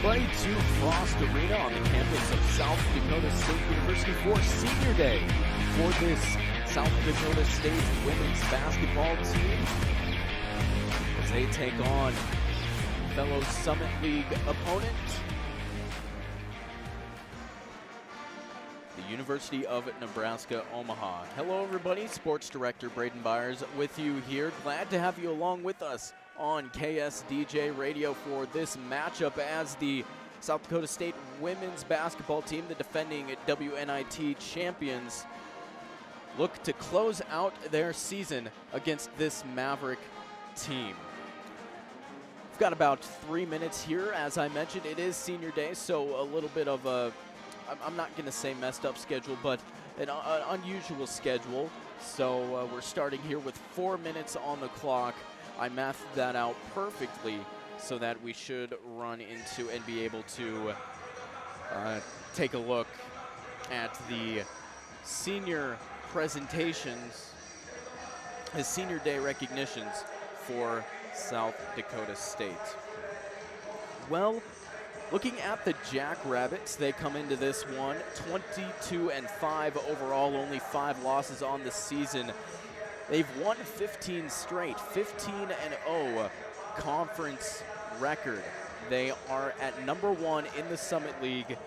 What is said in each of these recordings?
everybody, to Frost Arena on the campus of South Dakota State University for Senior Day for this South Dakota State women's basketball team as they take on fellow Summit League opponent, the University of Nebraska, Omaha. Hello everybody, Sports Director Braden Byers with you here. Glad to have you along with us on KSDJ Radio for this matchup as the South Dakota State women's basketball team, the defending WNIT champions, look to close out their season against this Maverick team. We've got about 3 minutes here. As I mentioned, it is Senior Day, so a little bit of a, I'm not going to say messed up schedule, but an unusual schedule. So we're starting here with 4 minutes on the clock. I mathed that out perfectly so that we should run into and be able to take a look at the senior presentations, the Senior Day recognitions for South Dakota State. Well, looking at the Jackrabbits, they come into this one 22-5 overall, only 5 losses on the season. They've won 15 straight, 15-0 conference record. They are at number 1 in the Summit League,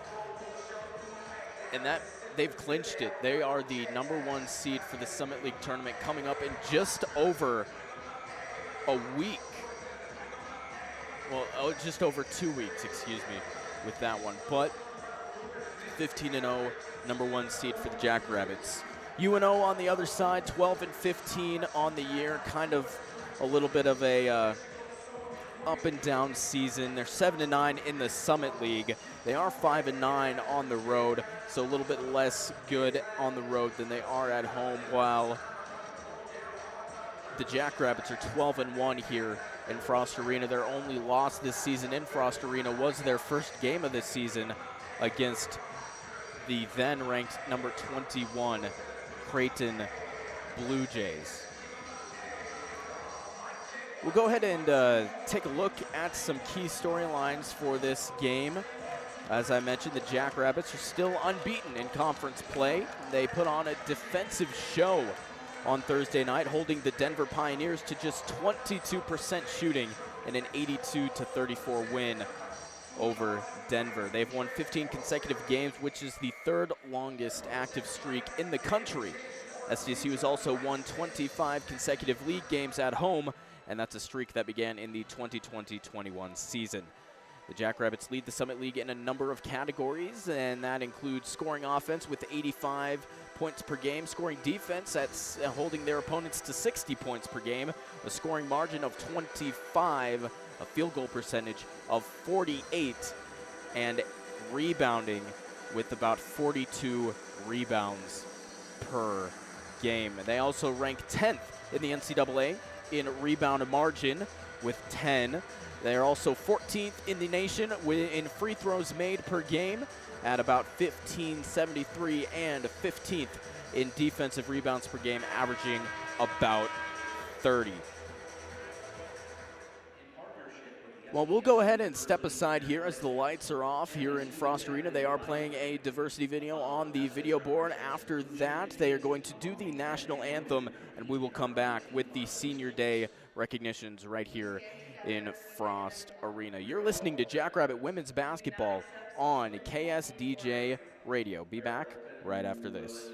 and that they've clinched it. They are the number 1 seed for the Summit League tournament coming up in just over a week. Well, just over 2 weeks, excuse me, with that one. But 15-0, number 1 seed for the Jackrabbits. UNO on the other side, 12-15 on the year, kind of a little bit of a up and down season. They're 7-9 in the Summit League. They are 5-9 on the road, so a little bit less good on the road than they are at home, while the Jackrabbits are 12-1 here in Frost Arena. Their only loss this season in Frost Arena was their first game of the season against the then-ranked number 21 Creighton Blue Jays. We'll go ahead and take a look at some key storylines for this game. As I mentioned, the Jackrabbits are still unbeaten in conference play. They put on a defensive show on Thursday night, holding the Denver Pioneers to just 22% shooting in an 82-34 win over Denver. They've won 15 consecutive games, which is the 3rd longest active streak in the country. SDSU has also won 25 consecutive league games at home, and that's a streak that began in the 2020-21 season. The Jackrabbits lead the Summit League in a number of categories, and that includes scoring offense with 85 points per game, scoring defense that's holding their opponents to 60 points per game, a scoring margin of 25, a field goal percentage of 48, and rebounding with about 42 rebounds per game. They also rank 10th in the NCAA in rebound margin with 10. They are also 14th in the nation in free throws made per game at about 15.73, and 15th in defensive rebounds per game, averaging about 30. Well, we'll go ahead and step aside here as the lights are off here in Frost Arena. They are playing a diversity video on the video board. After that, they are going to do the national anthem, and we will come back with the Senior Day recognitions right here in Frost Arena. You're listening to Jackrabbit Women's Basketball on KSDJ Radio. Be back right after this.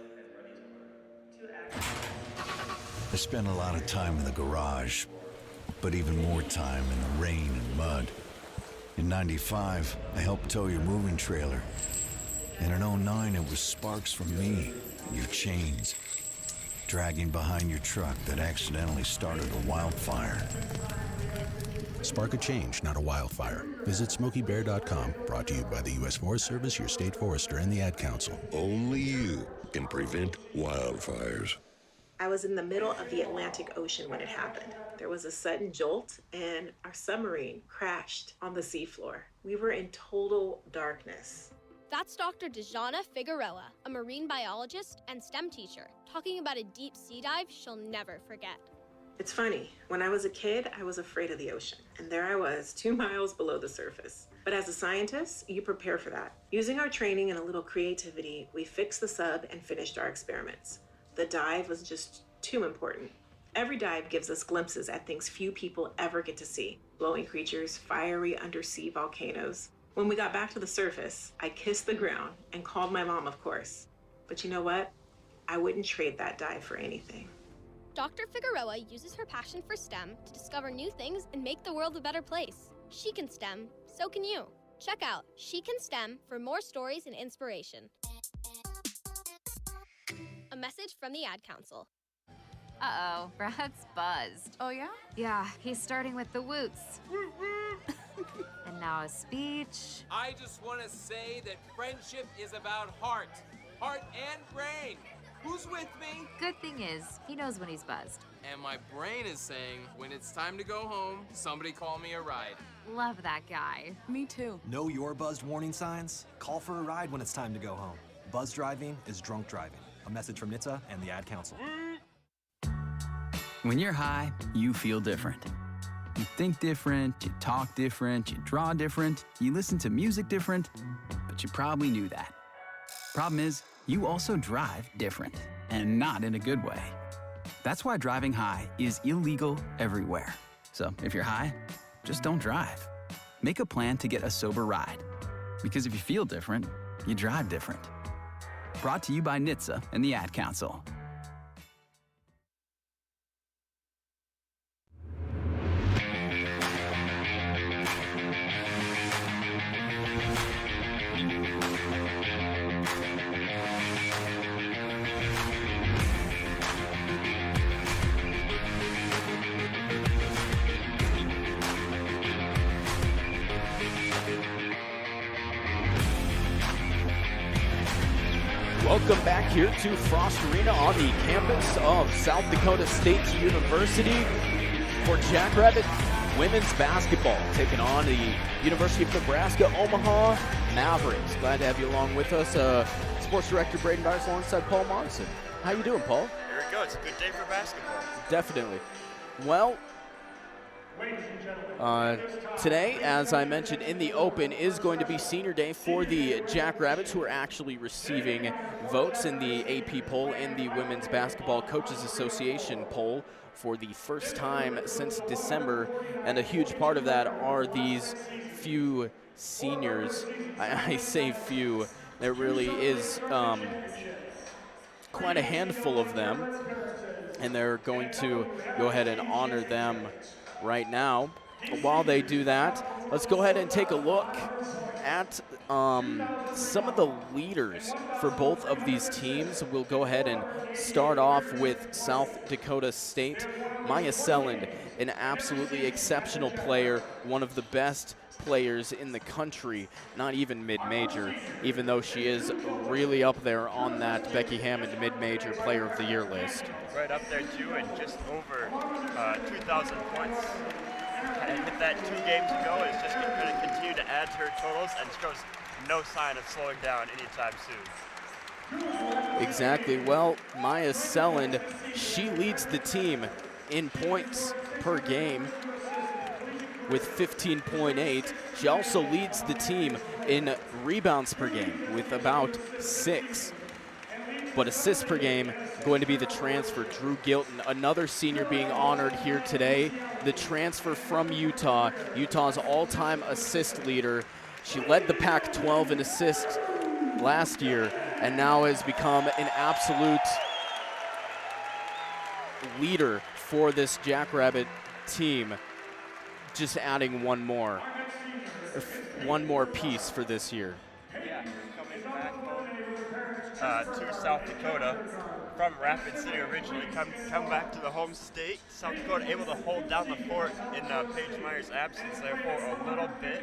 I spent a lot of time in the garage, but even more time in the rain and mud. In '95, I helped tow your moving trailer. And in '09, it was sparks from me, your chains, dragging behind your truck that accidentally started a wildfire. Spark a change, not a wildfire. Visit SmokeyBear.com, brought to you by the U.S. Forest Service, your state forester, and the Ad Council. Only you can prevent wildfires. I was in the middle of the Atlantic Ocean when it happened. There was a sudden jolt, and our submarine crashed on the seafloor. We were in total darkness. That's Dr. Dejana Figueroa, a marine biologist and STEM teacher, talking about a deep sea dive she'll never forget. It's funny, when I was a kid, I was afraid of the ocean. And there I was, 2 miles below the surface. But as a scientist, you prepare for that. Using our training and a little creativity, we fixed the sub and finished our experiments. The dive was just too important. Every dive gives us glimpses at things few people ever get to see. Glowing creatures, fiery undersea volcanoes. When we got back to the surface, I kissed the ground and called my mom, of course. But you know what? I wouldn't trade that dive for anything. Dr. Figueroa uses her passion for STEM to discover new things and make the world a better place. She can STEM, so can you. Check out She Can STEM for more stories and inspiration. A message from the Ad Council. Uh-oh, Brad's buzzed. Oh, yeah? Yeah, he's starting with the woots. And now a speech. I just want to say that friendship is about heart and brain. Who's with me? Good thing is, he knows when he's buzzed. And my brain is saying, when it's time to go home, somebody call me a ride. Love that guy. Me too. Know your buzzed warning signs? Call for a ride when it's time to go home. Buzz driving is drunk driving. A message from NHTSA and the Ad Council. When you're high, you feel different. You think different, you talk different, you draw different, you listen to music different, but you probably knew that. Problem is, you also drive different, and not in a good way. That's why driving high is illegal everywhere. So if you're high, just don't drive. Make a plan to get a sober ride. Because if you feel different, you drive different. Brought to you by NHTSA and the Ad Council. Welcome back here to Frost Arena on the campus of South Dakota State University for Jackrabbit women's basketball, taking on the University of Nebraska Omaha Mavericks. Glad to have you along with us. Sports Director Braden Byers alongside Paul Monson. How you doing, Paul? There we go. It's a good day for basketball. Definitely. Well, today, as I mentioned in the open, is going to be senior day for the Jackrabbits, who are actually receiving votes in the AP poll and the Women's Basketball Coaches Association poll for the first time since December, and a huge part of that are these few seniors. I say few. There really is quite a handful of them, and they're going to go ahead and honor them right now. While they do that, let's go ahead and take a look at some of the leaders for both of these teams. We'll go ahead and start off with South Dakota State. Maya Selland, an absolutely exceptional player, one of the best players in the country, not even mid-major, even though she is really up there on that Becky Hammond mid-major player of the year list. Right up there too, and just over 2,000 points. And with that 2 games ago, it's just going to continue to add to her totals and shows no sign of slowing down anytime soon. Exactly. Well, Maya Selland, she leads the team in points per game with 15.8. She also leads the team in rebounds per game with about 6. But assists per game going to be the transfer, Drew Gilton, another senior being honored here today. The transfer from Utah, Utah's all-time assist leader. She led the Pac-12 in assists last year and now has become an absolute leader for this Jackrabbit team. Just adding one more piece for this year. Yeah, coming back home to South Dakota from Rapid City originally, come back to the home state. South Dakota able to hold down the fort in Paige Meyer's absence there for a little bit,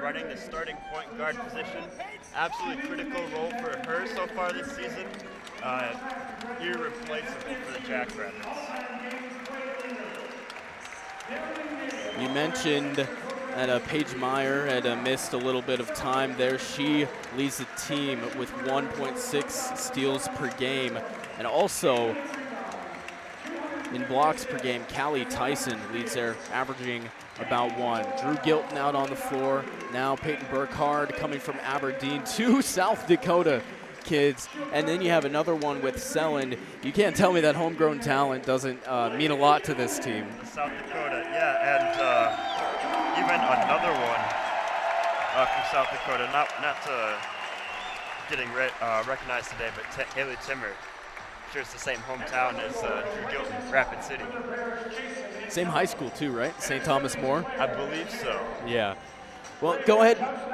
running the starting point guard position. Absolutely critical role for her so far this season. Irreplaceable for the Jackrabbits. You mentioned that Paige Meyer had missed a little bit of time there. She leads the team with 1.6 steals per game. And also in blocks per game, Callie Tyson leads there, averaging about 1. Drew Gilton out on the floor. Now Peyton Burkhardt coming from Aberdeen. 2 South Dakota kids. And then you have another one with Selland. You can't tell me that homegrown talent doesn't mean a lot to this team. South Dakota, yeah, and even another one from South Dakota, not getting recognized today, but Haley Timmer. Sure, it's the same hometown as Drew Gilton, Rapid City. Same high school too, right? St. Thomas More? I believe so. Yeah. Well,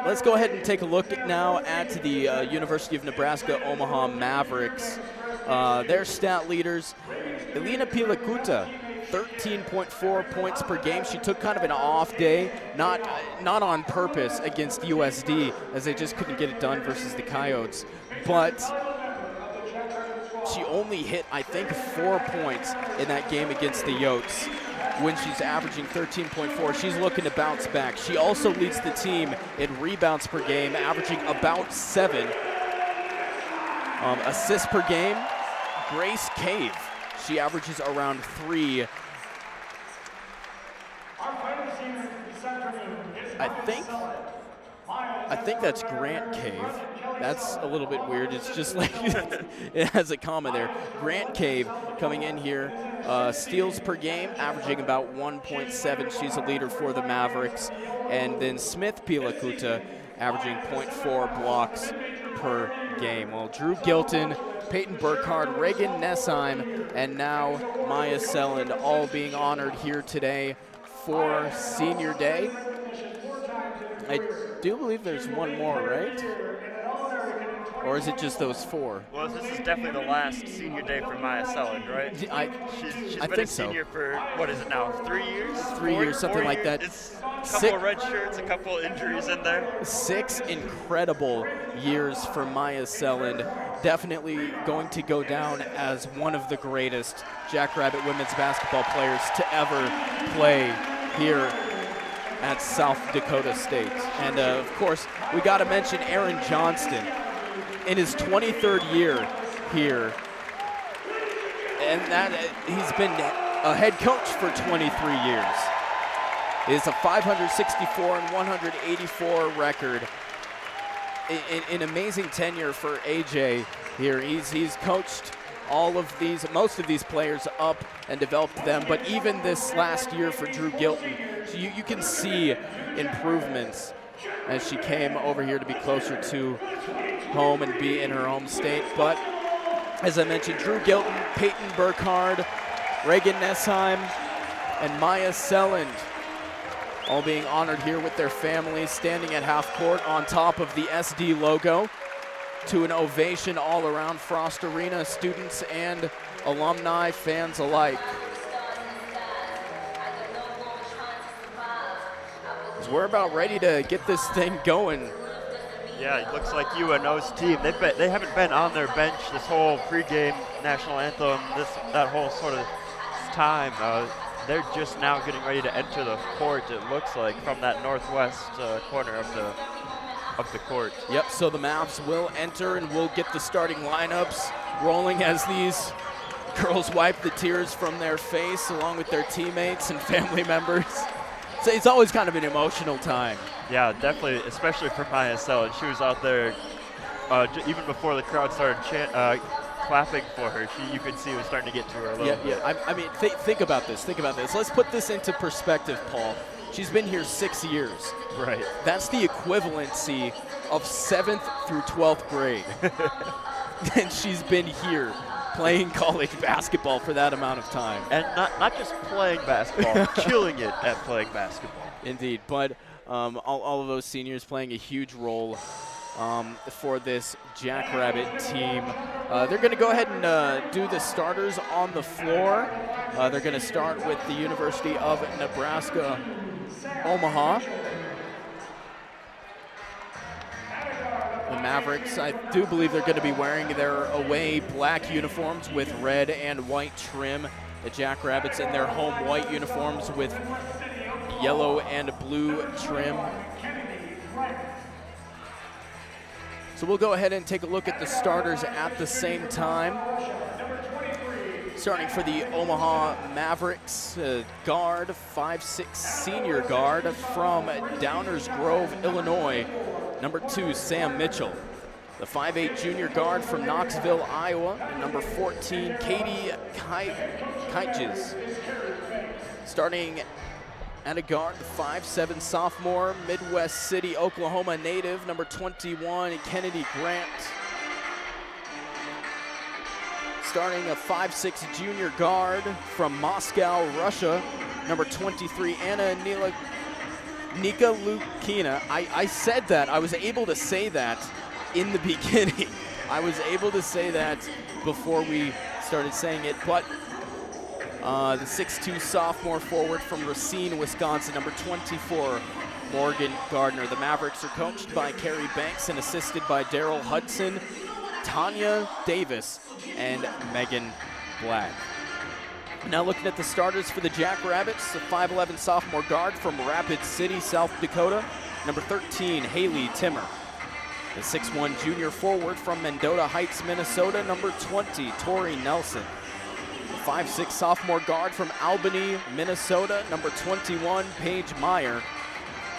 let's go ahead and take a look now at the University of Nebraska Omaha Mavericks. Their stat leaders, Elena Pilakuta, 13.4 points per game. She took kind of an off day, not on purpose against USD, as they just couldn't get it done versus the Coyotes. But she only hit, I think, 4 points in that game against the Yotes when she's averaging 13.4. She's looking to bounce back. She also leads the team in rebounds per game, averaging about 7. Assists per game, Grace Cave. She averages around 3. I think that's Grant Cave. That's a little bit weird. It's just like it has a comma there. Grant Cave coming in here. Steals per game, averaging about 1.7. She's a leader for the Mavericks. And then Smith Pilakuta, averaging 0.4 blocks per game. Well, Drew Gilton, Peyton Burkhardt, Reagan Nessheim, and now Maya Selland all being honored here today for Senior Day. I do believe there's one more, right? Or is it just those 4? Well, this is definitely the last Senior Day for Maya Selland, right? She's been a senior for, what is it now, 3 years? 3 years, something like that. It's a couple red shirts, a couple injuries in there. 6 incredible years for Maya Selland. Definitely going to go down as one of the greatest Jackrabbit women's basketball players to ever play here at South Dakota State. And of course, we got to mention Aaron Johnston in his 23rd year here. And that he's been a head coach for 23 years. It's a 564 and 184 record. An amazing tenure for AJ here. He's coached most of these players up and developed them, but even this last year for Drew Gilton, you can see improvements as she came over here to be closer to home and be in her home state. But as I mentioned, Drew Gilton, Peyton Burkhardt, Reagan Nessheim, and Maya Selland all being honored here with their families, standing at half court on top of the SD logo to an ovation all around Frost Arena, students and alumni, fans alike. So we're about ready to get this thing going. Yeah, it looks like UNO's team. They haven't been on their bench this whole pregame national anthem, that whole sort of time. They're just now getting ready to enter the court, it looks like, from that northwest corner of the court. Yep, so the Mavs will enter and we'll get the starting lineups rolling as these girls wipe the tears from their face along with their teammates and family members. So it's always kind of an emotional time. Yeah, definitely, especially for Maya Selland. She was out there even before the crowd started clapping for her. You could see it was starting to get to her a little bit. Yeah. I mean, think about this. Let's put this into perspective, Paul. She's been here 6 years. Right. That's the equivalency of 7th through 12th grade. And she's been here playing college basketball for that amount of time. And not just playing basketball, killing it at playing basketball. Indeed, but all of those seniors playing a huge role for this Jackrabbit team. They're going to go ahead and do the starters on the floor. They're going to start with the University of Nebraska Omaha. The Mavericks, I do believe they're going to be wearing their away black uniforms with red and white trim. The Jackrabbits in their home white uniforms with yellow and blue trim. So we'll go ahead and take a look at the starters at the same time. Starting for the Omaha Mavericks, guard, 5'6" senior guard from Downers Grove, Illinois, number 2, Sam Mitchell. The 5'8" junior guard from Knoxville, Iowa, and number 14, Katie Keiches. Starting at a guard, the 5'7" sophomore, Midwest City, Oklahoma native, number 21, Kennedy Grant. Starting a 5'6" junior guard from Moscow, Russia, number 23, Anna Nika Lukina. I said that. I was able to say that in the beginning. I was able to say that before we started saying it, but the 6'2" sophomore forward from Racine, Wisconsin, number 24, Morgan Gardner. The Mavericks are coached by Carrie Banks and assisted by Daryl Hudson, Tanya Davis, and Megan Black. Now looking at the starters for the Jackrabbits, the 5'11" sophomore guard from Rapid City, South Dakota, number 13, Haley Timmer. The 6'1" junior forward from Mendota Heights, Minnesota, number 20, Tori Nelson. The 5'6" sophomore guard from Albany, Minnesota, number 21, Paige Meyer.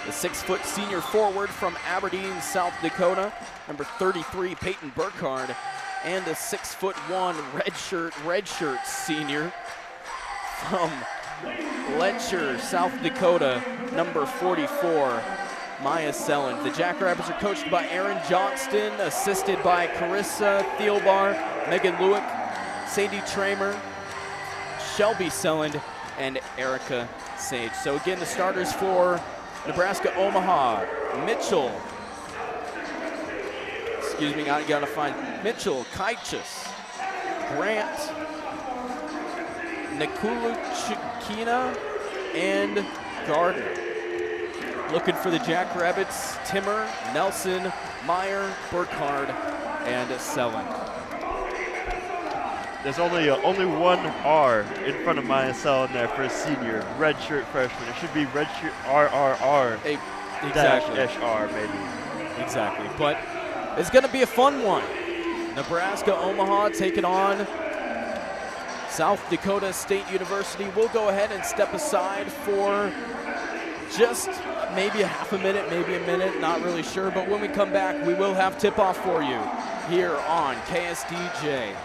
The 6' senior forward from Aberdeen, South Dakota, number 33, Peyton Burkhardt. And a 6'1" redshirt senior from Letcher, South Dakota, number 44, Maya Selland. The Jackrabbits are coached by Aaron Johnston, assisted by Carissa Thielbar, Megan Lewick, Sadie Tramer, Shelby Selland, and Erica Sage. So again, the starters for Nebraska Omaha, Mitchell, I gotta find Mitchell, Keiches, Grant, Nikuluchikina, and Gardner. Looking for the Jackrabbits, Timmer, Nelson, Meyer, Burkhardt, and Selland. There's only one R in front of Maya Selland there for a senior, redshirt freshman. It should be redshirt RRR. Exactly. -SR maybe. Exactly, but it's gonna be a fun one. Nebraska Omaha taking on South Dakota State University. We'll go ahead and step aside for just maybe a half a minute, maybe a minute, not really sure, but when we come back, we will have tip-off for you here on KSDJ.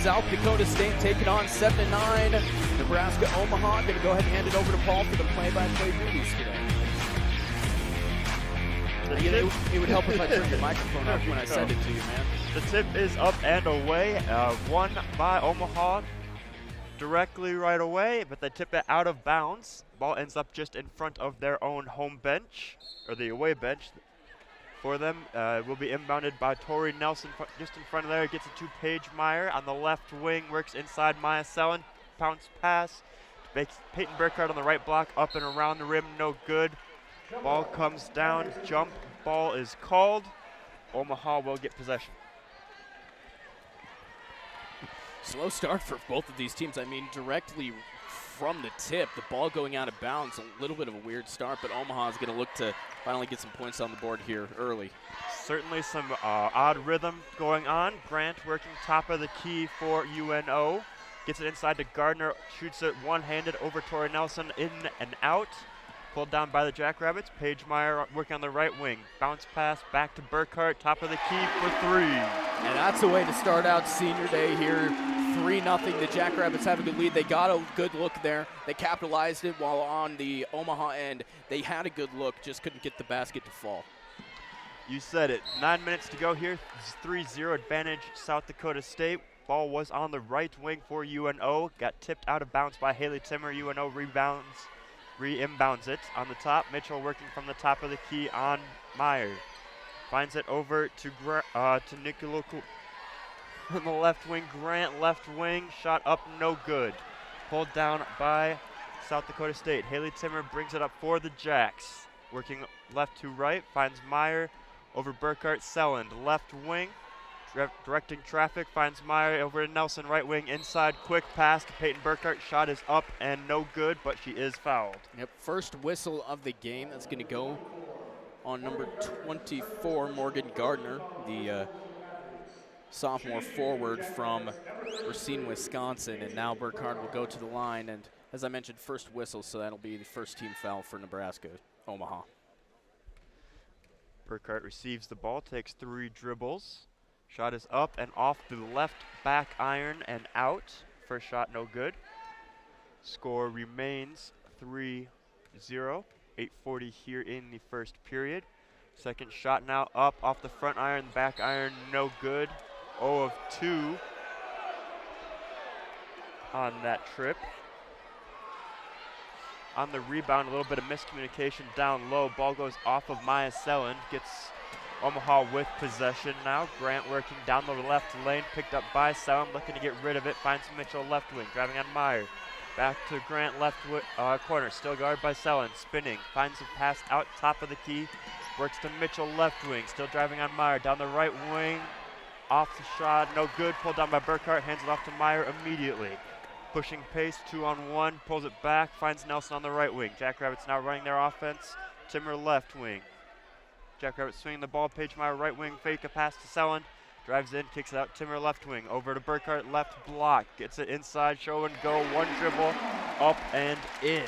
South Dakota State taking on 7-9 Nebraska Omaha. Going to go ahead and hand it over to Paul for the play-by-play duties today. It would help if I turned the microphone up when I send it to you, man. The tip is up and away. Won by Omaha directly right away, but they tip it out of bounds. Ball ends up just in front of their own home bench, or the away bench. For them, will be inbounded by Tori Nelson just in front of there. Gets it to Paige Meyer on the left wing, works inside Maya Selland. Bounce pass. Peyton Burkhardt on the right block, up and around the rim, no good. Ball comes down, jump ball is called. Omaha will get possession. Slow start for both of these teams. I mean, directly from the tip, the ball going out of bounds, a little bit of a weird start, but Omaha is going to look to finally get some points on the board here early. Certainly some odd rhythm going on. Grant working top of the key for UNO. Gets it inside to Gardner, shoots it one-handed over Tori Nelson, in and out. Pulled down by the Jackrabbits. Paige Meyer working on the right wing. Bounce pass back to Burkhardt, top of the key for three. And that's a way to start out senior day here. 3 3-0. The Jackrabbits have a good lead. They got a good look there. They capitalized it, while on the Omaha end, they had a good look, just couldn't get the basket to fall. You said it. 9 minutes to go here. 3-0 advantage South Dakota State. Ball was on the right wing for UNO. Got tipped out of bounds by Haley Timmer. UNO re-inbounds it on the top. Mitchell working from the top of the key on Meyer. Finds it over to Nicola on the left wing. Grant left wing. Shot up, no good. Pulled down by South Dakota State. Haley Timmer brings it up for the Jacks. Working left to right. Finds Meyer over Burkhart. Selland left wing. Directing traffic. Finds Meyer over to Nelson. Right wing inside. Quick pass to Peyton Burkhart. Shot is up and no good, but she is fouled. Yep, first whistle of the game. That's going to go on number 24, Morgan Gardner, the sophomore forward from Racine, Wisconsin. And now Burkhart will go to the line. And as I mentioned, first whistle, so that'll be the first team foul for Nebraska, Omaha. Burkhart receives the ball, takes 3 dribbles. Shot is up and off the left back iron and out. First shot no good. Score remains 3-0. 8:40 here in the first period. Second shot now up off the front iron, back iron no good. 0 of 2 on that trip. On the rebound, a little bit of miscommunication down low. Ball goes off of Maya Selland. Gets Omaha with possession now. Grant working down the left lane, picked up by Selland, looking to get rid of it. Finds Mitchell left wing, driving on Meyer. Back to Grant left corner, still guarded by Selland, spinning. Finds a pass out top of the key. Works to Mitchell left wing, still driving on Meyer. Down the right wing, off the shot, no good. Pulled down by Burkhart, hands it off to Meyer immediately. Pushing pace, 2-on-1, pulls it back, finds Nelson on the right wing. Jackrabbits now running their offense. Timmer left wing. Jackrabbits swinging the ball, Paige Meyer right wing, fake a pass to Selland. Drives in, kicks it out, Timmer left wing. Over to Burkhart, left block. Gets it inside, show and go, 1 dribble, up and in.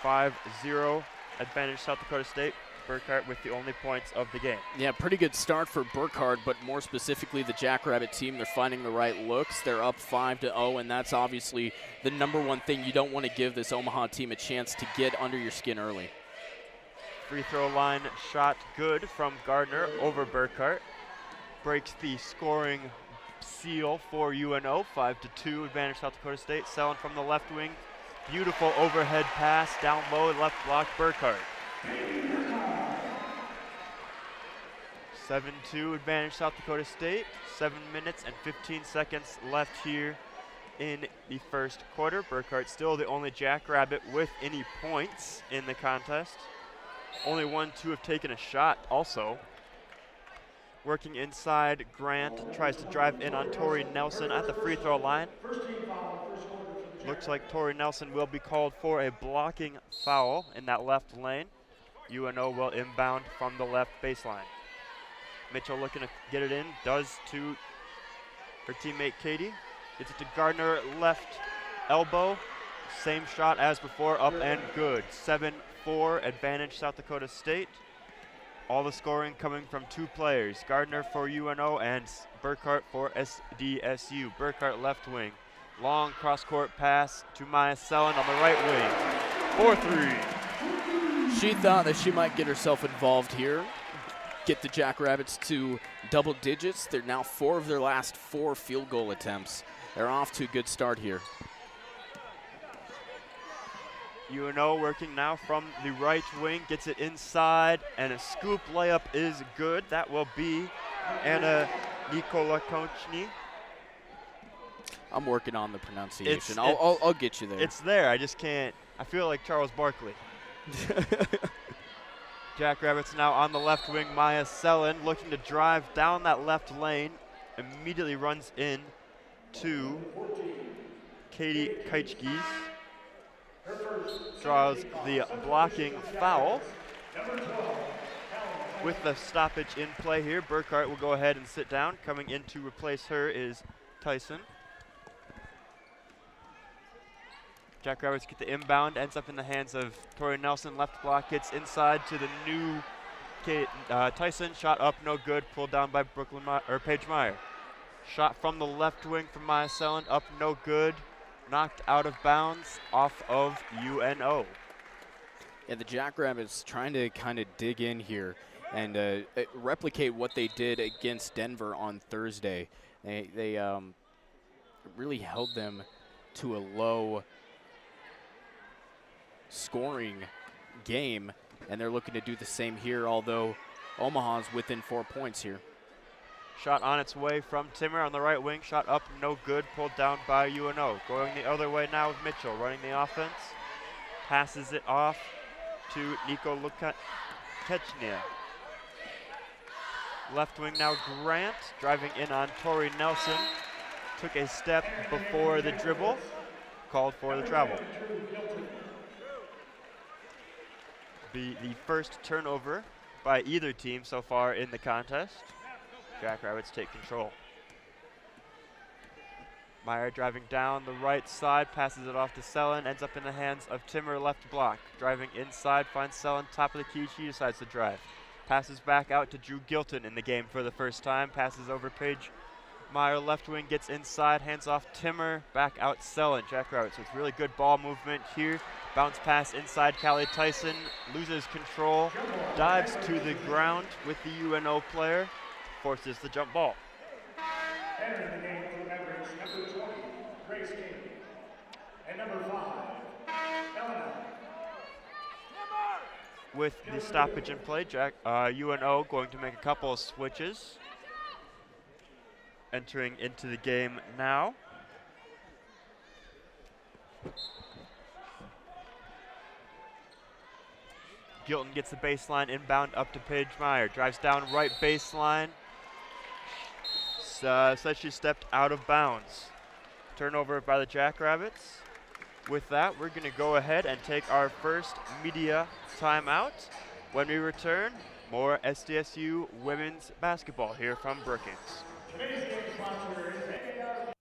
5-0 advantage South Dakota State. Burkhart with the only points of the game. Yeah, pretty good start for Burkhart, but more specifically the Jackrabbit team. They're finding the right looks. They're up 5-0, and that's obviously the number one thing. You don't want to give this Omaha team a chance to get under your skin early. Free throw line shot good from Gardner over Burkhart. Breaks the scoring seal for UNO. 5-2 advantage South Dakota State. Selland from the left wing. Beautiful overhead pass down low, left block Burkhart. 7-2 advantage South Dakota State. 7 minutes and 15 seconds left here in the first quarter. Burkhart still the only Jackrabbit with any points in the contest. Only 1 to have taken a shot also. Working inside, Grant tries to drive in on Tori Nelson at the free throw line. Looks like Tori Nelson will be called for a blocking foul in that left lane. UNO will inbound from the left baseline. Mitchell looking to get it in, does to her teammate Katie. Gets it to Gardner, left elbow. Same shot as before, up and good. 7-4 advantage South Dakota State. All the scoring coming from 2 players, Gardner for UNO and Burkhart for SDSU. Burkhart left wing. Long cross-court pass to Maya Selland on the right wing. 4-3. She thought that she might get herself involved here, get the Jackrabbits to double digits. They're now 4 of their last 4 field goal attempts. They're off to a good start here. UNO working now from the right wing, gets it inside, and a scoop layup is good. That will be Anna Nikolakochny. I'm working on the pronunciation. I'll get you there. It's there. I just can't. I feel like Charles Barkley. Jackrabbits now on the left wing. Maya Selland looking to drive down that left lane. Immediately runs in to Katie Keichkes. Draws the blocking foul. With the stoppage in play here, Burkhart will go ahead and sit down. Coming in to replace her is Tyson. Jackrabbits get the inbound, ends up in the hands of Tori Nelson. Left block gets inside to the new Tyson. Shot up, no good. Pulled down by Paige Meyer. Shot from the left wing from Maya Selland, up no good. Knocked out of bounds off of UNO. Yeah, the Jackrabbits trying to kind of dig in here and replicate what they did against Denver on Thursday. They really held them to a low scoring game, and they're looking to do the same here, although Omaha's within 4 points here. Shot on its way from Timmer on the right wing. Shot up, no good. Pulled down by UNO. Going the other way now with Mitchell running the offense. Passes it off to Nico Lukachnia. Left wing now Grant, driving in on Tori Nelson. Took a step before the dribble. Called for the travel. Be the first turnover by either team so far in the contest. Jackrabbits take control. Meyer driving down the right side, passes it off to Selland, ends up in the hands of Timmer, left block. Driving inside, finds Selland, top of the key, she decides to drive. Passes back out to Drew Gilton in the game for the first time, passes over Paige. Meyer left wing, gets inside, hands off Timmer, back out Selland. Jackrabbits with really good ball movement here. Bounce pass inside, Callie Tyson loses control, dives to the ground with the UNO player, forces the jump ball. Entering the game for the Mavericks, number 20, Grace King. And number 5, Eleanor. With the stoppage in play, UNO going to make a couple of switches. Entering into the game now. Gilton gets the baseline inbound up to Paige Meyer. Drives down right baseline. Says she stepped out of bounds. Turnover by the Jackrabbits. With that, we're going to go ahead and take our first media timeout. When we return, more SDSU women's basketball here from Brookings. Today's game sponsor is NCAA.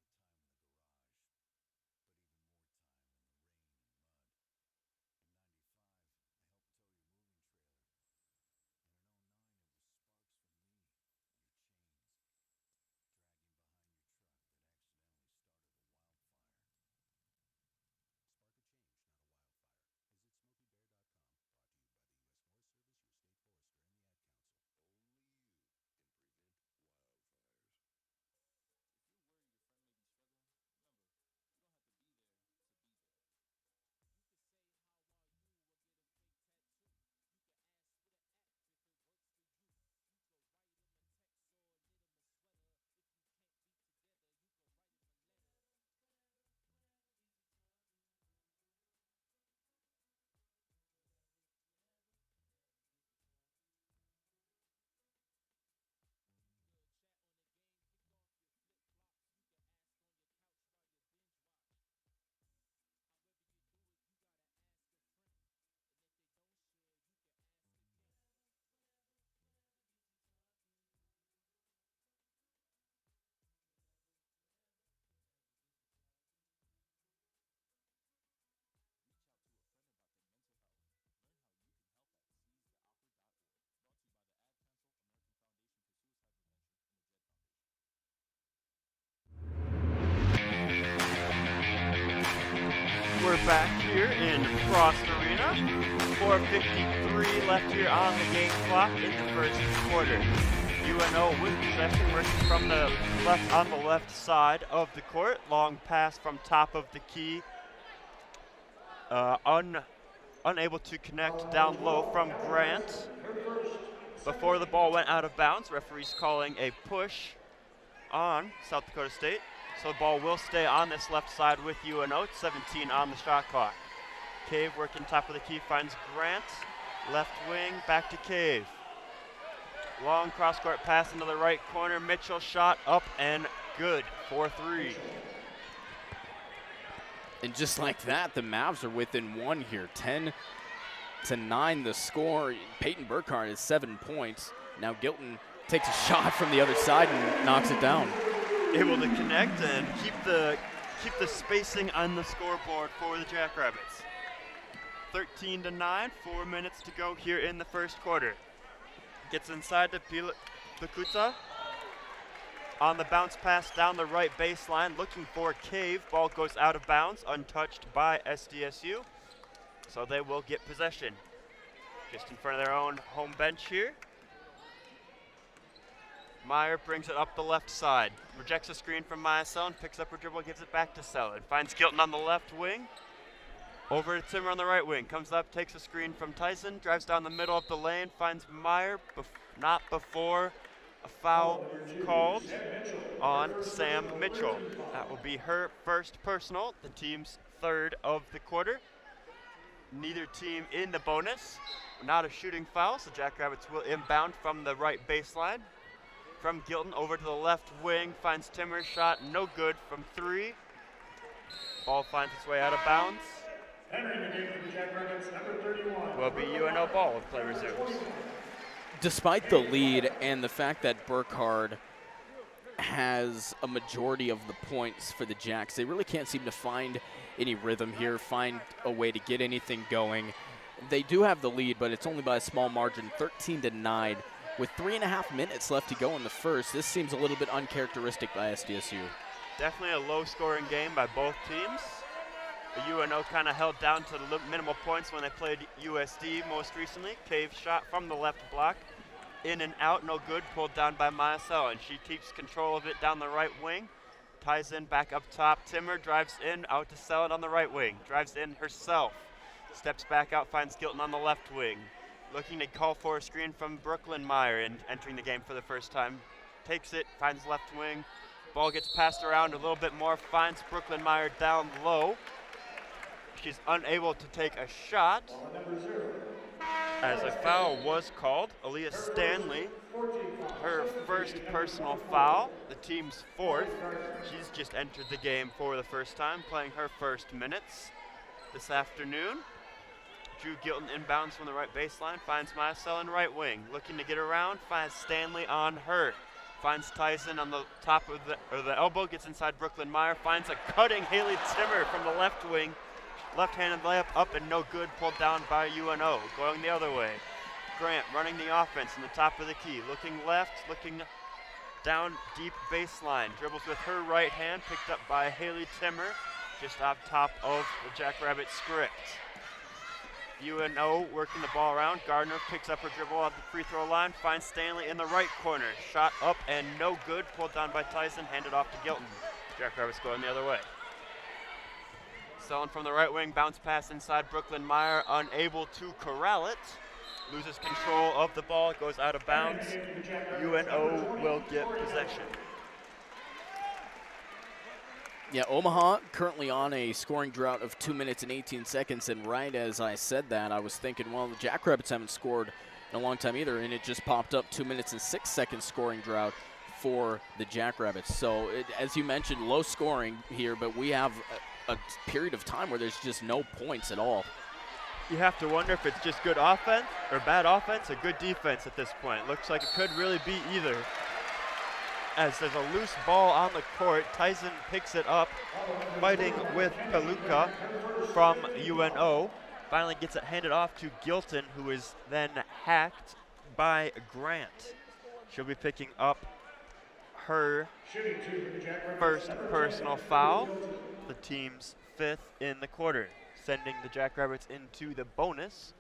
We're back here in Frost Arena. 4:53 left here on the game clock in the first quarter. UNO with possession, working from the left on the left side of the court. Long pass from top of the key. Unable to connect down low from Grant. Before the ball went out of bounds, referees calling a push on South Dakota State. So the ball will stay on this left side with UNO. It's 17 on the shot clock. Cave working top of the key, finds Grant. Left wing, back to Cave. Long cross-court pass into the right corner. Mitchell shot up and good for 3. And just like that, the Mavs are within 1 here. 10-9 the score. Peyton Burkhardt has 7 points. Now Gilton takes a shot from the other side and knocks it down. Able to connect and keep the spacing on the scoreboard for the Jackrabbits. 13-9, 4 minutes to go here in the first quarter. Gets inside to Pakuta. on the bounce pass down the right baseline, looking for Cave. Ball goes out of bounds, untouched by SDSU. So they will get possession. Just in front of their own home bench here. Meyer brings it up the left side. Rejects a screen from Myasellen, picks up her dribble, gives it back to Sellen. Finds Gilton on the left wing. Over to Timmer on the right wing. Comes up, takes a screen from Tyson, drives down the middle of the lane, finds Meyer, not before a foul called on Sam Mitchell. That will be her first personal, the team's third of the quarter. Neither team in the bonus. Not a shooting foul, so Jackrabbits will inbound from the right baseline. From Gilton over to the left wing, finds Timmer's shot, no good from 3. Ball finds its way out of bounds. Entering the game for the Jackrabbits, number 31. Will be UNO ball if play resumes. Despite the lead and the fact that Burkhardt has a majority of the points for the Jacks, they really can't seem to find any rhythm here, find a way to get anything going. They do have the lead, but it's only by a small margin, 13-9. With 3.5 minutes left to go in the first, this seems a little bit uncharacteristic by SDSU. Definitely a low-scoring game by both teams. The UNO kind of held down to the minimal points when they played USD most recently. Cave shot from the left block. In and out, no good, pulled down by Myasell, and she keeps control of it down the right wing. Ties in back up top. Timmer drives in, out to Sell it on the right wing. Drives in herself. Steps back out, finds Gilton on the left wing. Looking to call for a screen from Brooklyn Meyer and entering the game for the first time. Takes it, finds left wing. Ball gets passed around a little bit more, finds Brooklyn Meyer down low. She's unable to take a shot as a foul was called. Aaliyah Stanley, her first personal foul, the team's 4th. She's just entered the game for the first time, playing her first minutes this afternoon. Drew Gilton inbounds from the right baseline, finds Myasell in right wing. Looking to get around, finds Stanley on her. Finds Tyson on the top of the elbow, gets inside Brooklyn Meyer, finds a cutting Haley Timmer from the left wing. Left-handed layup up and no good, pulled down by UNO. Going the other way. Grant running the offense in the top of the key. Looking left, looking down deep baseline. Dribbles with her right hand, picked up by Haley Timmer, just off top of the Jackrabbit script. UNO working the ball around. Gardner picks up her dribble at the free throw line, finds Stanley in the right corner. Shot up and no good, pulled down by Tyson, handed off to Gilton. Jackrabbits going the other way. Sellen from the right wing, bounce pass inside Brooklyn Meyer, unable to corral it. Loses control of the ball, goes out of bounds. UNO will get possession. Yeah, Omaha currently on a scoring drought of 2 minutes and 18 seconds, and right as I said that, I was thinking, well, the Jackrabbits haven't scored in a long time either, and it just popped up 2 minutes and 6 seconds scoring drought for the Jackrabbits. So, as you mentioned, low scoring here, but we have a period of time where there's just no points at all. You have to wonder if it's just good offense or bad offense or good defense at this point. Looks like it could really be either. As there's a loose ball on the court, Tyson picks it up, fighting with Peluca from UNO. Finally gets it handed off to Gilton, who is then hacked by Grant. She'll be picking up her first personal foul, the team's 5th in the quarter, sending the Jackrabbits into the bonus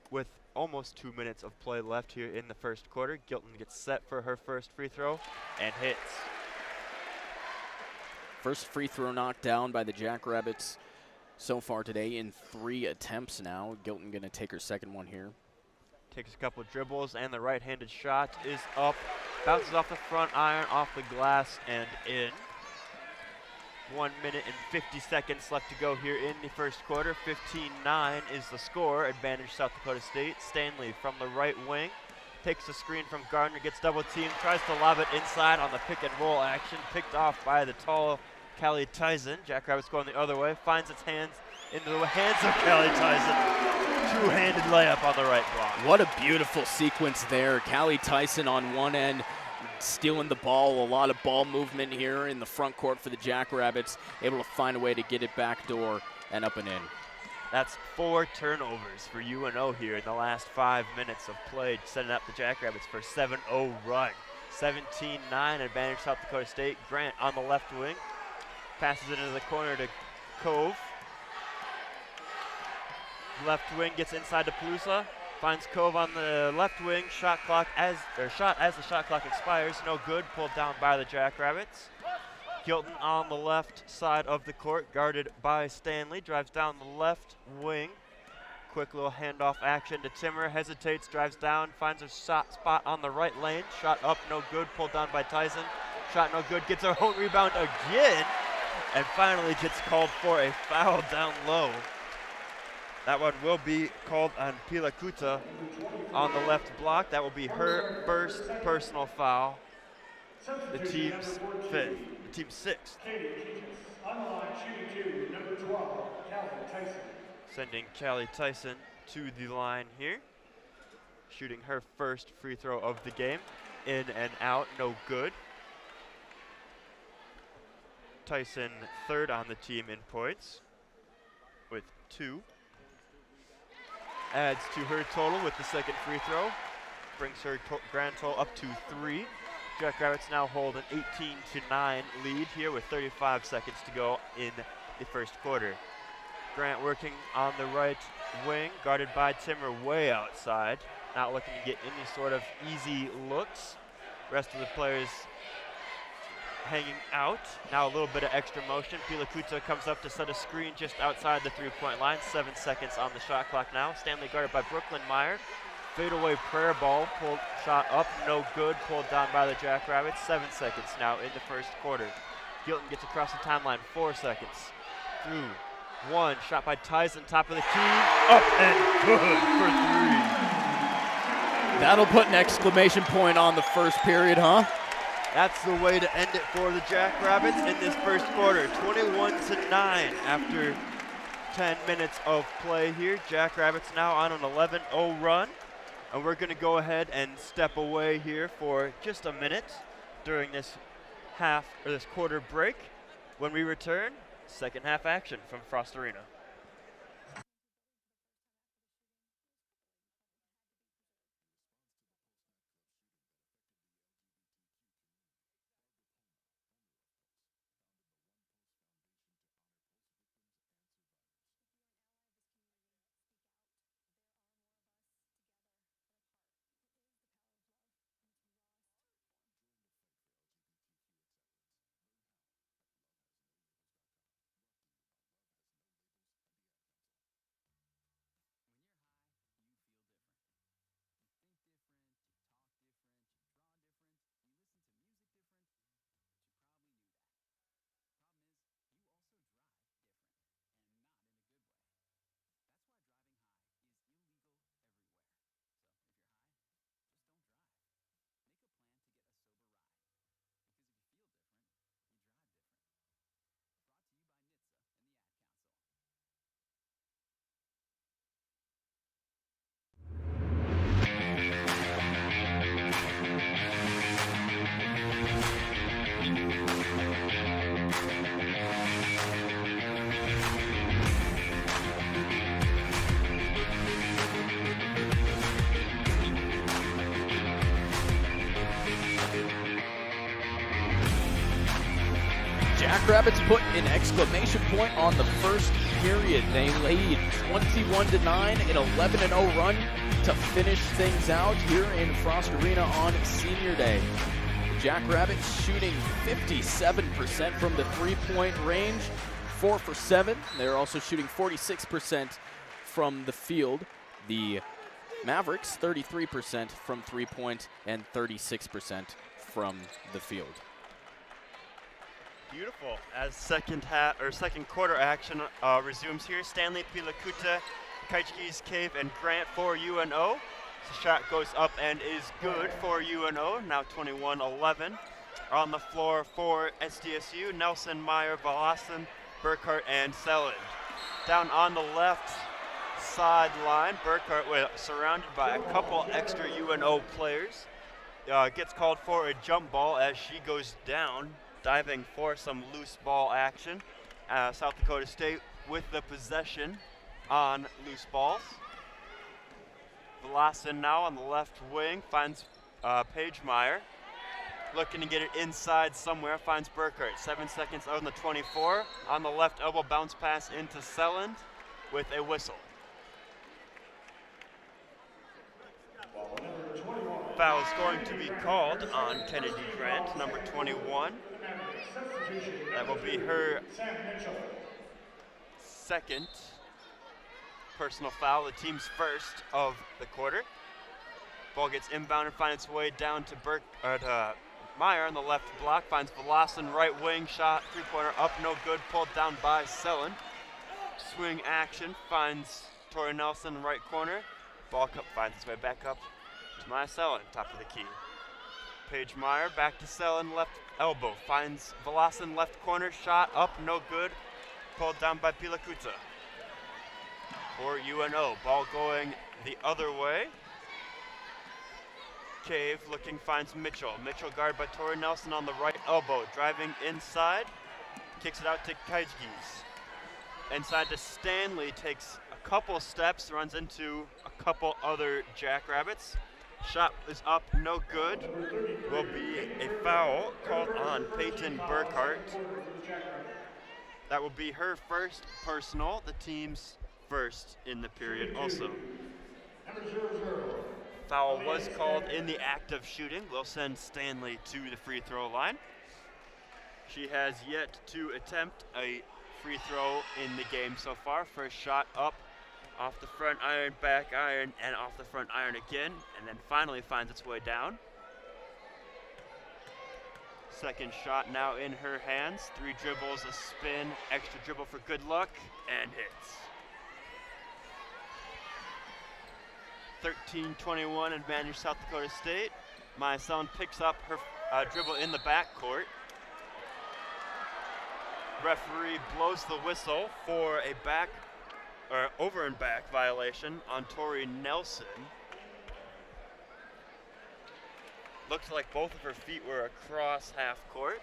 with almost 2 minutes of play left here in the first quarter. Gilton gets set for her first free throw and hits. First free throw knocked down by the Jackrabbits so far today in 3 attempts now. Gilton going to take her second one here. Takes a couple of dribbles, and the right-handed shot is up. Bounces off the front iron, off the glass, and in. 1 minute and 50 seconds left to go here in the first quarter. 15-9 is the score. Advantage South Dakota State. Stanley from the right wing. Takes the screen from Gardner, gets double teamed, tries to lob it inside on the pick and roll action. Picked off by the tall Callie Tyson. Jackrabbits going the other way. Finds its hands into the hands of Callie Tyson. Two-handed layup on the right block. What a beautiful sequence there. Callie Tyson on one end, stealing the ball. A lot of ball movement here in the front court for the Jackrabbits. Able to find a way to get it backdoor and up and in. That's 4 turnovers for UNO here in the last 5 minutes of play, setting up the Jackrabbits for a 7-0 run. 17-9 advantage South Dakota State. Grant on the left wing. Passes it into the corner to Cove. Left wing gets inside to Palooza. Finds Cove on the left wing. Shot as the shot clock expires. No good. Pulled down by the Jackrabbits. Hilton on the left side of the court, guarded by Stanley. Drives down the left wing. Quick little handoff action to Timmer. Hesitates, drives down, finds a shot spot on the right lane. Shot up, no good. Pulled down by Tyson. Shot no good. Gets her own rebound again. And finally gets called for a foul down low. That one will be called on Pilakuta on the left block. That will be her first personal foul. The team's fifth. The team's sixth. On the line, shooting 2, number 12, Callie Tyson. Sending Callie Tyson to the line here. Shooting her first free throw of the game. In and out, no good. Tyson third on the team in points with 2. Adds to her total with the second free throw. Brings her grand total up to 3. Jackrabbits now hold an 18-9 lead here with 35 seconds to go in the first quarter. Grant working on the right wing, guarded by Timmer way outside. Not looking to get any sort of easy looks. Rest of the players hanging out. Now a little bit of extra motion. Pilakuta comes up to set a screen just outside the three-point line. 7 seconds on the shot clock now. Stanley guarded by Brooklyn Meyer. Fadeaway prayer ball, pulled shot up, no good, pulled down by the Jackrabbits. 7 seconds now in the first quarter. Hilton gets across the timeline, 4 seconds. Through 1, shot by Tyson, top of the key, up and good for 3. That'll put an exclamation point on the first period, huh? That's the way to end it for the Jackrabbits in this first quarter. 21-9 after 10 minutes of play here. Jackrabbits now on an 11-0 run. And we're going to go ahead and step away here for just a minute during this quarter break. When we return, second half action from Frost Arena. Jackrabbits put an exclamation point on the first period. They lead 21-9, an 11-0 run to finish things out here in Frost Arena on Senior Day. Jackrabbits shooting 57% from the three-point range, 4 for 7. They're also shooting 46% from the field. The Mavericks 33% from three-point and 36% from the field. Beautiful. As second quarter action resumes here, Stanley, Pilakuta, Kaichikis, Cave, and Grant for UNO. The shot goes up and is good for UNO. Now 21-11. On the floor for SDSU, Nelson, Meyer, Valassen, Burkhart, and Selledge. Down on the left sideline, Burkhart surrounded by a couple extra UNO players. Gets called for a jump ball as she goes down, diving for some loose ball action. South Dakota State with the possession on loose balls. Valassen now on the left wing finds Paige Meyer. looking to get it inside somewhere, finds Burkhardt. 7 seconds out on the 24. On the left elbow, bounce pass into Selland with a whistle. Foul is going to be called on Kennedy Grant, number 21. That will be her second personal foul, the team's first of the quarter. Ball gets inbound and finds its way down to Meyer on the left block, finds Velocin, right wing, shot, three-pointer up, no good, pulled down by Selland. Swing action, finds Tori Nelson, right corner. Ball cup finds its way back up to Maya Selland, top of the key. Paige Meyer back to Selland, left elbow, finds Velocin, left corner, shot up, no good, pulled down by Pilakuta. For UNO, ball going the other way. Cave looking, finds Mitchell. Mitchell guarded by Tori Nelson on the right elbow, driving inside, kicks it out to Kajgis. Inside to Stanley, takes a couple steps, runs into a couple other Jackrabbits. Shot is up, no good. Will be a foul called on Peyton Burkhardt. That will be her first personal, the team's first in the period also. Foul was called in the act of shooting. Will send Stanley to the free throw line. She has yet to attempt a free throw in the game so far. First shot up, off the front iron, back iron, and off the front iron again, and then finally finds its way down. Second shot now in her hands. 3 dribbles, a spin, extra dribble for good luck, and hits. 13-21 advantage South Dakota State. Maya Selland picks up her dribble in the backcourt. Referee blows the whistle for a over and back violation on Tori Nelson. Looks like both of her feet were across half court.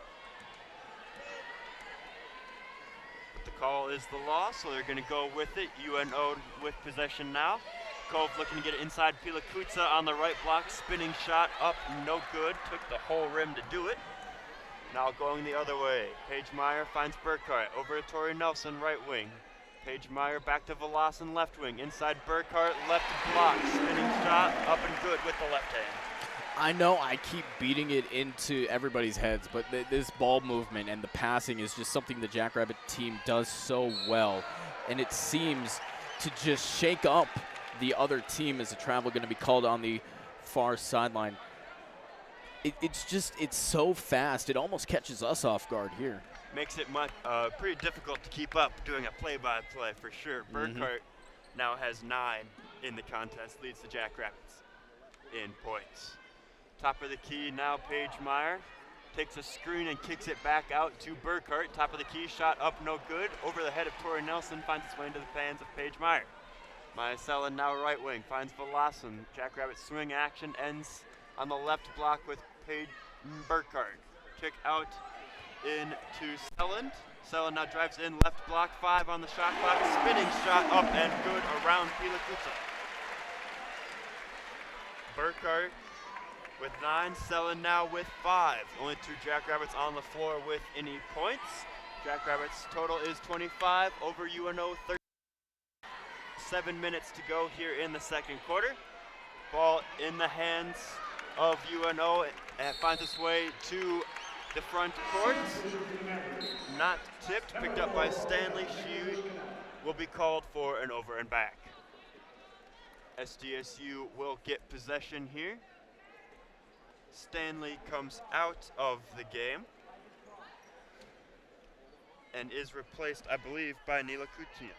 But the call is the law, so they're going to go with it. UNO with possession now. Cove looking to get it inside. Pilakuta on the right block, spinning shot up, no good. Took the whole rim to do it. Now going the other way. Paige Meyer finds Burkhardt over to Tori Nelson, right wing. Paige Meyer back to Velocin, left wing. Inside Burkhardt, left block, spinning shot, up and good with the left hand. I know I keep beating it into everybody's heads, but this ball movement and the passing is just something the Jackrabbit team does so well. And it seems to just shake up the other team as a travel going to be called on the far sideline. It's so fast. It almost catches us off guard here. Makes it pretty difficult to keep up doing a play-by-play for sure. Burkhardt now has 9 in the contest, leads the Jackrabbits in points. Top of the key now, Paige Meyer takes a screen and kicks it back out to Burkhardt. Top of the key, shot up, no good. Over the head of Tori Nelson, finds its way into the hands of Paige Meyer. Maya Selland now right wing, finds Velocin. Jackrabbit swing action ends on the left block with Paige Burkhardt. Kick out into Selland. Selland now drives in, left block, 5 on the shot clock. Spinning shot up and good around Pilakuta. Burkhardt with 9, Selland now with 5. Only 2 Jackrabbits on the floor with any points. Jackrabbits total is 25 over UNO 30. 7 minutes to go here in the second quarter. Ball in the hands of UNO and finds its way to the front court. Not tipped, picked up by Stanley. She will be called for an over and back. SDSU will get possession here. Stanley comes out of the game and is replaced, I believe, by Nila Kutia.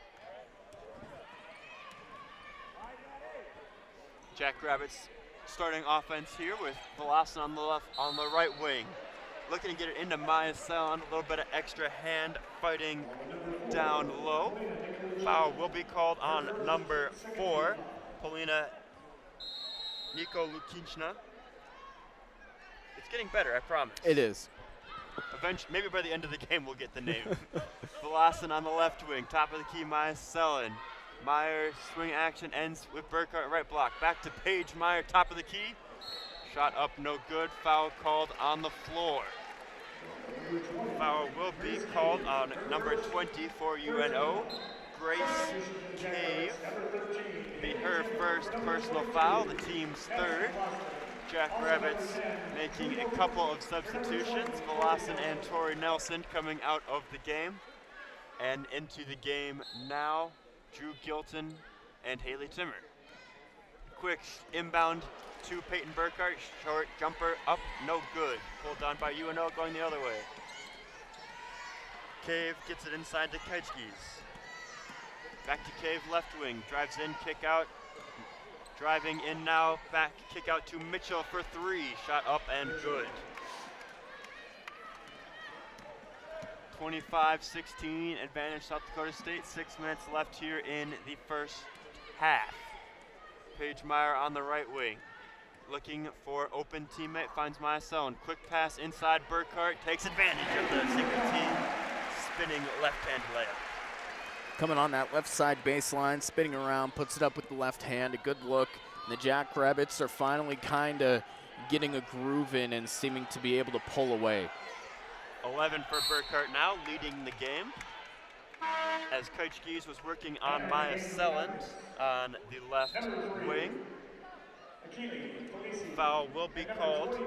Jackrabbits starting offense here with Velocin on the right wing. Looking to get it into Maya Selland, a little bit of extra hand fighting down low. Foul will be called on number 4, Polina Niko Lukinchna. It's getting better, I promise. It is. Eventually, maybe by the end of the game we'll get the name. Velocin on the left wing, top of the key, Maya Selland. Meyer swing action ends with Burkhardt right block. Back to Paige Meyer, top of the key. shot up, no good. Foul called on the floor. Foul will be called on number 20 for UNO. Grace Cave be her first personal foul, the team's third. Jackrabbits making a couple of substitutions. Velocin and Tori Nelson coming out of the game. And into the game now, Drew Gilton and Haley Timmer. Quick inbound to Peyton Burkhart, short jumper up, no good. Pulled down by UNO, going the other way. Cave gets it inside to Kajkis. Back to Cave, left wing, drives in, kick out. Driving in now, back kick out to Mitchell for three, shot up and good. 25-16, advantage South Dakota State, 6 minutes left here in the first half. Paige Meyer on the right wing, looking for open teammate, finds Myasone. Quick pass inside, Burkhart takes advantage of the single team, spinning left-hand layup. Coming on that left side baseline, spinning around, puts it up with the left hand, a good look. And the Jackrabbits are finally kind of getting a groove in and seeming to be able to pull away. 11 for Burkhart now, leading the game. As Coach Gies was working on Maya Selland on the left wing. Foul will be called,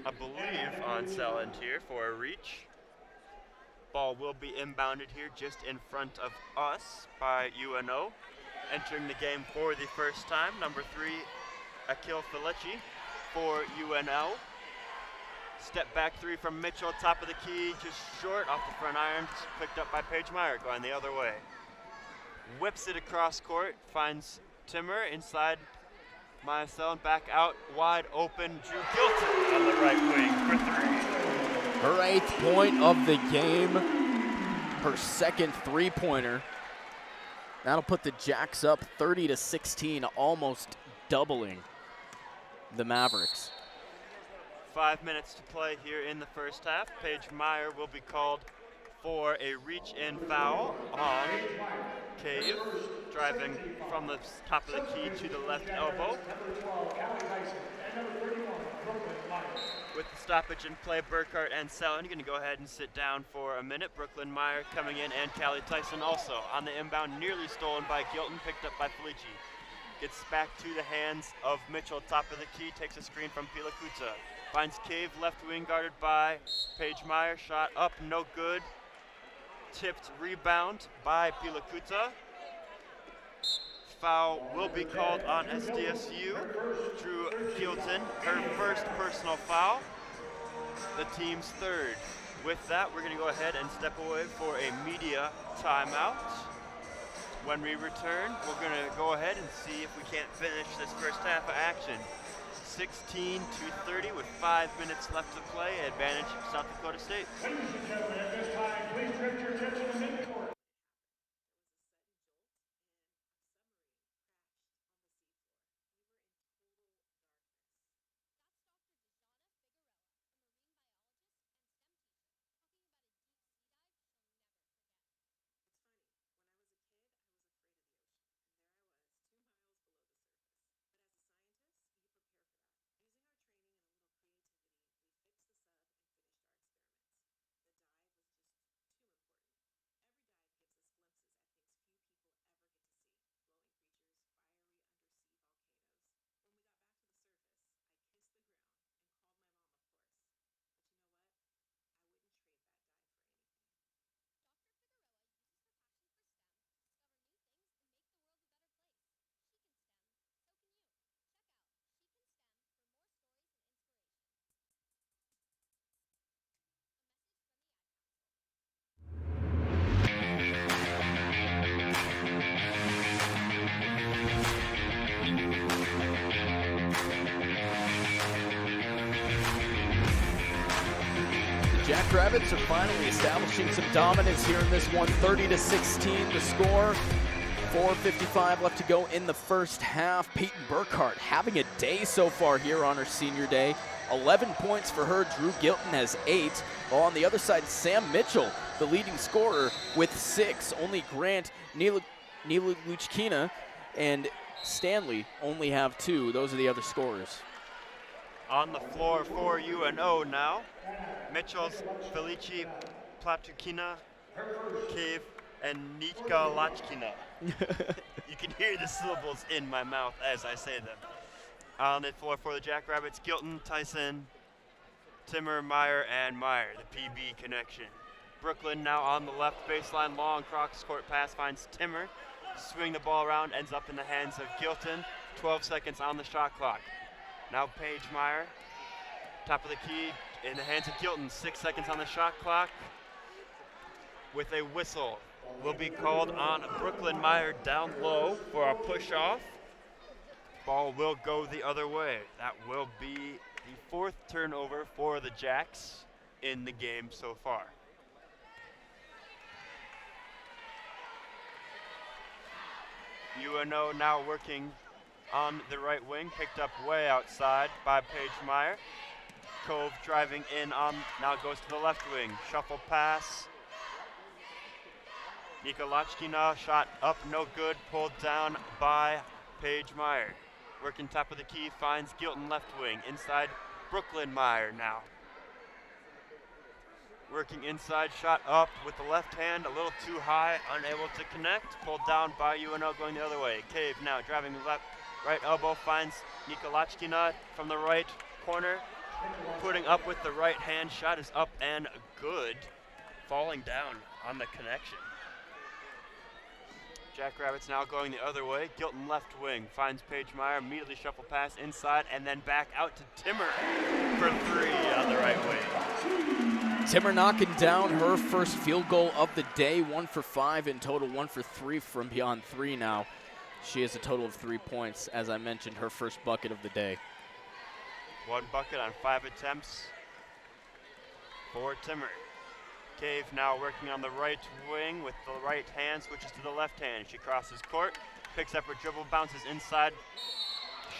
I believe, on Selland here for a reach. Ball will be inbounded here just in front of us by UNO. Entering the game for the first time, number 3, Akil Felici for UNO. Step back three from Mitchell, top of the key, just short off the front iron, picked up by Paige Meyer, going the other way. Whips it across court, finds Timmer inside Myasone, back out, wide open, Drew Gilton on the right wing for three. Her 8th point of the game, her second three-pointer. That'll put the Jacks up 30-16, almost doubling the Mavericks. 5 minutes to play here in the first half. Paige Meyer will be called for a reach-in foul on Cave, driving from the top of the key to the left elbow. With the stoppage in play, Burkhart and Selland going to go ahead and sit down for a minute. Brooklyn Meyer coming in, and Callie Tyson also on the inbound, nearly stolen by Gilton, picked up by Felici. Gets back to the hands of Mitchell, top of the key, takes a screen from Pilakuta. Finds Cave, left wing, guarded by Paige Meyer, shot up, no good. Tipped rebound by Pilakuta. Foul will be called on SDSU. Drew Gilton, her first personal foul, the team's third. With that, we're going to go ahead and step away for a media timeout. When we return, we're going to go ahead and see if we can't finish this first half of action. 16-30 with 5 minutes left to play, advantage South Dakota State. Ladies and gentlemen, at this time, please direct your attention to midcourt. Jackrabbits are finally establishing some dominance here in this one, 30-16 the score. 4:55 left to go in the first half. Peyton Burkhart having a day so far here on her senior day. 11 points for her. Drew Gilton has 8. While on the other side, Sam Mitchell, the leading scorer, with 6. Only Grant, Neela Luchkina, and Stanley only have 2. Those are the other scorers. On the floor for UNO now. Mitchell's Felici Platukina, Cave, and Nitka Lachkina. You can hear the syllables in my mouth as I say them. On the floor for the Jackrabbits, Gilton, Tyson, Timmer, Meyer, and Meyer, the PB connection. Brooklyn now on the left baseline, long cross-court pass finds Timmer. Swing the ball around, ends up in the hands of Gilton. 12 seconds on the shot clock. Now Paige Meyer, top of the key, in the hands of Gilton. 6 seconds on the shot clock. With a whistle, will be called on Brooklyn Meyer down low for a push-off. Ball will go the other way. That will be the fourth turnover for the Jacks in the game so far. UNO now working on the right wing, picked up way outside by Paige Meyer. Cove driving in on, now goes to the left wing. Shuffle pass. Nika Lachkina, shot up, no good, pulled down by Paige Meyer. Working top of the key, finds Gilton left wing. Inside, Brooklyn Meyer now. Working inside, shot up with the left hand, a little too high, unable to connect. Pulled down by UNO going the other way. Cave now driving left, right elbow, finds Nika Lachkina from the right corner. Putting up with the right hand, shot is up and good. Falling down on the connection. Jackrabbits now going the other way. Gilton left wing finds Paige Meyer, immediately shuffle pass inside and then back out to Timmer for three on the right wing. Timmer knocking down her first field goal of the day, 1 for 5 in total, 1 for 3 from beyond three now. She has a total of 3 points, as I mentioned, her first bucket of the day. 1 bucket on 5 attempts for Timmer. Cave now working on the right wing with the right hand, switches to the left hand. She crosses court, picks up her dribble, bounces inside.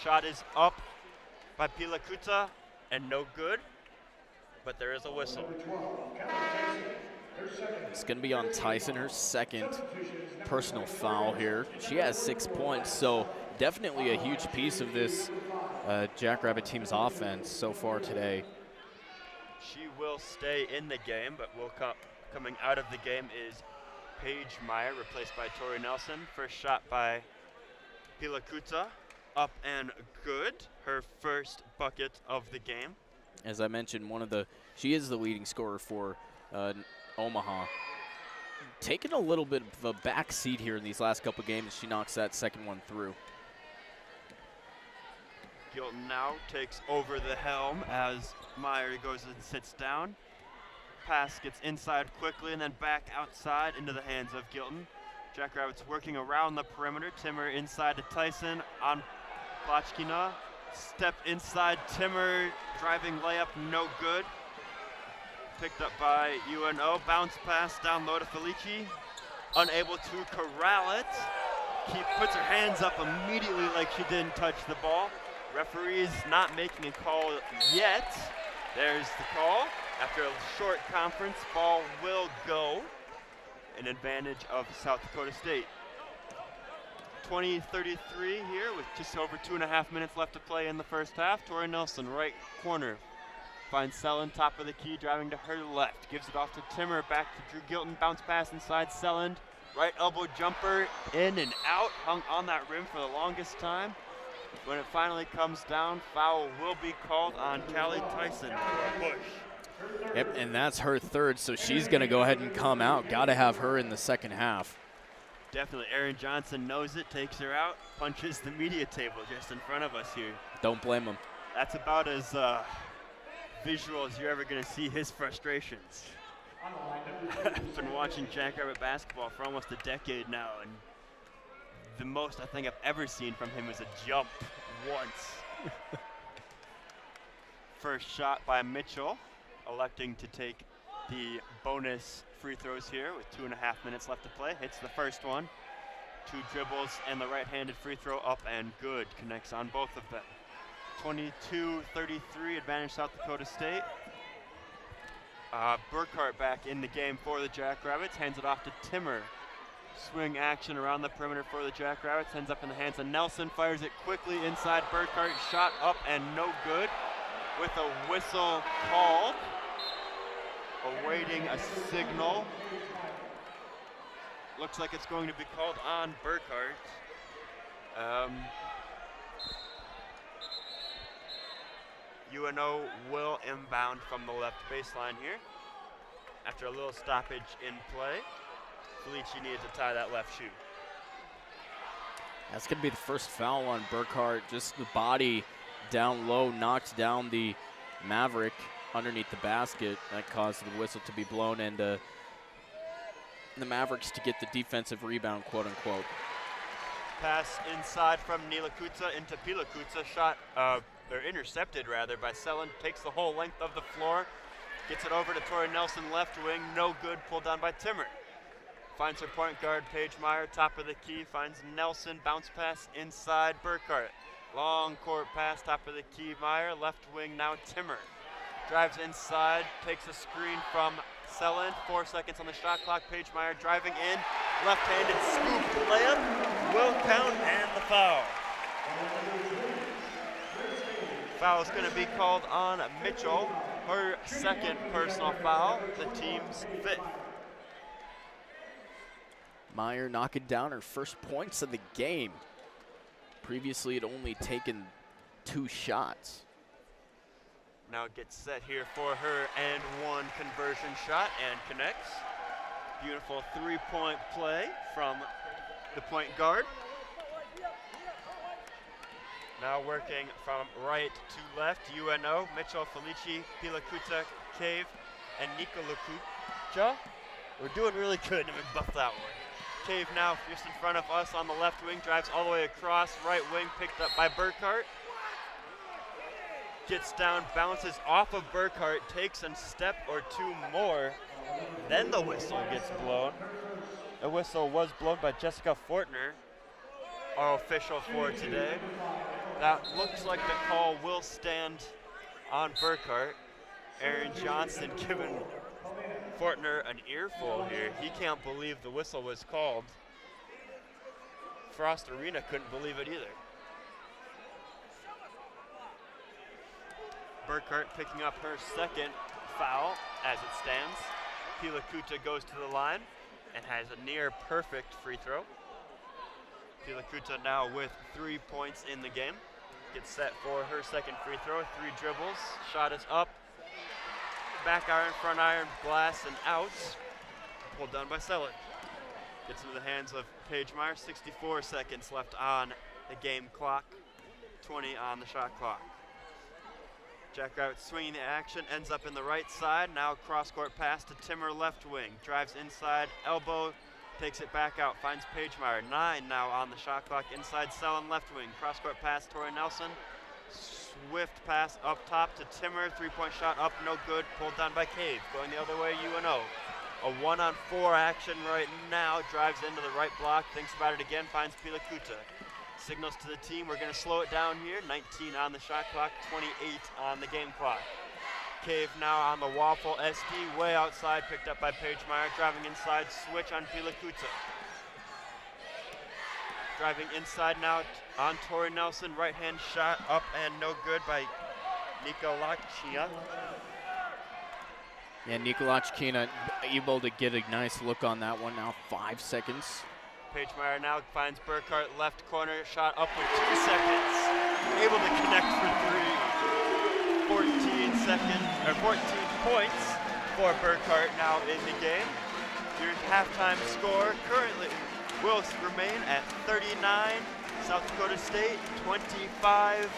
Shot is up by Pila Kuta and no good, but there is a whistle. It's going to be on Tyson, her second personal foul here. She has 6 points, so definitely a huge piece of this Jackrabbit team's offense so far today. She will stay in the game, but coming out of the game is Paige Meyer, replaced by Tori Nelson. First shot by Pila Kuta, up and good. Her first bucket of the game. As I mentioned, she is the leading scorer for Omaha. Taking a little bit of a back seat here in these last couple games. She knocks that second one through. Gilton now takes over the helm as Meyer goes and sits down. Pass gets inside quickly and then back outside into the hands of Gilton. Jackrabbits working around the perimeter. Timmer inside to Tyson on Lachkina. Step inside, Timmer driving layup, no good. Picked up by UNO. Bounce pass down low to Felici. Unable to corral it. Puts her hands up immediately like she didn't touch the ball. Referee's not making a call yet. There's the call. After a short conference, ball will go. An advantage of South Dakota State. 20-33 here with just over 2.5 minutes left to play in the first half. Tori Nelson, right corner. Finds Selland, top of the key, driving to her left. Gives it off to Timmer, back to Drew Gilton. Bounce pass inside Selland. Right elbow jumper, in and out. Hung on that rim for the longest time. When it finally comes down, foul will be called on Callie Tyson for a push. Yep, and that's her third, so she's going to go ahead and come out. Got to have her in the second half. Definitely. Aaron Johnson knows it, takes her out, punches the media table just in front of us here. Don't blame him. That's about as visual as you're ever going to see his frustrations. I've been watching Jackrabbit basketball for almost a decade now, and the most I think I've ever seen from him is a jump once. First shot by Mitchell, electing to take the bonus free throws here with 2.5 minutes left to play. Hits the first one. 2 dribbles and the right-handed free throw up and good. Connects on both of them. 22-33, advantage South Dakota State. Burkhart back in the game for the Jackrabbits. Hands it off to Timmer. Swing action around the perimeter for the Jackrabbits. Ends up in the hands of Nelson. Fires it quickly inside Burkhart. Shot up and no good. with a whistle called, awaiting a signal. Looks like it's going to be called on Burkhart. UNO will inbound from the left baseline here. After a little stoppage in play, Felici needed to tie that left shoe. That's going to be the first foul on Burkhart. Just the body down low knocked down the Maverick underneath the basket. That caused the whistle to be blown and the Mavericks to get the defensive rebound, quote unquote. Pass inside from Nilakuta into Pilakuta. Shot, or intercepted rather, by Selin. Takes the whole length of the floor. Gets it over to Tori Nelson, left wing. No good, pulled down by Timmer. Finds her point guard, Paige Meyer, top of the key. Finds Nelson, bounce pass inside Burkhart. Long court pass, top of the key, Meyer. Left wing now Timmer. Drives inside, takes a screen from Selin. 4 seconds on the shot clock. Paige Meyer driving in. Left-handed scoop layup. Will count and the foul. Foul is going to be called on Mitchell. Her second personal foul, the team's 5th. Meyer knocking down her first points of the game. Previously, it only taken 2 shots. Now gets set here for her and 1 conversion shot and connects. Beautiful 3-point play from the point guard. Now working from right to left, UNO, Mitchell, Felici, Pilakuta, Cave, and Nika Lukucha. We're doing really good, and we buffed that one. Cave now just in front of us on the left wing, drives all the way across, right wing picked up by Burkhart. Gets down, bounces off of Burkhart, takes a step or 2 more, then the whistle gets blown. The whistle was blown by Jessica Fortner, our official for today. That looks like the call will stand on Burkhart. Aaron Johnson giving Fortner an earful here. He can't believe the whistle was called. Frost Arena couldn't believe it either. Burkhart picking up her second foul as it stands. Pilakuta goes to the line and has a near perfect free throw. Pilakuta now with 3 points in the game. Gets set for her second free throw. 3 dribbles. Shot is up. Back iron, front iron, glass, and out. Pulled down by Selin. Gets into the hands of Paige Meyer. 64 seconds left on the game clock. 20 on the shot clock. Jackrabbit swinging the action, ends up in the right side. Now cross-court pass to Timmer, left wing. Drives inside, elbow, takes it back out, finds Paige Meyer. 9 now on the shot clock, inside Selin, left wing. Cross-court pass, Tori Nelson. Swift pass up top to Timmer, 3-point shot up, no good, pulled down by Cave. Going the other way, UNO. A 1-on-4 action right now, drives into the right block, thinks about it again, finds Pilakuta. Signals to the team, we're gonna slow it down here. 19 on the shot clock, 28 on the game clock. Cave now on the waffle, SD way outside, picked up by Paige Meyer, driving inside, switch on Pilakuta. Driving inside now on Tori Nelson, right-hand shot up and no good by Nikolachia. Yeah, Nikolachkina able to get a nice look on that one now, 5 seconds. Paige Meyer now finds Burkhart, left corner, shot up with 2 seconds. Able to connect for 3. 14 points for Burkhart now in the game. Your halftime score currently will remain at 39, South Dakota State 25,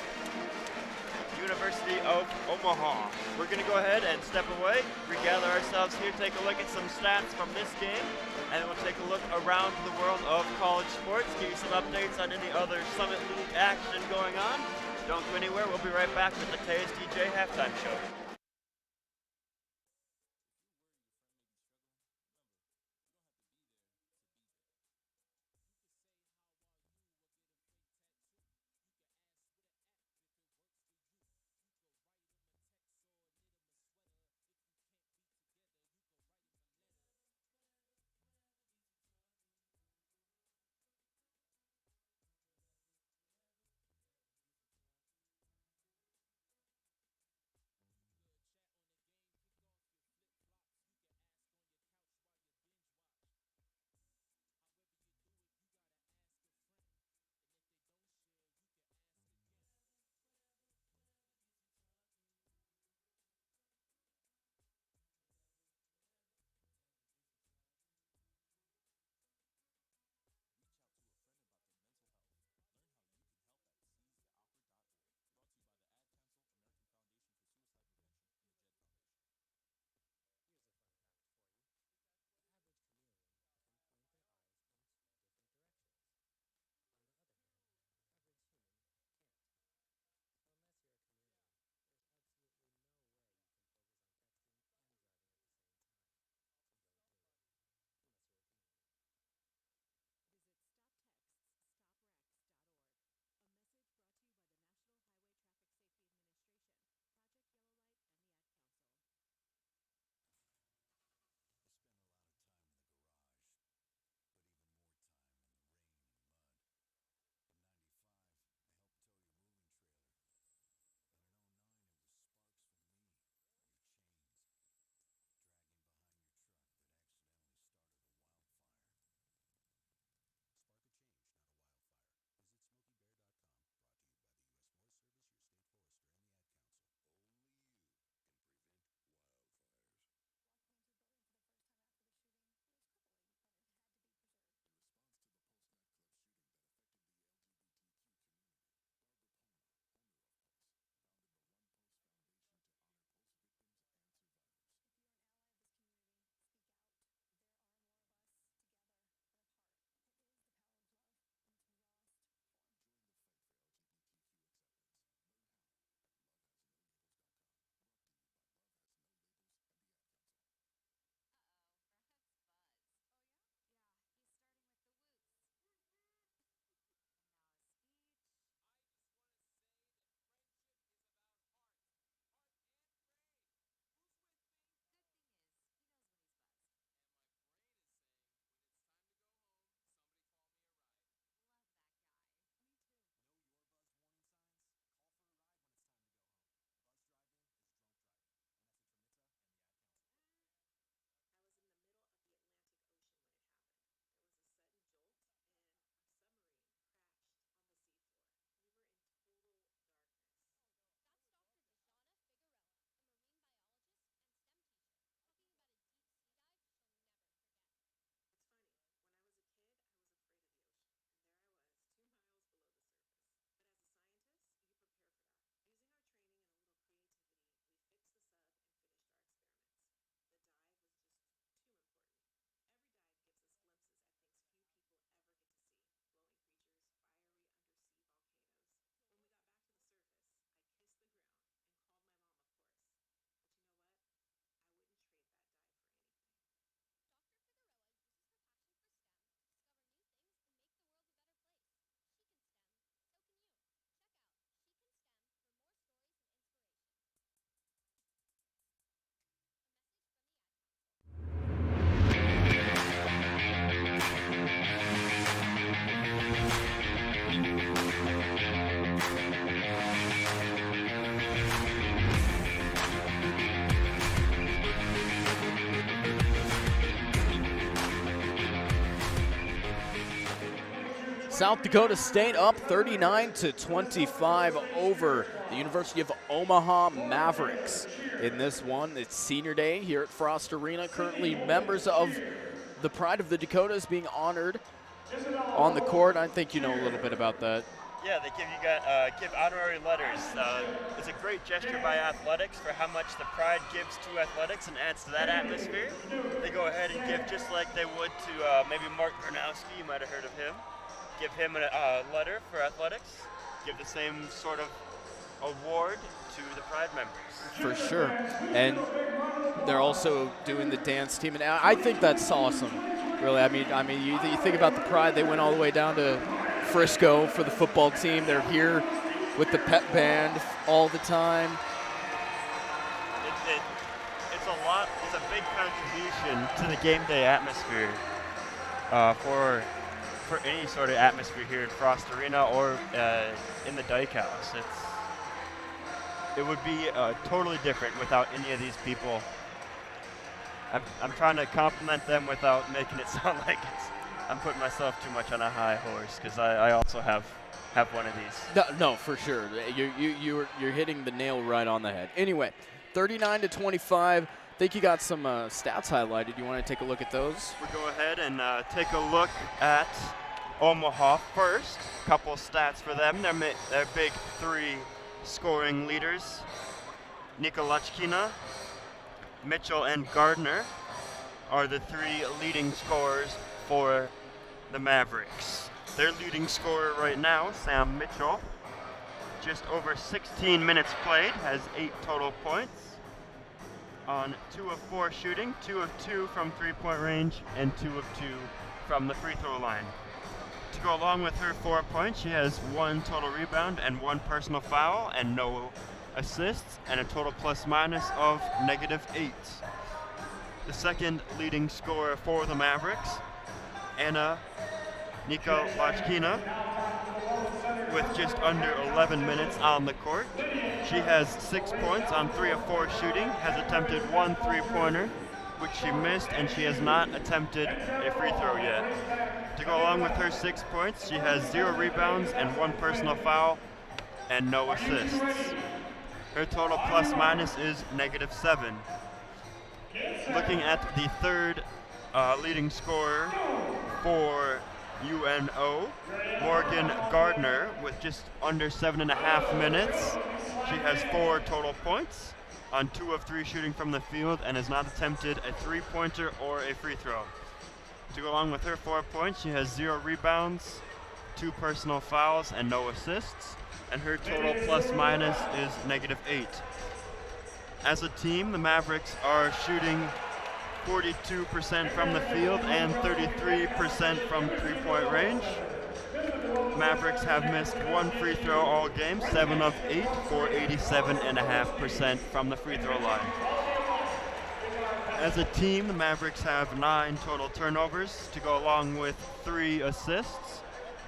University of Omaha. We're going to go ahead and step away, regather ourselves here, take a look at some stats from this game, and then we'll take a look around the world of college sports, give you some updates on any other Summit League action going on. Don't go anywhere, we'll be right back with the KSDJ halftime show. South Dakota State up 39-25 over the University of Omaha Mavericks. In this one, it's senior day here at Frost Arena. Currently members of the Pride of the Dakotas being honored on the court. I think you know a little bit about that. Yeah, they give honorary letters. It's a great gesture by athletics for how much the Pride gives to athletics and adds to that atmosphere. They go ahead and give just like they would to maybe Mark Gronowski, you might have heard of him. Give him a letter for athletics. Give the same sort of award to the Pride members. For sure. And they're also doing the dance team. And I think that's awesome, really. I mean, you think about the Pride, they went all the way down to Frisco for the football team. They're here with the pep band all the time. It's a lot. It's a big contribution to the game day atmosphere for any sort of atmosphere here at Frost Arena or in the Dyke House. It would be totally different without any of these people. I'm trying to compliment them without making it sound like I'm putting myself too much on a high horse, because I also have one of these. No, for sure. You're hitting the nail right on the head. Anyway, 39-25. I think you got some stats highlighted. You want to take a look at those? We'll go ahead and take a look at Omaha first. Couple stats for them. Their big three scoring leaders, Nikolachkina, Mitchell, and Gardner, are the three leading scorers for the Mavericks. Their leading scorer right now, Sam Mitchell, just over 16 minutes played, has 8 total points on 2 of 4 shooting, 2 of 2 from three-point range, and 2 of 2 from the free throw line. To go along with her 4 points, she has 1 total rebound and 1 personal foul and no assists, and a total plus-minus of -8. The second leading scorer for the Mavericks, Anna Nikolachkina, with just under 11 minutes on the court. She has 6 points on 3 of 4 shooting, has attempted 1 3-pointer, which she missed, and she has not attempted a free throw yet. To go along with her 6 points, she has 0 rebounds and 1 personal foul and no assists. Her total plus-minus is -7. Looking at the third leading scorer for UNO, Morgan Gardner, with just under 7.5 minutes. She has 4 total points on 2 of 3 shooting from the field and has not attempted a 3-pointer or a free throw. To go along with her 4 points, she has 0 rebounds, 2 personal fouls, and no assists, and her total plus-minus is -8. As a team, the Mavericks are shooting 42% from the field and 33% from three-point range. Mavericks have missed 1 free throw all game, 7 of 8 for 87.5% from the free throw line. As a team, the Mavericks have 9 total turnovers to go along with 3 assists.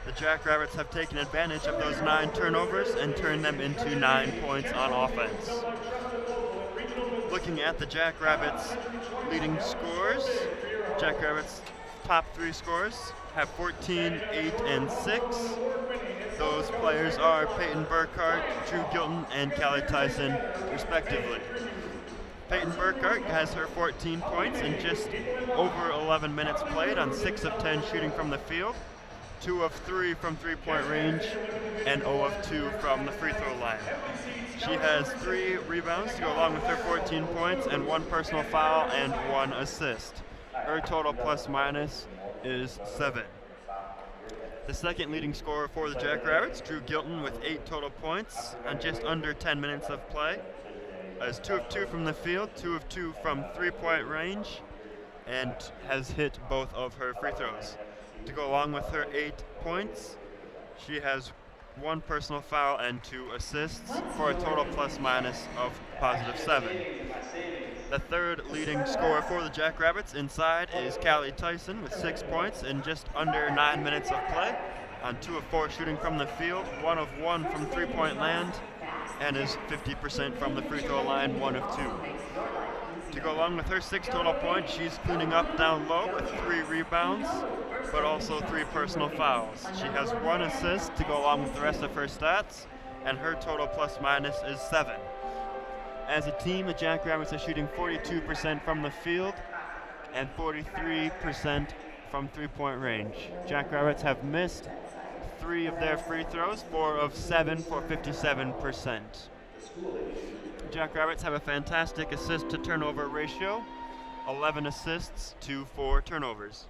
The Jackrabbits have taken advantage of those 9 turnovers and turned them into 9 points on offense. Looking at the Jackrabbits' leading scores, Jackrabbits' top 3 scorers have 14, 8, and 6. Those players are Peyton Burkhart, Drew Gilton, and Callie Tyson, respectively. Peyton Burkhart has her 14 points in just over 11 minutes played on 6 of 10 shooting from the field, 2 of 3 from three-point range, and 0 of 2 from the free throw line. She has 3 rebounds to go along with her 14 points and 1 personal foul and 1 assist. Her total plus-minus is 7. The second leading scorer for the Jackrabbits, Drew Gilton, with 8 total points on just under 10 minutes of play, has 2 of 2 from the field, 2 of 2 from three-point range, and has hit both of her free throws. To go along with her 8 points, she has 1 personal foul and 2 assists for a total plus-minus of +7. The third leading scorer for the Jackrabbits inside is Callie Tyson with 6 points in just under 9 minutes of play on 2 of 4 shooting from the field, 1 of 1 from three-point land, and is 50% from the free throw line, 1 of 2. To go along with her 6 total points, she's cleaning up down low with 3 rebounds, but also 3 personal fouls. She has 1 assist to go along with the rest of her stats, and her total plus minus is 7. As a team, the Jackrabbits are shooting 42% from the field and 43% from 3-point range. Jackrabbits have missed 3 of their free throws, 4 of 7 for 57%. Jackrabbits have a fantastic assist to turnover ratio, 11 assists to 4 turnovers.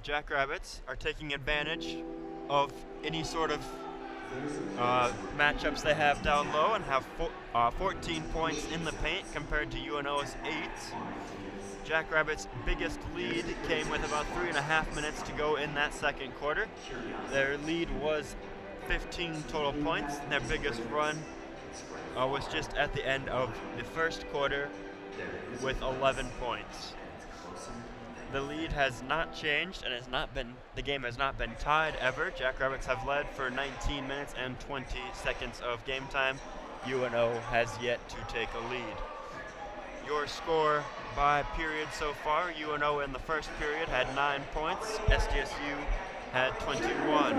Jackrabbits are taking advantage of any sort of matchups they have down low and have 14 points in the paint compared to UNO's 8. Jackrabbits' biggest lead came with about 3.5 minutes to go in that second quarter. Their lead was 15 total points. Their biggest run was just at the end of the first quarter with 11 points. The lead has not changed and the game has not been tied ever. Jackrabbits have led for 19 minutes and 20 seconds of game time. UNO has yet to take a lead. Your score by period so far: UNO in the first period had 9 points, SDSU had 21.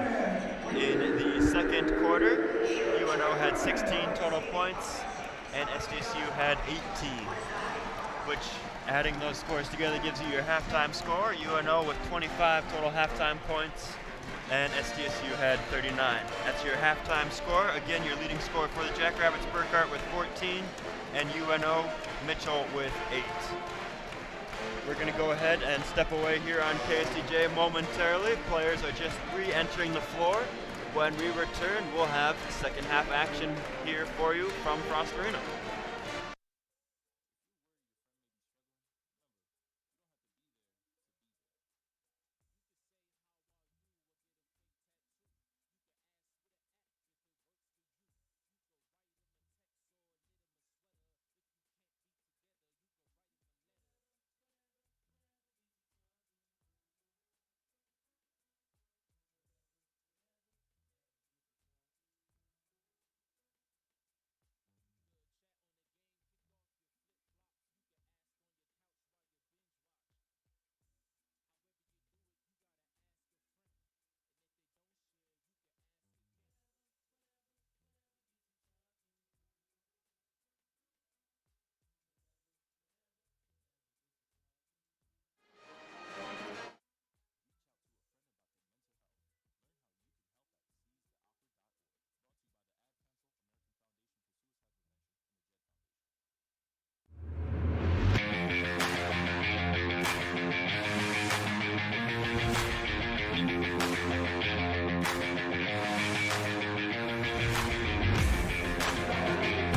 In the second quarter, UNO had 16 total points and SDSU had 18, which, adding those scores together, gives you your halftime score. UNO with 25 total halftime points, and SDSU had 39. That's your halftime score. Again, your leading scorer for the Jackrabbits, Burkhart with 14, and UNO, Mitchell with 8. We're going to go ahead and step away here on KSDJ momentarily. Players are just re-entering the floor. When we return, we'll have second half action here for you from Frost Arena.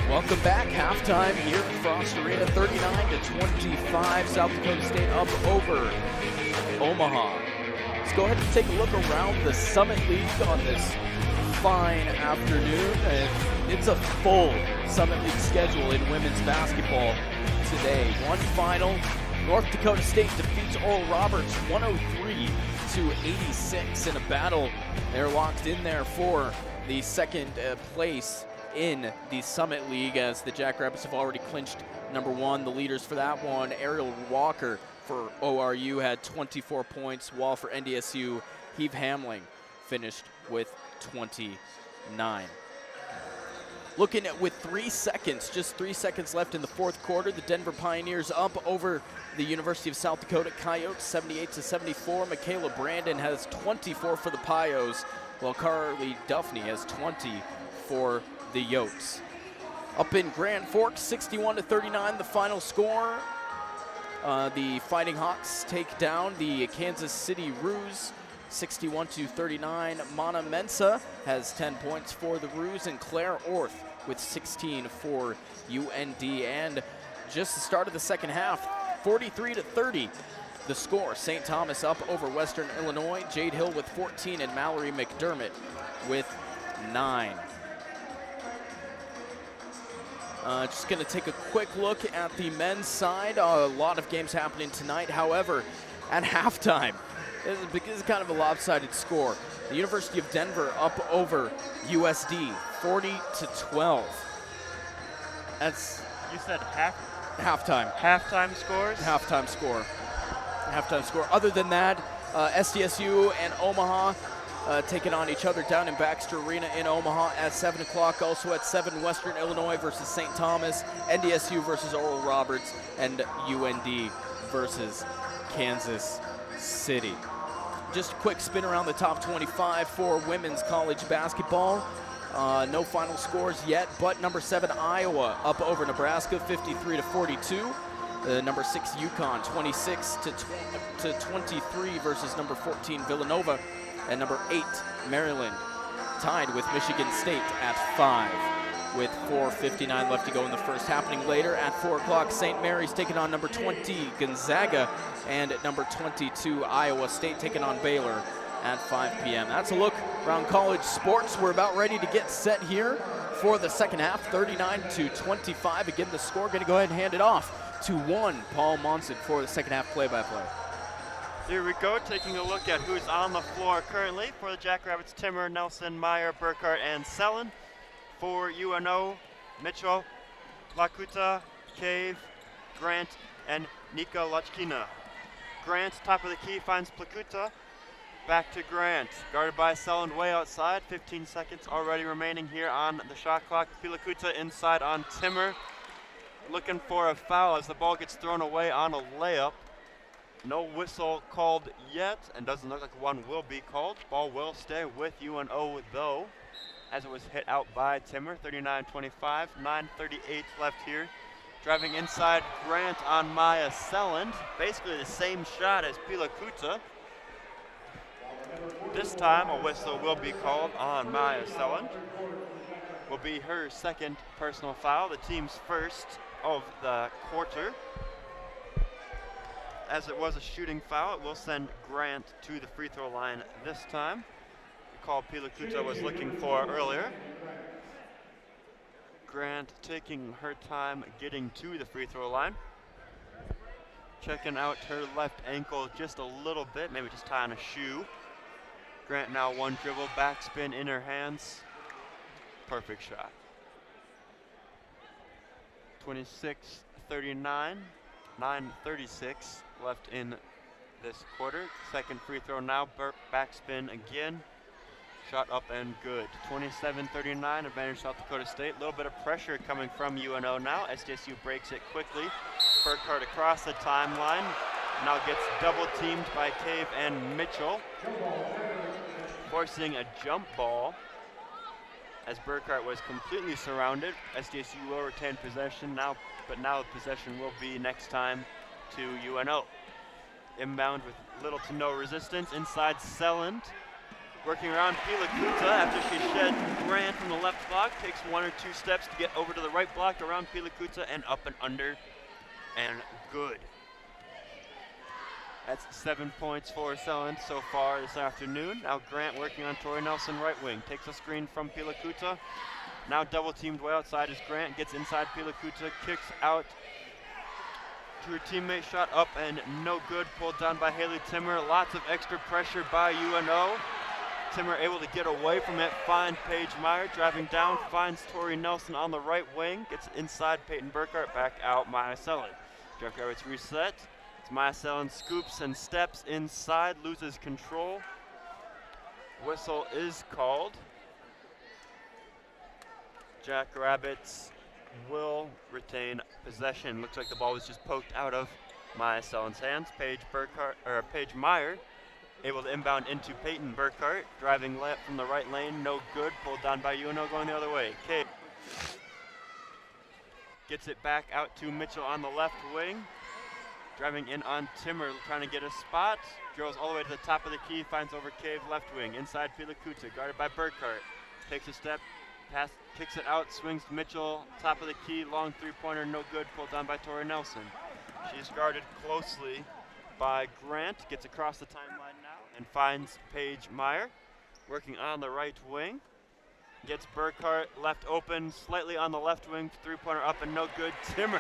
Welcome back. Halftime here at Frost Arena, 39-25. South Dakota State up over Omaha. Let's go ahead and take a look around the Summit League on this fine afternoon. And it's a full Summit League schedule in women's basketball today. One final. North Dakota State defeats Oral Roberts 103-86 in a battle. They're locked in there for the second place in the Summit League, as the Jackrabbits have already clinched number 1. The leaders for that one, Ariel Walker for ORU had 24 points, while for NDSU, Heath Hamling finished with 29. Looking at with 3 seconds, just 3 seconds left in the fourth quarter, the Denver Pioneers up over the University of South Dakota Coyotes 78-74. Michaela Brandon has 24 for the Pios, while Carly Duffney has 20 for the Yotes. Up in Grand Forks, 61-39, the final score. The Fighting Hawks take down the Kansas City Roos 61-39. Mana Mensah has 10 points for the Roos, and Claire Orth with 16 for UND. And just the start of the second half, 43-30 the score. St. Thomas up over Western Illinois. Jade Hill with 14 and Mallory McDermott with 9. Just going to take a quick look at the men's side. A lot of games happening tonight. However, at halftime, this is kind of a lopsided score. The University of Denver up over USD, 40-12. That's... You said halftime. Halftime scores? Halftime score. halftime score. Other than that, SDSU and Omaha taking on each other down in Baxter Arena in Omaha at 7 o'clock. Also at 7, Western Illinois versus St. Thomas, NDSU versus Oral Roberts, and UND versus Kansas City. Just a quick spin around the top 25 for women's college basketball. No final scores yet, but number 7 Iowa up over Nebraska 53-42. Number 6 UConn 26-23 versus number 14 Villanova, and number 8 Maryland tied with Michigan State at 5 with 4:59 left to go in the first. Happening later at 4 o'clock, St. Mary's taking on number 20 Gonzaga, and at number 22 Iowa State taking on Baylor at 5 p.m. That's a look around college sports. We're about ready to get set here for the second half, 39-25. Again, the score. Going to go ahead and hand it off to one Paul Monson for the second half play-by-play. Here we go, taking a look at who's on the floor currently. For the Jackrabbits, Timmer, Nelson, Meyer, Burkhart, and Sellen. For UNO, Mitchell, Lakuta, Cave, Grant, and Nika Lachkina. Grant, top of the key, finds Plakuta. Back to Grant, guarded by Sellen way outside. 15 seconds already remaining here on the shot clock. Pilakuta inside on Timmer. Looking for a foul as the ball gets thrown away on a layup. No whistle called yet, and doesn't look like one will be called. Ball will stay with UNO though, as it was hit out by Timmer. 39-25, 9:38 left here. Driving inside, Grant on Maya Selland. Basically the same shot as Pilakuta. This time a whistle will be called on Maya Selland. Will be her second personal foul, the team's first of the quarter. As it was a shooting foul, it will send Grant to the free throw line this time. The call Pilakuta was looking for earlier. Grant taking her time getting to the free throw line. Checking out her left ankle just a little bit, maybe just tying a shoe. Grant now one dribble, backspin in her hands. Perfect shot. 26-39, 9:36 left in this quarter. Second free throw now, backspin again. Shot up and good. 27-39, advantage South Dakota State. A little bit of pressure coming from UNO now. SDSU breaks it quickly. Burkhart across the timeline. Now gets double teamed by Cave and Mitchell. Forcing a jump ball as Burkhart was completely surrounded. SDSU will retain possession now, but now the possession will be next time to UNO. Inbound with little to no resistance. Inside Selland. Working around Pilakuta after she shed Grant from the left block. Takes 1 or 2 steps to get over to the right block around Pilakuta and up and under. And good. That's 7 points for Selland so far this afternoon. Now Grant working on Tori Nelson right wing. Takes a screen from Pilakuta. Now double teamed way outside as Grant gets inside Pilakuta. Kicks out to her teammate, shot up and no good. Pulled down by Haley Timmer. Lots of extra pressure by UNO. Timmer able to get away from it, find Paige Meyer, driving down, finds Tori Nelson on the right wing, gets inside Peyton Burkhart, back out Maya Selland. Jackrabbits reset. It's Maya Selland scoops and steps inside, loses control. Whistle is called. Jackrabbits will retain possession. Looks like the ball was just poked out of Maya Selland's hands. Paige Meyer able to inbound into Peyton Burkhart, driving layup from the right lane, no good, pulled down by UNO going the other way. Cave gets it back out to Mitchell on the left wing, driving in on Timmer, trying to get a spot, drills all the way to the top of the key, finds over Cave left wing, inside Pilakuta, guarded by Burkhart, takes a step, pass, kicks it out, swings to Mitchell, top of the key, long three-pointer, no good, pulled down by Tori Nelson. She's guarded closely by Grant, gets across the timeline now and finds Paige Meyer working on the right wing. Gets Burkhart left open, slightly on the left wing, three-pointer up and no good. Timmer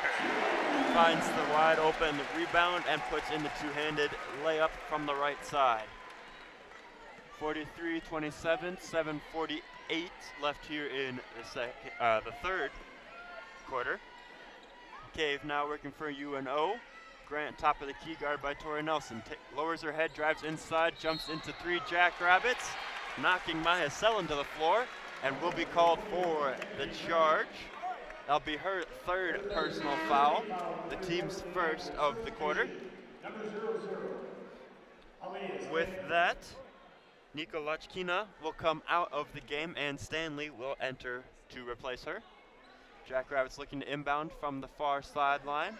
finds the wide open rebound and puts in the two-handed layup from the right side. 43-27, 7:48 left here in the third quarter. Cave now working for UNO. Grant, top of the key, guarded by Tori Nelson. Lowers her head, drives inside, jumps into 3 Jackrabbits, knocking Maya Sellen to the floor, and will be called for the charge. That'll be her 3rd personal foul, the team's 1st of the quarter. With that, Nika Lachkina will come out of the game, and Stanley will enter to replace her. Jackrabbits looking to inbound from the far sideline.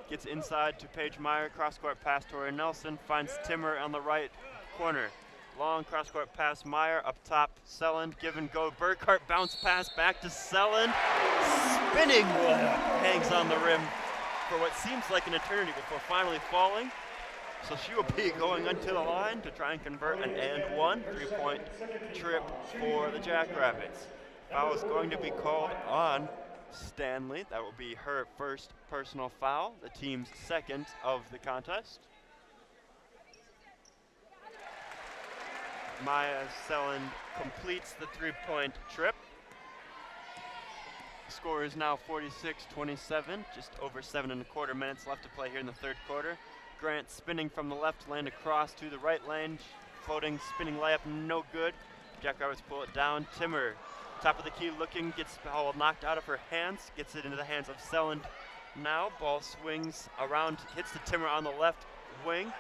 Gets inside to Paige Meyer, cross-court pass Tori Nelson, finds Timmer on the right corner. Long cross-court pass, Meyer up top, Sellen, give and go. Burkhart bounce pass back to Sellen. Spinning layup, hangs on the rim for what seems like an eternity before finally falling. So she will be going onto the line to try and convert an and one 3-point trip for the Jackrabbits. Foul is going to be called on Stanley. That will be her 1st personal foul, the team's 2nd of the contest. Maya Sellen completes the 3-point trip. Score is now 46-27, just over 7.25 minutes left to play here in the 3rd quarter. Grant spinning from the left lane across to the right lane, floating, spinning layup, no good. Jackrabbits pull it down. Timmer, top of the key looking, gets ball knocked out of her hands, gets it into the hands of Sellen. Now ball swings around, hits the Timmer on the left wing.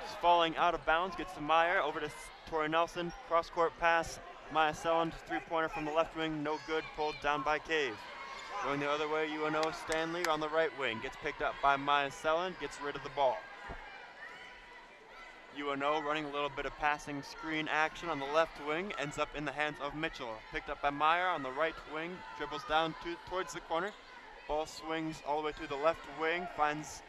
Just falling out of bounds, gets to Meyer, over to Tori Nelson, cross-court pass. Maya Sellen, 3-pointer from the left wing, no good, pulled down by Cave. Going the other way, UNO Stanley on the right wing, gets picked up by Maya Sellen, gets rid of the ball. UNO running a little bit of passing screen action on the left wing, ends up in the hands of Mitchell. Picked up by Meyer on the right wing, dribbles down towards the corner. Ball swings all the way to the left wing, finds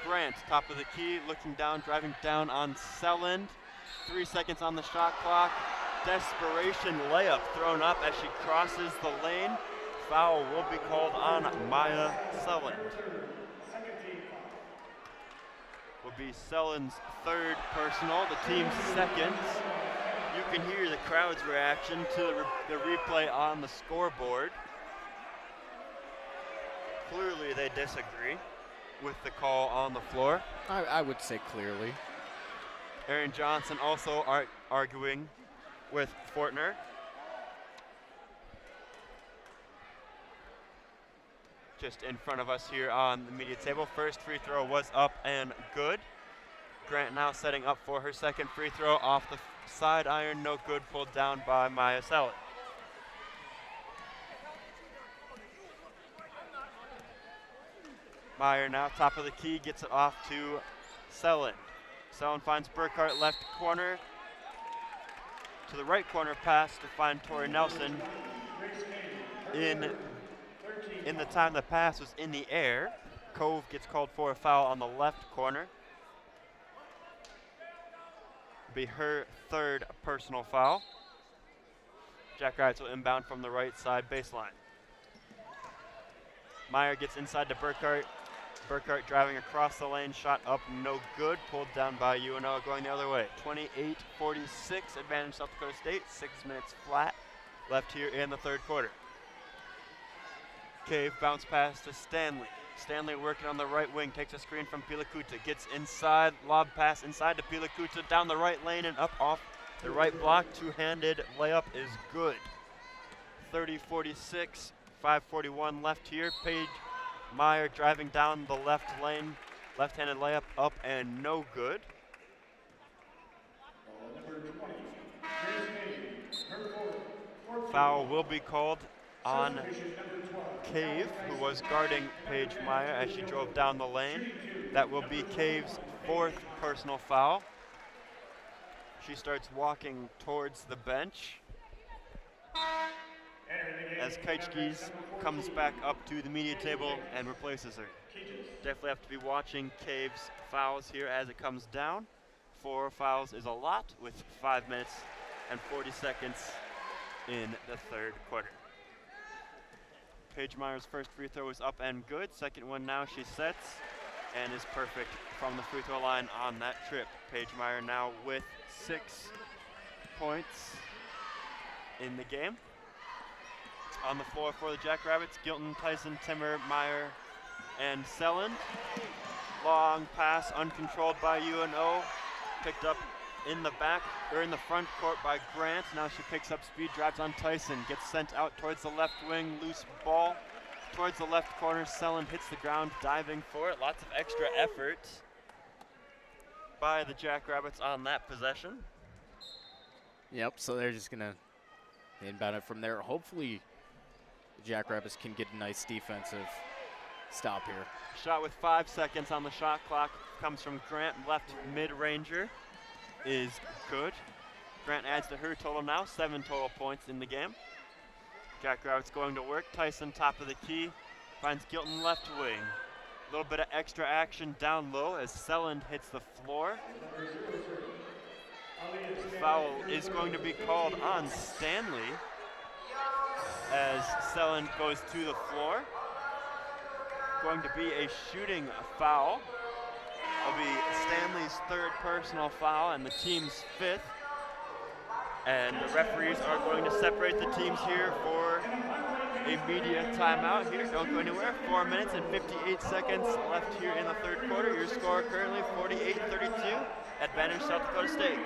Grant, top of the key, looking down, driving down on Sellen. 3 seconds on the shot clock. Desperation layup thrown up as she crosses the lane. Foul will be called on Maya Sellen. Will be Sellen's 3rd personal, the team's 2nd. You can hear the crowd's reaction to the replay on the scoreboard. Clearly they disagree with the call on the floor. I would say clearly. Aaron Johnson also arguing with Fortner. Just in front of us here on the media table. First free throw was up and good. Grant now setting up for her 2nd free throw off the side iron, no good, pulled down by Maya Sellen. Meyer now top of the key, gets it off to Sellen. Sellen finds Burkhart left corner. To the right corner pass to find Tori Nelson. In the time the pass was in the air, Cove gets called for a foul on the left corner. Be her 3rd personal foul. Jackrabbits will inbound from the right side baseline. Meyer gets inside to Burkhart. Burkhart driving across the lane, shot up, no good, pulled down by UNO, going the other way. 28-46, advantage South Dakota State, 6 minutes flat left here in the 3rd quarter. Cave bounce pass to Stanley. Stanley working on the right wing, takes a screen from Pilakuta, gets inside, lob pass inside to Pilakuta, down the right lane and up off the right block. 2-handed layup is good. 30-46, 5:41 left here. Paige Meyer driving down the left lane, left-handed layup up and no good. Foul will be called on Cave, who was guarding Paige Meyer as she drove down the lane. That will be Cave's 4th personal foul. She starts walking towards the bench as Keichkes comes back up to the media table and replaces her. Definitely have to be watching Cave's fouls here as it comes down. 4 fouls is a lot with 5 minutes and 40 seconds in the 3rd quarter. Paige Meyer's first free throw is up and good. Second one now she sets and is perfect from the free throw line on that trip. Paige Meyer now with 6 points in the game. on the floor for the Jackrabbits. Gilton, Tyson, Timmer, Meyer, and Selland. Long pass, uncontrolled by UNO. Picked up in the back, or in the front court by Grant. Now she picks up speed, drives on Tyson, gets sent out towards the left wing, loose ball. Towards the left corner, Selland hits the ground, diving for it. Lots of extra effort by the Jackrabbits on that possession. Yep, so they're just going to inbound it from there. Hopefully, the Jackrabbits can get a nice defensive stop here. Shot with 5 seconds on the shot clock comes from Grant, left mid-ranger is good. Grant adds to her total now, 7 total points in the game. Jackrabbits going to work. Tyson, top of the key, finds Gilton left wing. A little bit of extra action down low as Selland hits the floor. Foul is going to be called on Stanley as Selland goes to the floor. Going to be a shooting foul. It'll be Stanley's 3rd personal foul and the team's 5th. And the referees are going to separate the teams here for a media timeout here. Don't go anywhere. 4 minutes and 58 seconds left here in the 3rd quarter. Your score currently 48-32. Advantage South Dakota State.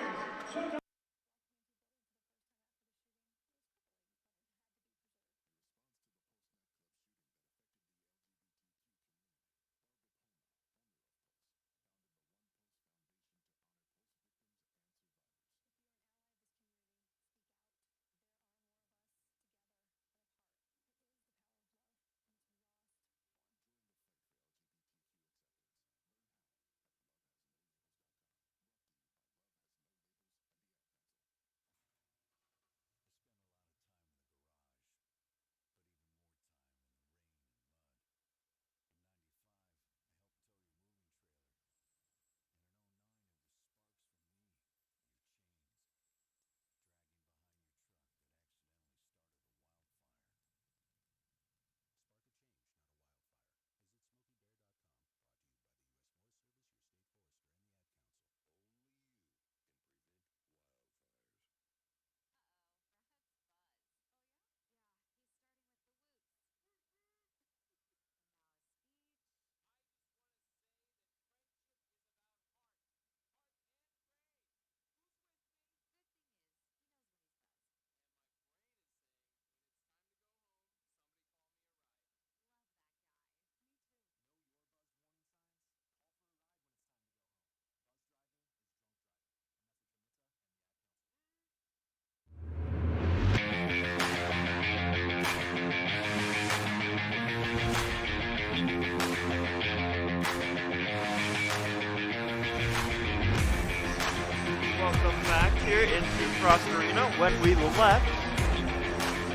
Welcome back here into Frost Arena. When we left,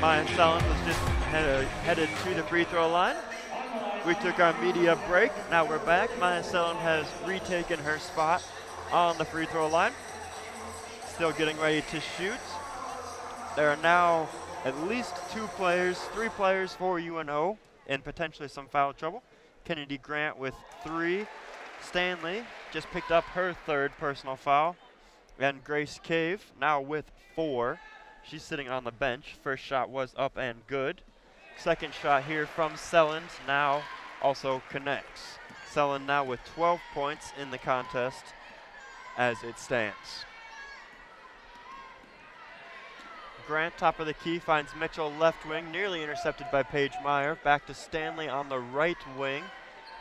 Maya Selland was just headed to the free throw line. We took our media break. Now we're back. Maya Selland has retaken her spot on the free throw line. Still getting ready to shoot. There are now at least 3 players for UNO in potentially some foul trouble. Kennedy Grant with 3. Stanley just picked up her 3rd personal foul. And Grace Cave now with 4. She's sitting on the bench. First shot was up and good. Second shot here from Selland now also connects. Selland now with 12 points in the contest as it stands. Grant, top of the key, finds Mitchell left wing, nearly intercepted by Paige Meyer. Back to Stanley on the right wing.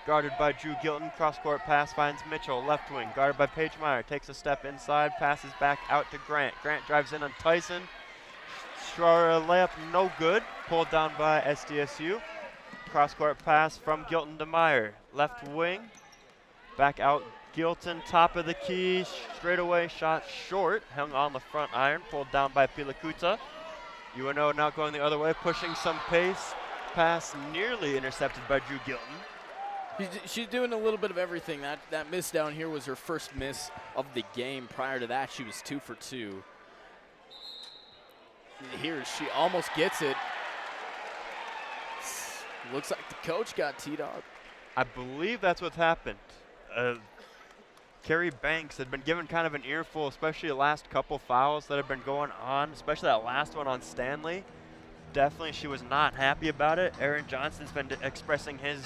Guarded by Drew Gilton, cross-court pass finds Mitchell, left wing. Guarded by Paige Meyer, takes a step inside, passes back out to Grant. Grant drives in on Tyson. Layup no good, pulled down by SDSU. Cross-court pass from Gilton to Meyer, left wing. Back out Gilton, top of the key, straightaway shot short, hung on the front iron, pulled down by Pilakuta. UNO now going the other way, pushing some pace. Pass nearly intercepted by Drew Gilton. She's doing a little bit of everything. That miss down here was her first miss of the game. Prior to that, she was 2 for 2. Here, she almost gets it. Looks like the coach got teed up. I believe that's what's happened. Carrie Banks had been given kind of an earful, especially the last couple fouls that have been going on, especially that last one on Stanley. definitely she was not happy about it. Aaron Johnson's been expressing his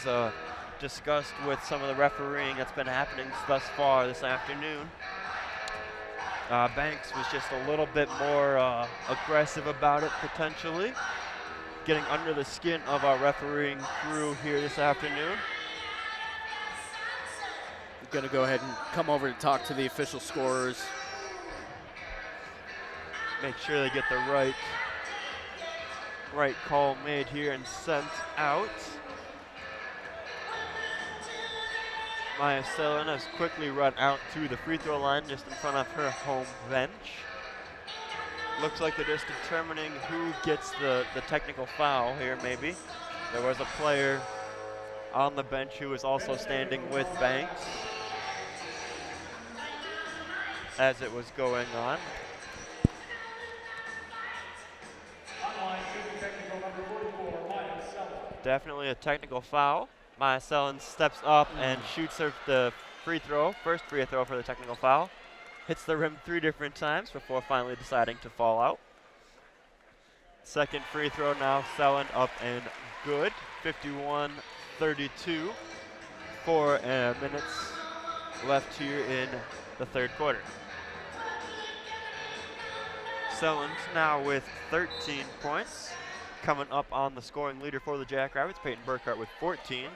disgust with some of the refereeing that's been happening thus far this afternoon. Banks was just a little bit more aggressive about it, potentially, getting under the skin of our refereeing crew here this afternoon. I'm going to go ahead and come over to talk to the official scorers. Make sure they get the right call made here and sent out. Maya Sellen has quickly run out to the free throw line just in front of her home bench. Looks like they're just determining who gets the technical foul here, maybe. There was a player on the bench who was also standing with Banks as it was going on. Definitely a technical foul. Maya Sellen steps up and shoots the free throw, first free throw for the technical foul. Hits the rim 3 different times before finally deciding to fall out. Second free throw now, Sellen up and good. 51-32. 4 minutes left here in the third quarter. Sellen's now with 13 points. Coming up on the scoring leader for the Jackrabbits, Peyton Burkhart with 14.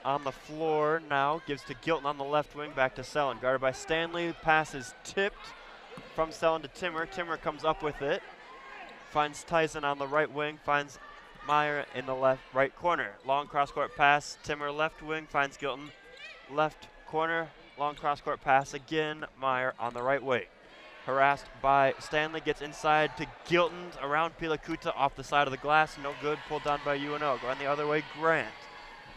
On the floor now, gives to Gilton on the left wing, back to Sellen. Guarded by Stanley, pass is tipped from Sellen to Timmer. Timmer comes up with it, finds Tyson on the right wing, finds Meyer in the right corner. Long cross-court pass, Timmer left wing, finds Gilton. Left corner, long cross-court pass again, Meyer on the right wing. Harassed by Stanley, gets inside to Gilton, around Pilakuta off the side of the glass, no good, pulled down by UNO. Going the other way, Grant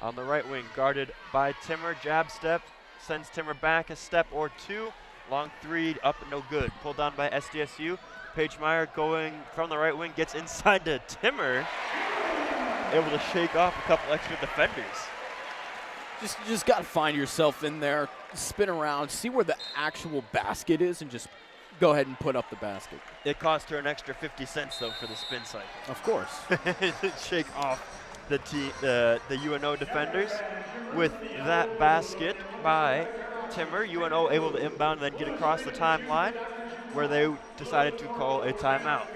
on the right wing, guarded by Timmer, jab step, sends Timmer back a step or two, long 3 up, no good, pulled down by SDSU. Paige Meyer going from the right wing, gets inside to Timmer, able to shake off a couple extra defenders. Just got to find yourself in there, spin around, see where the actual basket is, and just go ahead and put up the basket. It cost her an extra 50 cents, though, for the spin cycle. Of course. Shake off the UNO defenders. With that basket by Timmer, UNO able to inbound and then get across the timeline, where they decided to call a timeout.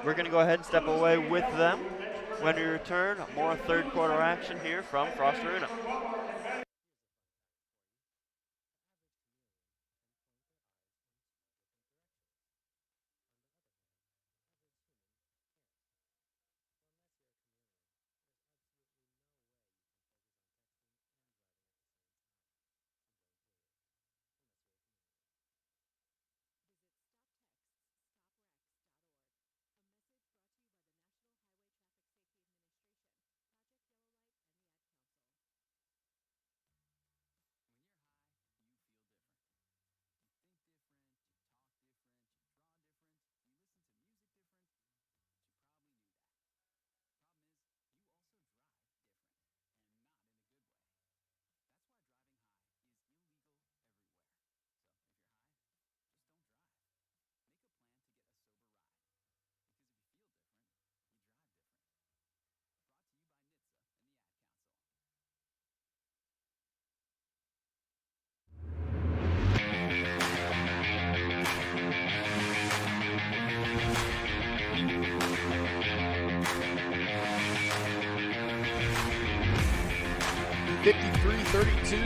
We're going to go ahead and step away with them. When we return, more third quarter action here from Frost Arena.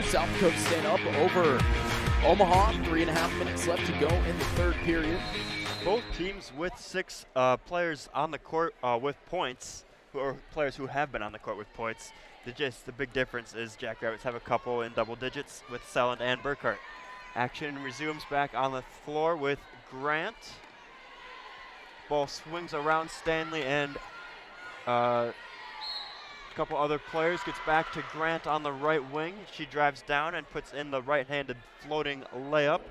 South Dakota staying up over Omaha. 3.5 minutes left to go in the third period. Both teams with 6 players on the court with points, or players who have been on the court with points. The big difference is Jackrabbits have a couple in double digits with Sellen and Burkhart. Action resumes back on the floor with Grant. Ball swings around Stanley and a couple other players, gets back to Grant on the right wing. She drives down and puts in the right-handed floating layup,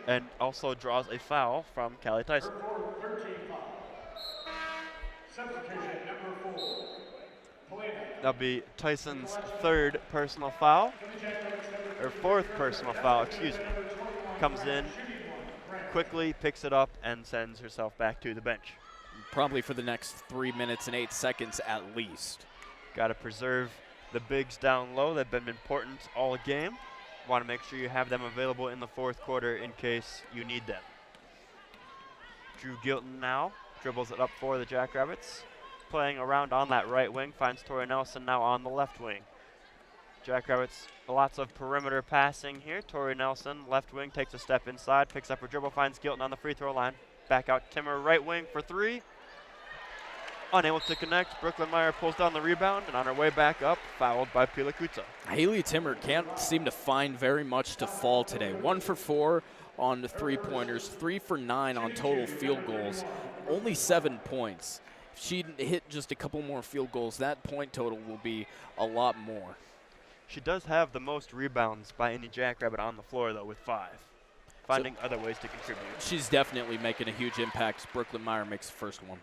and also draws a foul from Callie Tyson. That'll be Tyson's third personal foul, or fourth personal foul, excuse me. Comes in quickly, picks it up, and sends herself back to the bench. probably for the next 3 minutes and 8 seconds at least. Got to preserve the bigs down low. They've been important all game. Want to make sure you have them available in the fourth quarter in case you need them. Drew Gilton now dribbles it up for the Jackrabbits. Playing around on that right wing, finds Tori Nelson now on the left wing. Jackrabbits, lots of perimeter passing here. Tori Nelson, left wing, takes a step inside, picks up her dribble, finds Gilton on the free throw line. Back out Timmer, right wing for three. Unable to connect. Brooklyn Meyer pulls down the rebound, and on her way back up, fouled by Pilakuta. Haley Timmer can't seem to find very much to fall today. 1 for 4 on the three-pointers, 3 for 9 on total field goals, only 7 points. If she hit just a couple more field goals, that point total will be a lot more. She does have the most rebounds by any Jackrabbit on the floor, though, with 5. Finding other ways to contribute. She's definitely making a huge impact. Brooklyn Meyer makes the first one.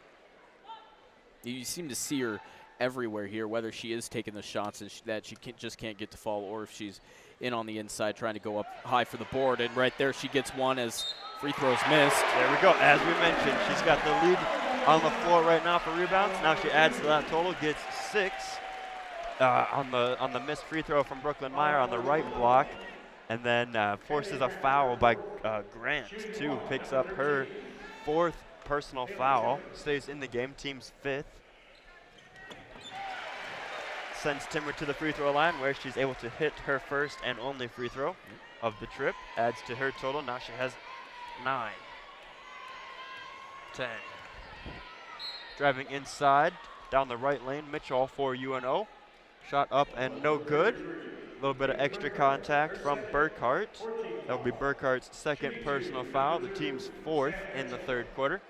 You seem to see her everywhere here, whether she is taking the shots and that she just can't get to fall, or if she's in on the inside trying to go up high for the board. And right there she gets one as free throws missed. There we go. As we mentioned, she's got the lead on the floor right now for rebounds. Now she adds to that total, gets 6 on the missed free throw from Brooklyn Meyer on the right block, and then forces a foul by Grant, too. Picks up her 4th personal foul, stays in the game, team's 5th. Sends Timmer to the free throw line where she's able to hit her first and only free throw of the trip. Adds to her total. Now she has 9. 10. Driving inside, down the right lane, Mitchell for UNO. Shot up and no good. A little bit of extra contact from Burkhart. That will be Burkhart's 2nd personal foul, the team's 4th in the 3rd quarter.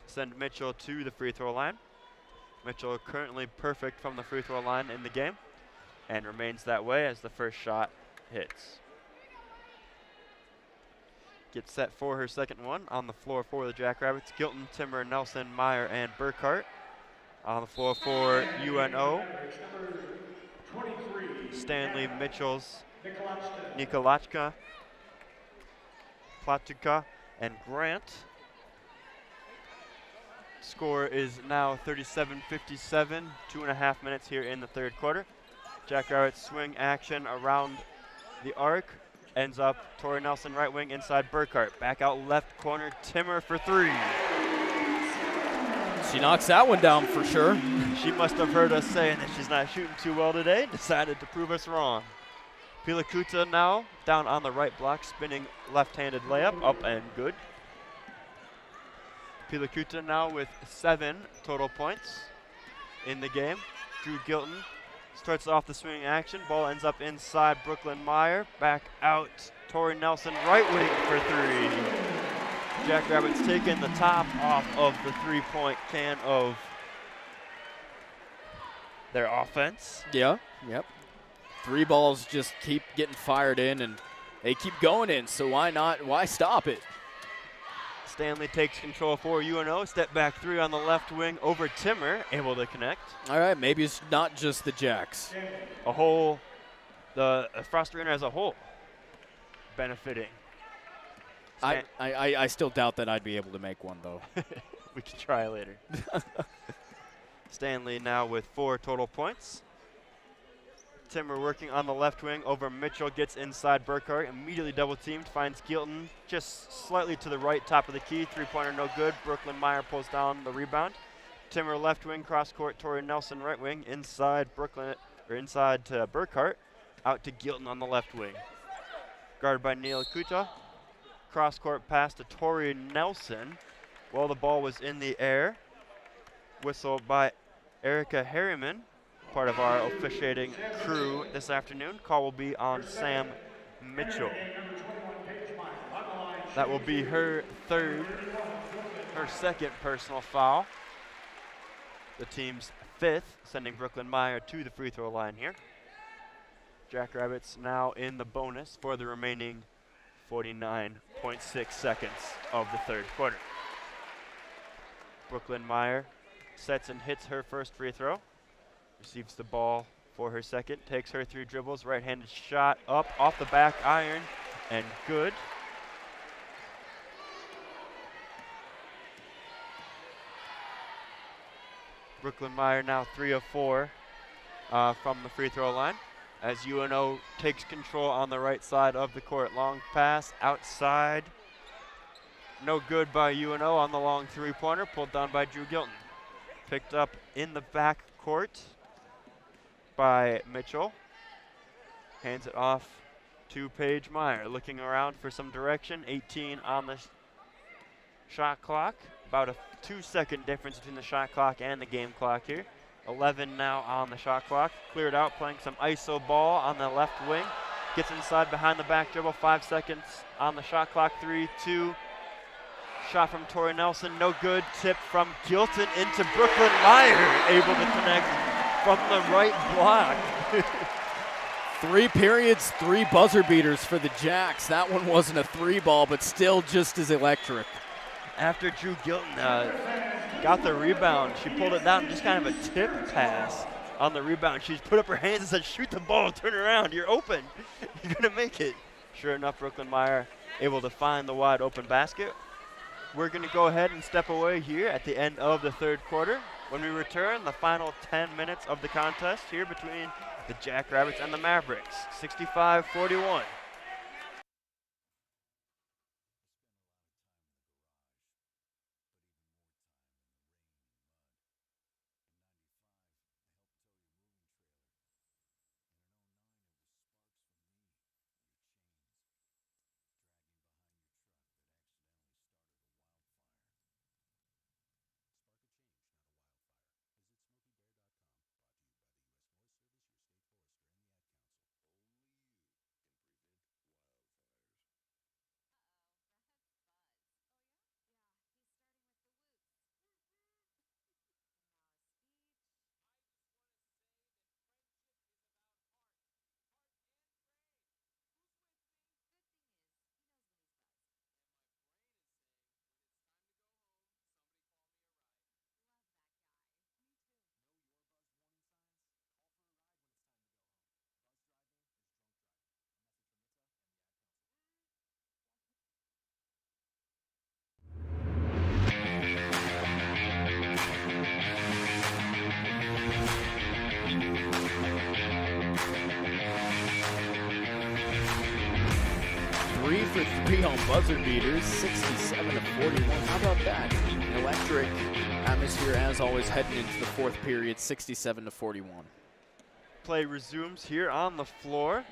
Send Mitchell to the free throw line. Mitchell currently perfect from the free throw line in the game and remains that way as the first shot hits. Gets set for her 2nd one on the floor for the Jackrabbits. Gilton, Timmer, Nelson, Meyer, and Burkhart. On the floor for UNO. Stanley, Mitchells, Nikolachka, Platuka, and Grant. Score is now 37-57, 2.5 minutes here in the 3rd quarter. Jackrabbits swing action around the arc. Ends up Tori Nelson right wing inside Burkhart. Back out left corner, Timmer for 3. She knocks that one down for sure. She must have heard us saying that she's not shooting too well today. Decided to prove us wrong. Pilakuta now down on the right block, spinning left-handed layup, up and good. Pilakuta now with 7 total points in the game. Drew Gilton starts off the swing action. Ball ends up inside Brooklyn Meyer. Back out Tori Nelson, right wing for 3. Jackrabbits taking the top off of the 3-point can of their offense. Yeah, yep. 3 balls just keep getting fired in, and they keep going in, so why not? Why stop it? Stanley takes control for UNO. Step back 3 on the left wing over Timmer, able to connect. All right, maybe it's not just the Jacks. The Frost Arena as a whole benefiting. I still doubt that I'd be able to make one, though. We can try later. Stanley now with 4 total points. Timmer working on the left wing over Mitchell, gets inside Burkhart, immediately double teamed, finds Gilton just slightly to the right, top of the key, 3-pointer no good. Brooklyn Meyer pulls down the rebound. Timmer left wing, cross court, Tori Nelson right wing, inside to Burkhart, out to Gilton on the left wing. Guarded by Neil Kuta. Cross court pass to Tori Nelson. While the ball was in the air, whistled by Erica Harriman, part of our officiating crew this afternoon. Call will be on Sam Mitchell. That will be her 2nd personal foul. The team's 5th, sending Brooklyn Meyer to the free throw line here. Jackrabbits now in the bonus for the remaining 49.6 seconds of the 3rd quarter. Brooklyn Meyer sets and hits her first free throw. Receives the ball for her 2nd, takes her through dribbles, right-handed shot up off the back iron, and good. Brooklyn Meyer now 3 of 4 from the free throw line as UNO takes control on the right side of the court. Long pass outside. No good by UNO on the long three-pointer, pulled down by Drew Gilton. Picked up in the back court by Mitchell. Hands it off to Paige Meyer, looking around for some direction. 18 on the shot clock. About a 2-second difference between the shot clock and the game clock here. 11 now on the shot clock. Cleared out, playing some ISO ball on the left wing. Gets inside behind the back dribble. 5 seconds on the shot clock. 3, 2. Shot from Tori Nelson, no good. Tip from Gilton into Brooklyn Meyer, able to connect from the right block. 3 periods, 3 buzzer beaters for the Jacks. That one wasn't a 3 ball, but still just as electric. After Drew Gilton got the rebound, she pulled it down, just kind of a tip pass on the rebound. She put up her hands and said, shoot the ball, turn around, you're open. You're gonna make it. Sure enough, Brooklyn Meyer able to find the wide open basket. We're going to go ahead and step away here at the end of the third quarter. When we return, the final 10 minutes of the contest here between the Jackrabbits and the Mavericks, 65-41. For 3 on buzzer beaters, 67-41. How about that? Electric atmosphere as always heading into the fourth period, 67-41. Play resumes here on the floor.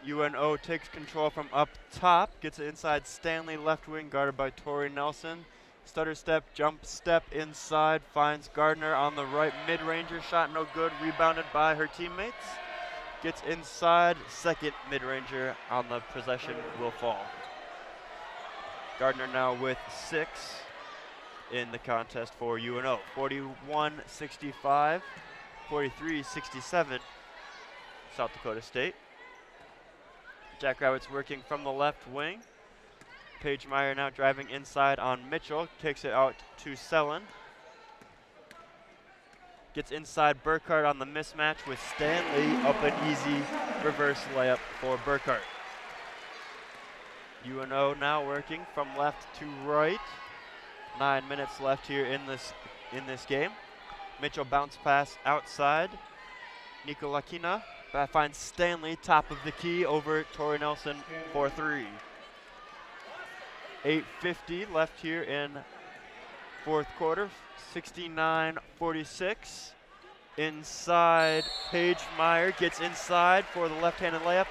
UNO takes control from up top, gets it inside Stanley, left wing, guarded by Tori Nelson. Stutter step, jump step inside, finds Gardner on the right mid-ranger, shot no good, rebounded by her teammates. Gets inside, second mid-ranger on the possession will fall. Gardner now with 6 in the contest for UNO. 41-65, 43-67, South Dakota State. Jackrabbits working from the left wing. Paige Meyer now driving inside on Mitchell, kicks it out to Sellen. Gets inside Burkhart on the mismatch with Stanley, up an easy reverse layup for Burkhart. UNO now working from left to right. 9 minutes left here in this game. Mitchell bounce pass outside. Nico Lakina finds Stanley, top of the key, over Tori Nelson for 3. 8:50 left here in fourth quarter, 69-46. Inside, Paige Meyer gets inside for the left-handed layup.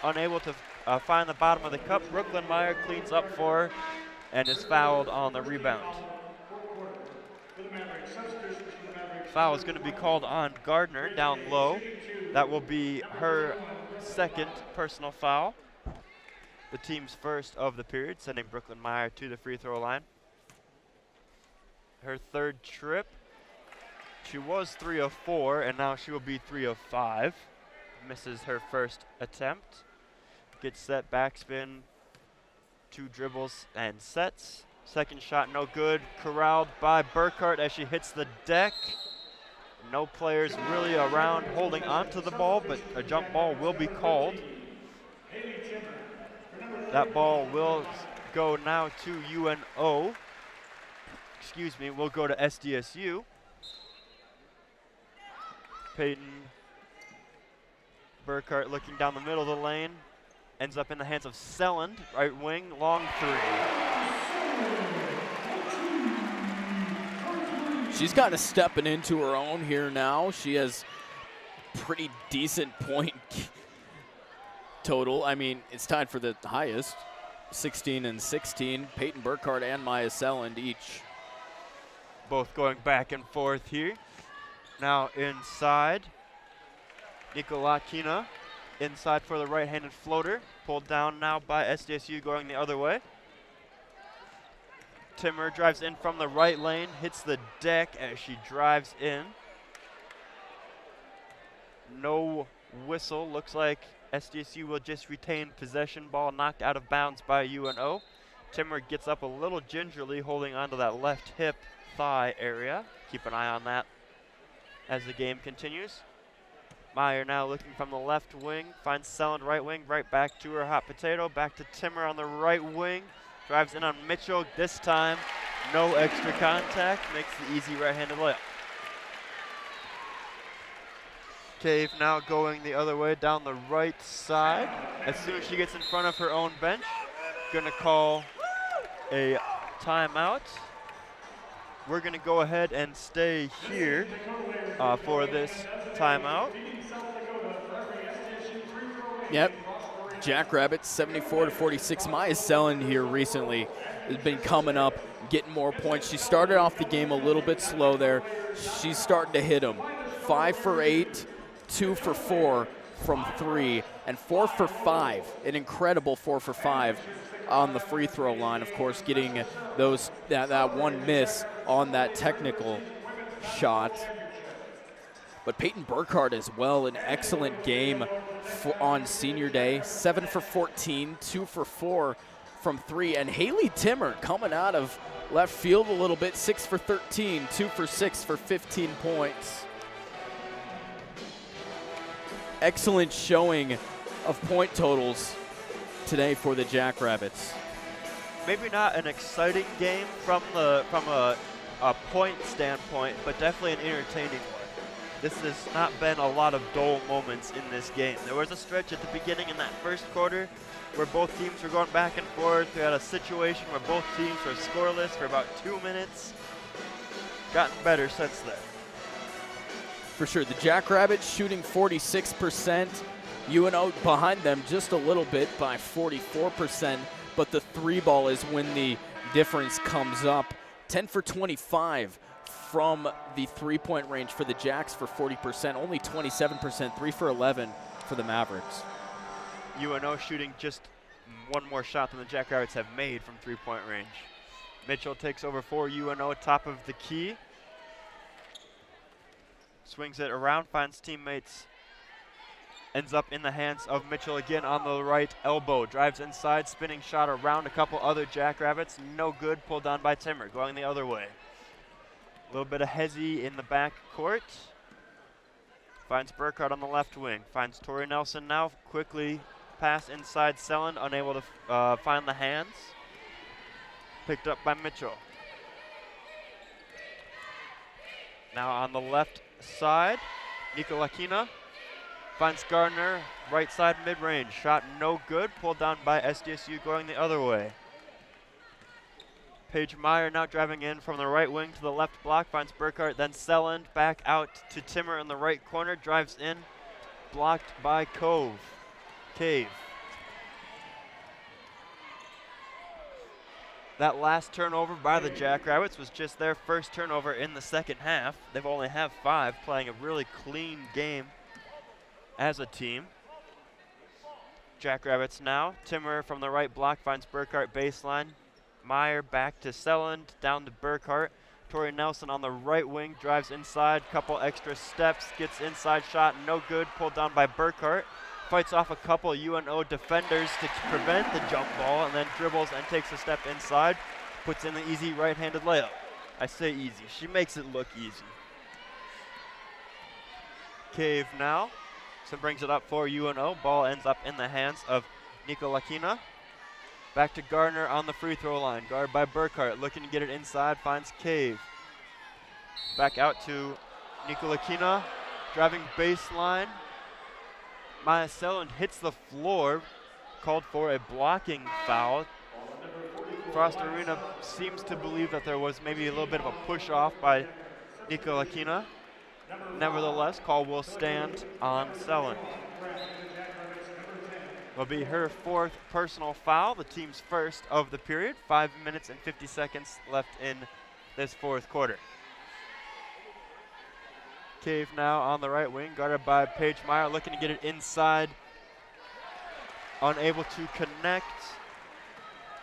Unable to find the bottom of the cup. Brooklyn Meyer cleans up for her and is fouled on the rebound. Foul is going to be called on Gardner down low. That will be her second personal foul. The team's first of the period, sending Brooklyn Meyer to the free throw line. Her third trip. She was 3 of 4, and now she will be 3 of 5. Misses her first attempt. Gets set, backspin, 2 dribbles, and sets. Second shot, no good. Corralled by Burkhart as she hits the deck. No players really around holding onto the ball, but a jump ball will be called. That ball will go now to UNO. Excuse me, will go to SDSU. Peyton Burkhart looking down the middle of the lane. Ends up in the hands of Selland, right wing, long three. She's kind of stepping into her own here now. She has pretty decent point total. I mean, it's tied for the highest, 16 and 16. Peyton Burkhart and Maya Selland each. Both going back and forth here. Now inside, Nikolakina inside for the right-handed floater. Pulled down now by SDSU going the other way. Timmer drives in from the right lane, hits the deck as she drives in. No whistle. Looks like SDSU will just retain possession. Ball knocked out of bounds by UNO. Timmer gets up a little gingerly, holding onto that left hip thigh area. Keep an eye on that as the game continues. Meyer now looking from the left wing, finds Selland right wing, right back to her hot potato, back to Timmer on the right wing. Drives in on Mitchell, this time no extra contact, makes the easy right-handed layup. Cave now going the other way down the right side. As soon as she gets in front of her own bench, gonna call a timeout. We're gonna go ahead and stay here for this timeout. Yep. Jackrabbit 74-46. Maya Selland here recently has been coming up, getting more points. She started off the game a little bit slow there. She's starting to hit them. 5 for 8, 2 for 4 from 3, and 4 for 5. An incredible 4 for 5 on the free throw line. Of course, getting those that one miss on that technical shot. But Peyton Burkhart as well, an excellent game on senior day. 7 for 14, 2 for 4 from 3. And Haley Timmer coming out of left field a little bit, 6 for 13, 2 for 6 for 15 points. Excellent showing of point totals today for the Jackrabbits. Maybe not an exciting game from a point standpoint, but definitely an entertaining one. This has not been a lot of dull moments in this game. There was a stretch at the beginning in that first quarter where both teams were going back and forth. We had a situation where both teams were scoreless for about 2 minutes. Gotten better since then. For sure. The Jackrabbits shooting 46%. UNO behind them just a little bit by 44%. But the three ball is when the difference comes up. 10 for 25 from the three-point range for the Jacks for 40%. Only 27%, 3 for 11 for the Mavericks. UNO shooting just one more shot than the Jackrabbits have made from three-point range. Mitchell takes over for UNO, top of the key. Swings it around, finds teammates. Ends up in the hands of Mitchell again on the right elbow. Drives inside, spinning shot around a couple other Jackrabbits. No good, pulled down by Timmer, going the other way. A little bit of hezzy in the back court. Finds Burkhart on the left wing. Finds Tori Nelson now. Quickly pass inside Selland, unable to find the hands. Picked up by Mitchell. Now on the left side, Nikolakina finds Gardner, right side mid-range. Shot no good, pulled down by SDSU going the other way. Paige Meyer now driving in from the right wing to the left block, finds Burkhart, then Selland back out to Timmer in the right corner, drives in, blocked by Cave. That last turnover by the Jackrabbits was just their first turnover in the second half. They've only have 5, playing a really clean game as a team. Jackrabbits now. Timmer from the right block finds Burkhart baseline. Meyer back to Selland, down to Burkhart. Tori Nelson on the right wing, drives inside, couple extra steps, gets inside shot, no good, pulled down by Burkhart. Fights off a couple UNO defenders to prevent the jump ball, and then dribbles and takes a step inside, puts in the easy right-handed layup. I say easy, she makes it look easy. Cave now, so brings it up for UNO. Ball ends up in the hands of Nikolakina. Back to Gardner on the free throw line. Guarded by Burkhart, looking to get it inside, finds Cave. Back out to Nikolakina. Driving baseline. Maya Selland hits the floor, called for a blocking foul. Frost Arena seems to believe that there was maybe a little bit of a push off by Nikolakina. Nevertheless, call will stand on Selland. Will be her 4th personal foul, the team's first of the period. 5 minutes and 50 seconds left in this 4th quarter. Cave now on the right wing, guarded by Paige Meyer, looking to get it inside. Unable to connect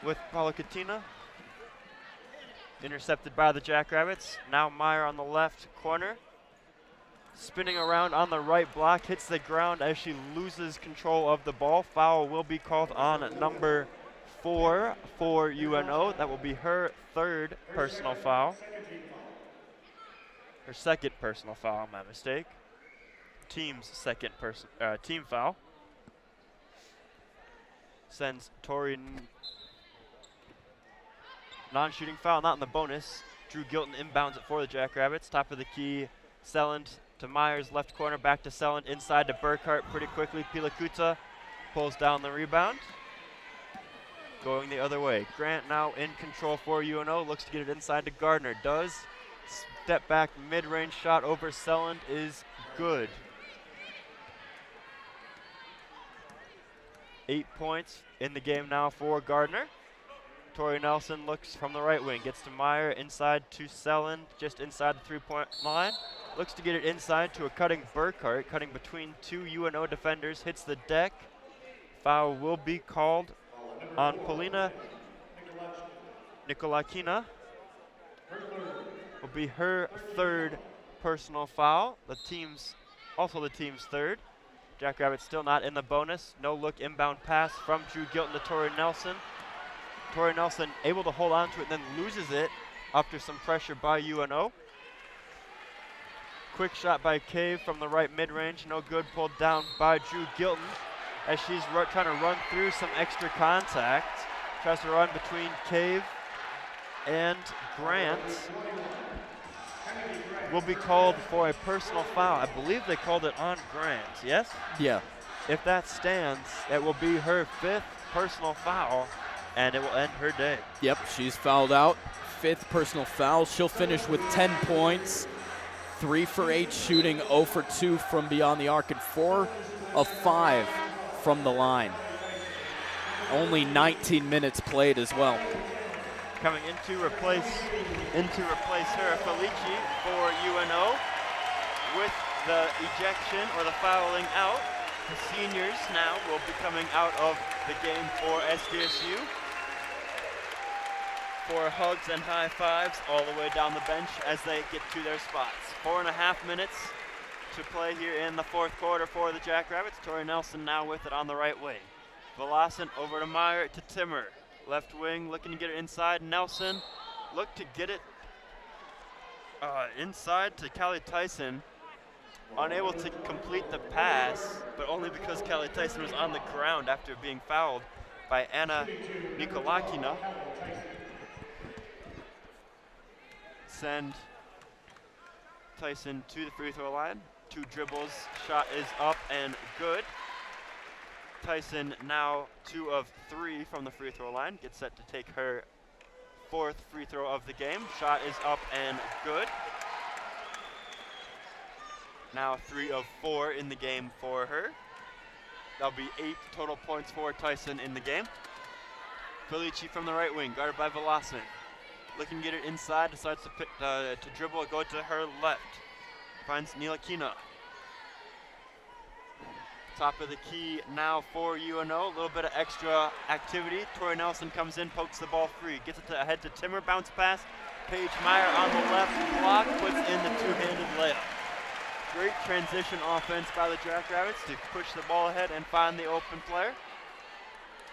with Palokatina. Intercepted by the Jackrabbits. Now Meyer on the left corner. Spinning around on the right block, hits the ground as she loses control of the ball. Foul will be called on number 4 for UNO. That will be her 3rd personal foul. Her 2nd personal foul, my mistake. Team's 2nd team foul. Sends Tori non-shooting foul, not in the bonus. Drew Gilton inbounds it for the Jackrabbits. Top of the key, Selland to Myers, left corner, back to Selland, inside to Burkhart pretty quickly. Pilakuta pulls down the rebound. Going the other way. Grant now in control for UNO, looks to get it inside to Gardner. Does. Step back mid-range shot over Selland is good. 8 points in the game now for Gardner. Tori Nelson looks from the right wing, gets to Meyer, inside to Selland, just inside the 3-point line. Looks to get it inside to a cutting Burkhart, cutting between 2 UNO defenders, hits the deck. Foul will be called on Polina Nikolakina. Will be her 3rd personal foul. Also the team's 3rd. Jackrabbits still not in the bonus. No look inbound pass from Drew Gilton to Tori Nelson. Tori Nelson able to hold on to it, then loses it after some pressure by UNO. Quick shot by Cave from the right mid-range, no good, pulled down by Drew Gilton as she's trying to run through some extra contact. Tries to run between Cave and Grant. Will be called for a personal foul. I believe they called it on Grant, yes? Yeah. If that stands, it will be her 5th personal foul, and it will end her day. Yep, she's fouled out. 5th personal foul. She'll finish with 10 points. 3 for 8 shooting, 0 for 2 from beyond the arc, and 4 of 5 from the line. Only 19 minutes played as well. Coming in to replace her, Felici for UNO. With the ejection or the fouling out, the seniors now will be coming out of the game for SDSU. For hugs and high fives all the way down the bench as they get to their spots. 4.5 minutes to play here in the 4th quarter for the Jackrabbits. Tori Nelson now with it on the right wing. Velasquez over to Meyer to Timmer. Left wing looking to get it inside. Nelson looked to get it inside to Callie Tyson. Unable to complete the pass, but only because Callie Tyson was on the ground after being fouled by Anna Nikolakina. Send Tyson to the free throw line. 2 dribbles, shot is up and good. Tyson now 2 of 3 from the free throw line. Gets set to take her 4th free throw of the game. Shot is up and good. Now 3 of 4 in the game for her. That'll be 8 total points for Tyson in the game. Felici from the right wing, guarded by Velasquez. Looking to get it inside, decides to dribble, go to her left. Finds Nilakina. Top of the key now for UNO. A little bit of extra activity. Tori Nelson comes in, pokes the ball free. Gets it ahead to Timmer, bounce pass. Paige Meyer on the left block, puts in the 2-handed layup. Great transition offense by the Jackrabbits to push the ball ahead and find the open player.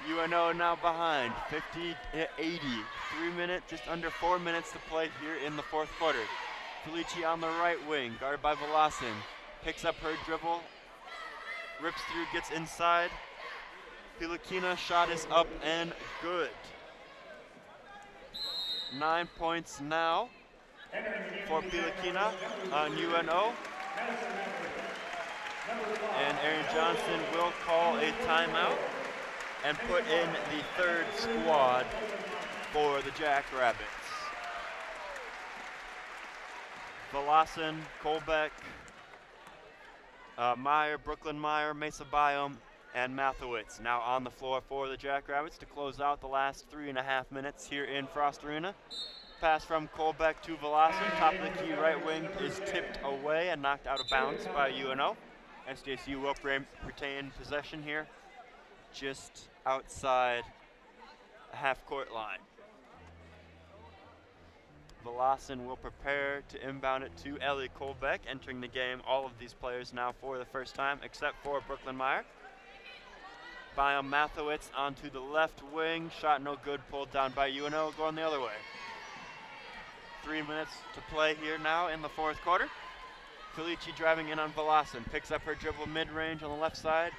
UNO now behind, 50-80. 3 minutes, just under 4 minutes to play here in the 4th quarter. Felici on the right wing, guarded by Velasquez. Picks up her dribble, rips through, gets inside. Pilakina, shot is up and good. 9 points now for Pilakina on UNO. And Aaron Johnson will call a timeout and put in the third squad for the Jackrabbits. Volasin, Kolbeck, Meyer, Brooklyn Meyer, Mesa Biome, and Mathewitz now on the floor for the Jackrabbits to close out the last 3.5 minutes here in Frost Arena. Pass from Kolbeck to Volasin. Top of the key right wing is tipped away and knocked out of bounds by UNO. SDSU will retain possession here just outside the half-court line. Volasin will prepare to inbound it to Ellie Kolbeck, entering the game. All of these players now for the first time, except for Brooklyn Meyer. Biome Mathewitz onto the left wing. Shot no good, pulled down by UNO, going the other way. 3 minutes to play here now in the fourth quarter. Felici driving in on Volasin, picks up her dribble mid-range on the left side.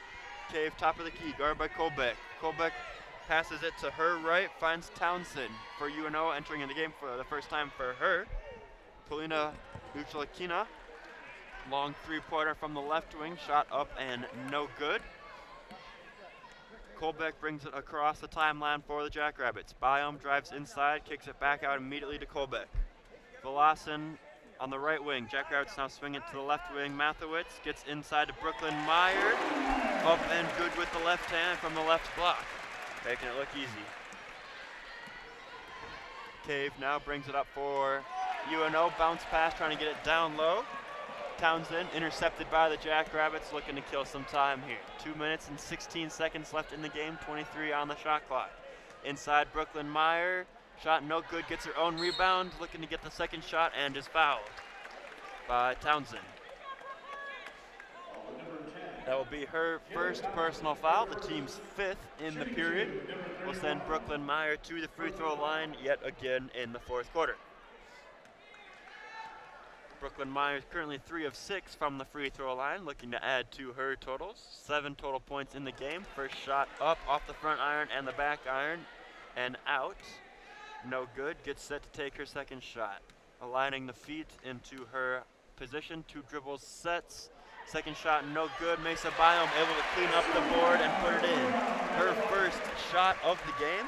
Cave, top of the key, guarded by Kolbeck. Kolbeck passes it to her right, finds Townsend for UNO, entering in the game for the first time for her. Polina Uchalakina, long three-pointer from the left wing, shot up and no good. Kolbeck brings it across the timeline for the Jackrabbits. Biome drives inside, kicks it back out immediately to Kolbeck. Volasin on the right wing. Jackrabbits now swing it to the left wing. Mathewitz gets inside to Brooklyn Meyer. Up and good with the left hand from the left block, making it look easy. Cave now brings it up for UNO. Bounce pass, trying to get it down low. Townsend intercepted by the Jackrabbits, looking to kill some time here. 2 minutes and 16 seconds left in the game, 23 on the shot clock. Inside Brooklyn Meyer, shot no good, gets her own rebound, looking to get the second shot and is fouled by Townsend. That will be her first personal foul, the team's fifth in the period. Will send Brooklyn Meyer to the free throw line yet again in the fourth quarter. Brooklyn Meyer is currently 3 of 6 from the free throw line, looking to add to her totals. 7 total points in the game. First shot up off the front iron and the back iron and out. No good. Gets set to take her second shot. Aligning the feet into her position. 2 dribbles sets. Second shot no good. Mesa Biome able to clean up the board and put it in. Her first shot of the game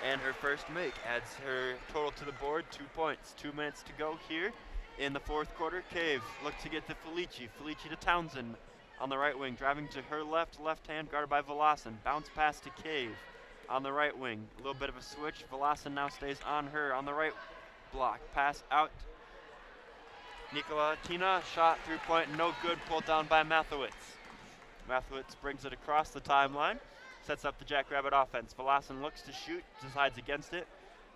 and her first make adds her total to the board, 2 points. 2 minutes to go here in the fourth quarter. Cave looks to get to Felici. Felici to Townsend on the right wing. Driving to her left hand, guarded by Volasin. Bounce pass to Cave on the right wing. A little bit of a switch. Volasin now stays on her on the right block. Pass out. Nikola Tina, shot 3-point, no good, pulled down by Mathewitz. Mathewitz brings it across the timeline, sets up the Jackrabbit offense. Volasin looks to shoot, decides against it.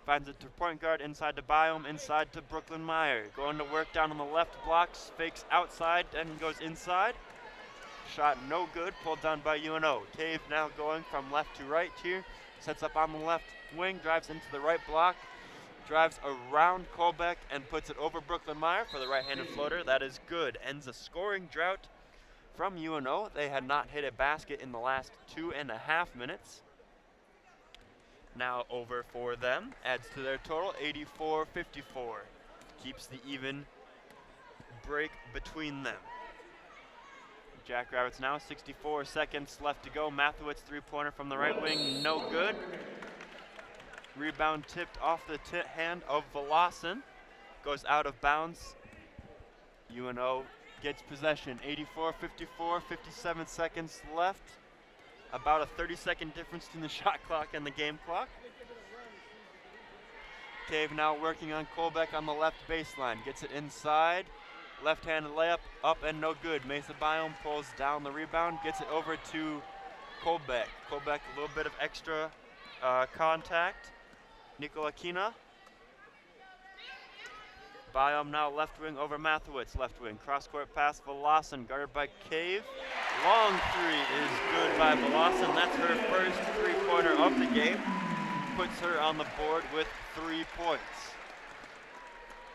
Finds it to point guard, inside to Biome, inside to Brooklyn Meyer. Going to work down on the left blocks, fakes outside and goes inside. Shot no good, pulled down by UNO. Cave now going from left to right here. Sets up on the left wing, drives into the right block. Drives around Kolbeck and puts it over Brooklyn Meyer for the right-handed floater. That is good. Ends a scoring drought from UNO. They had not hit a basket in the last 2.5 minutes. Now over for them, adds to their total, 84-54. Keeps the even break between them. Jackrabbits now, 64 seconds left to go. Mathewitz 3-pointer from the right wing, no good. Rebound tipped off the hand of Volasin, goes out of bounds. UNO gets possession, 84-54, 57 seconds left. About a 30-second difference between the shot clock and the game clock. Cave now working on Kolbeck on the left baseline. Gets it inside. Left-handed layup, up and no good. Mesa Biome pulls down the rebound. Gets it over to Kolbeck. Kolbeck, a little bit of extra contact. Nikola Kina. Biome now left wing over Mathewitz. Left wing. Cross-court pass, Volasin, guarded by Cave. Long three is good by Volasin. That's her first 3-pointer of the game. Puts her on the board with 3 points.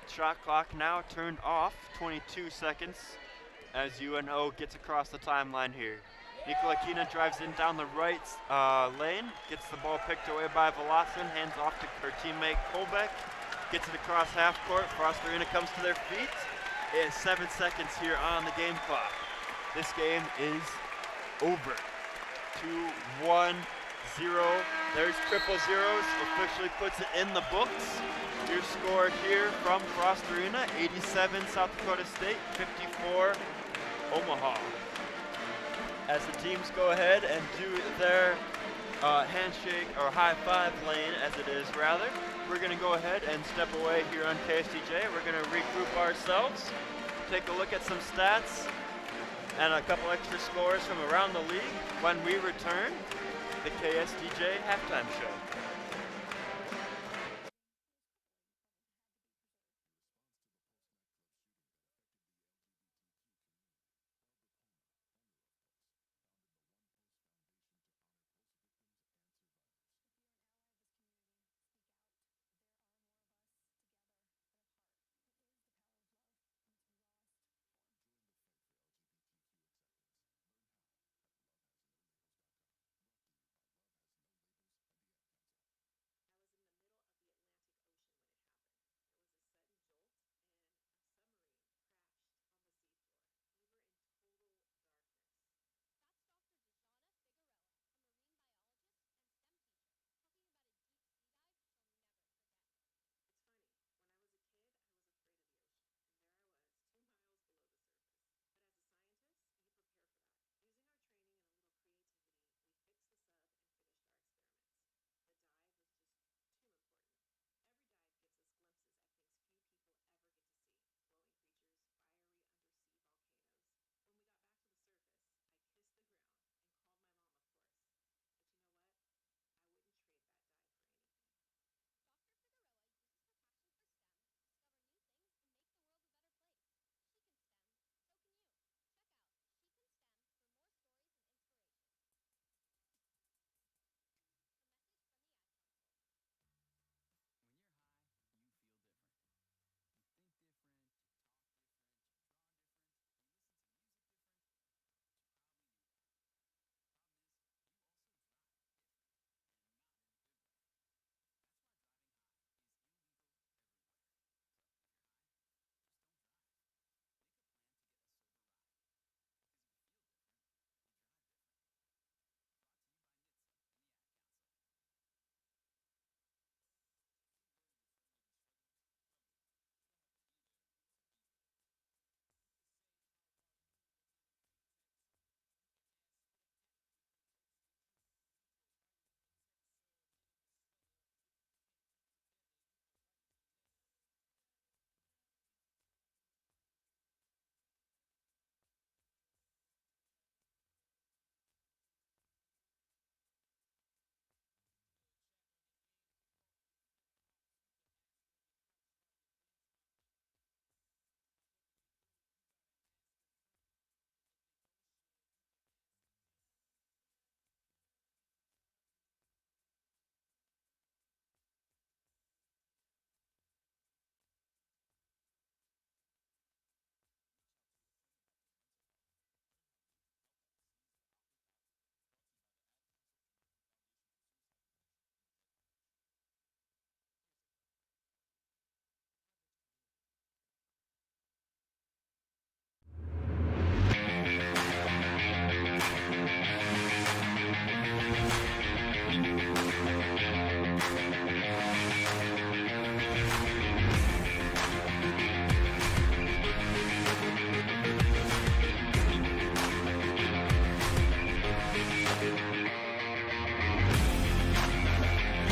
Shot clock now turned off, 22 seconds as UNO gets across the timeline here. Nikola Kina drives in down the right lane, gets the ball picked away by Volasin, hands off to her teammate Kolbeck. Gets it across half court. Frost Arena comes to their feet. It is 7 seconds here on the game clock. This game is over. 2-1-0. There's triple zeros. Officially puts it in the books. Your score here from Frost Arena, 87 South Dakota State, 54 Omaha. As the teams go ahead and do their handshake or high five lane, as it is rather, we're going to go ahead and step away here on KSDJ. We're going to regroup ourselves, take a look at some stats and a couple extra scores from around the league when we return the KSDJ halftime show.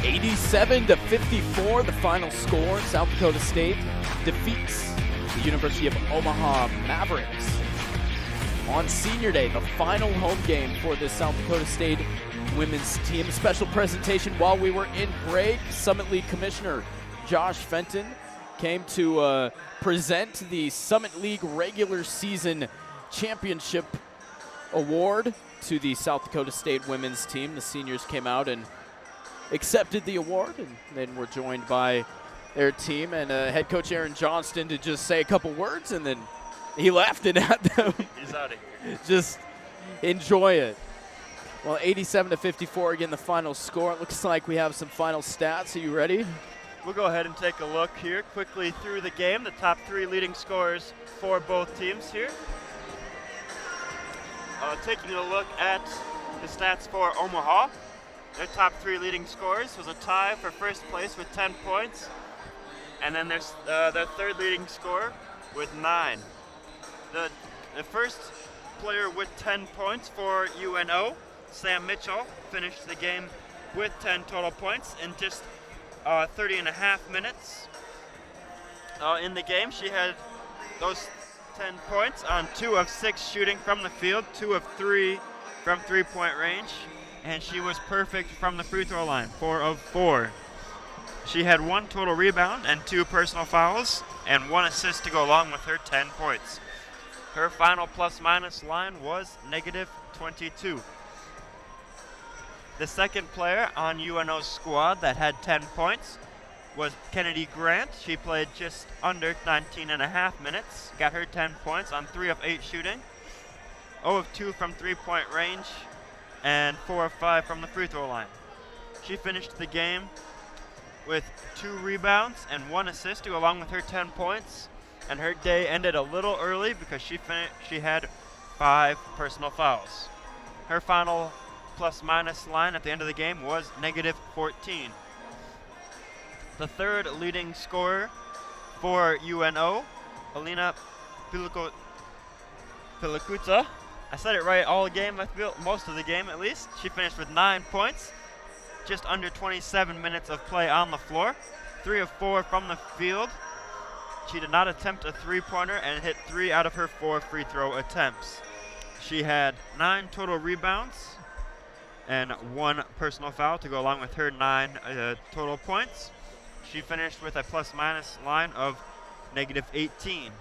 (87-54), the final score. South Dakota State defeats the University of Omaha Mavericks on Senior Day, the final home game for the South Dakota State women's team. A special presentation while we were in break. Summit League Commissioner Josh Fenton came to present the Summit League regular season championship award to the South Dakota State women's team. The seniors came out and accepted the award, and then were joined by their team and head coach Aaron Johnston to just say a couple words, and then he left and had them He's out of here. just enjoy it. Well, 87-54, again, the final score. It looks like we have some final stats. Are you ready? We'll go ahead and take a look here quickly through the game. The top three leading scorers for both teams here. taking a look at the stats for Omaha, their top 3 leading scorers was a tie for first place with 10 points, and then their third leading scorer with 9. The first player with 10 points for UNO, Sam Mitchell, finished the game with 10 total points in just 30 and a half minutes. In the game, she had those 10 points on 2 of 6 shooting from the field, 2 of 3 from three-point range, and she was perfect from the free throw line, 4 of 4. She had 1 total rebound and 2 personal fouls, and 1 assist to go along with her 10 points. Her final plus-minus line was -22. The second player on UNO's squad that had 10 points was Kennedy Grant. She played just under 19 and a half minutes, got her 10 points on 3 of 8 shooting, 0 of 2 from three-point range, and 4 of 5 from the free throw line. She finished the game with 2 rebounds and 1 assist to go along with her 10 points, and her day ended a little early because she had 5 personal fouls. Her final plus-minus line at the end of the game was -14. The third leading scorer for UNO, Alina Pilikuta. I said it right all game, I feel, most of the game at least. She finished with 9 points, just under 27 minutes of play on the floor, 3 of 4 from the field. She did not attempt a three-pointer and hit 3 out of her 4 free throw attempts. She had 9 total rebounds and 1 personal foul to go along with her 9 total points. She finished with a plus-minus line of -18.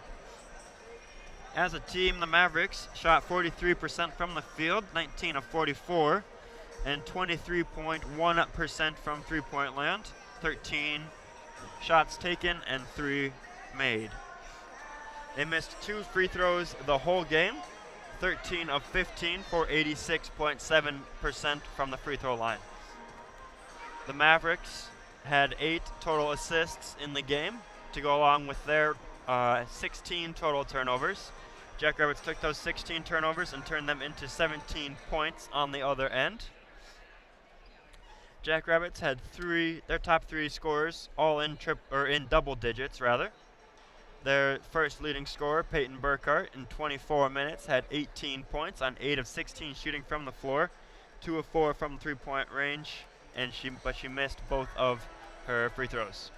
As a team, the Mavericks shot 43% from the field, 19 of 44, and 23.1% from three-point land, 13 shots taken and 3 made. They missed 2 free throws the whole game, 13 of 15 for 86.7% from the free throw line. The Mavericks had 8 total assists in the game to go along with their 16 total turnovers. Jackrabbits took those 16 turnovers and turned them into 17 points on the other end. Jackrabbits had their top 3 scorers all in double digits rather. Their first leading scorer, Peyton Burkhart, in 24 minutes had 18 points on 8 of 16 shooting from the floor, 2 of 4 from three-point range, but she missed both of her free throws.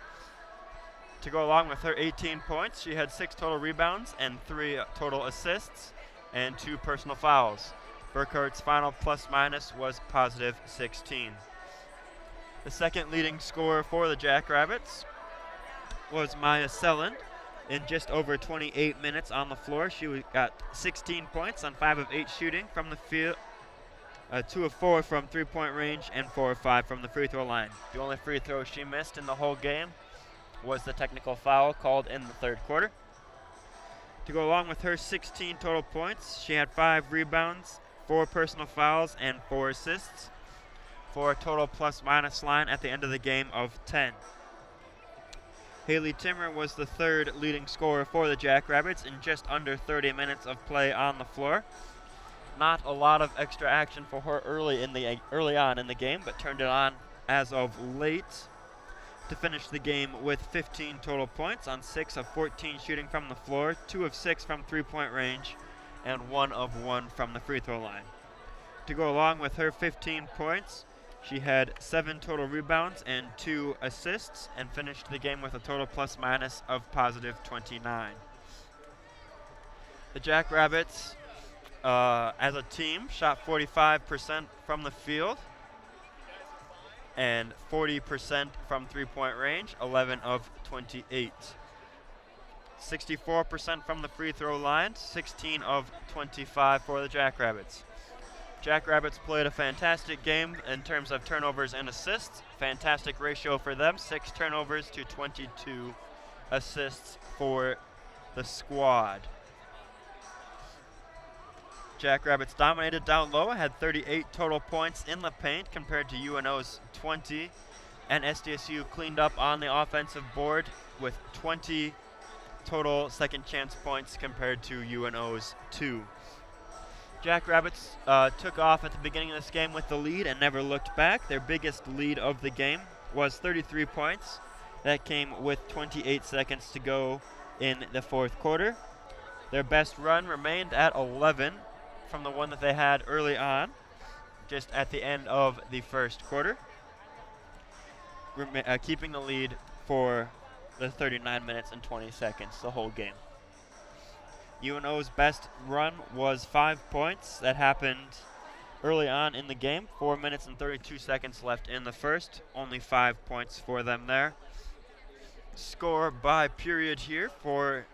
To go along with her 18 points, she had 6 total rebounds and 3 total assists and 2 personal fouls. Burkhart's final plus-minus was +16. The second leading scorer for the Jackrabbits was Maya Selland. In just over 28 minutes on the floor, she got 16 points on 5 of 8 shooting from the field, 2 of 4 from three-point range, and 4 of 5 from the free throw line. The only free throw she missed in the whole game was the technical foul called in the third quarter. To go along with her 16 total points, she had 5 rebounds, 4 personal fouls, and 4 assists, for a total plus-minus line at the end of the game of 10. Haley Timmer was the third leading scorer for the Jackrabbits in just under 30 minutes of play on the floor. Not a lot of extra action for her early on in the game, but turned it on as of late to finish the game with 15 total points on 6 of 14 shooting from the floor, 2 of 6 from three-point range, and 1 of 1 from the free throw line. To go along with her 15 points, she had 7 total rebounds and 2 assists and finished the game with a total plus-minus of +29. The Jackrabbits, as a team, shot 45% from the field and 40% from three-point range, 11 of 28. 64% from the free throw line, 16 of 25 for the Jackrabbits. Jackrabbits played a fantastic game in terms of turnovers and assists. Fantastic ratio for them, 6 turnovers to 22 assists for the squad. Jackrabbits dominated down low, had 38 total points in the paint compared to UNO's 20, and SDSU cleaned up on the offensive board with 20 total second chance points compared to UNO's 2. Jackrabbits took off at the beginning of this game with the lead and never looked back. Their biggest lead of the game was 33 points. That came with 28 seconds to go in the fourth quarter. Their best run remained at 11 from the one that they had early on, just at the end of the first quarter, keeping the lead for the 39 minutes and 20 seconds, the whole game. UNO's best run was 5 points. That happened early on in the game, 4 minutes and 32 seconds left in the first. Only 5 points for them there. Score by period here for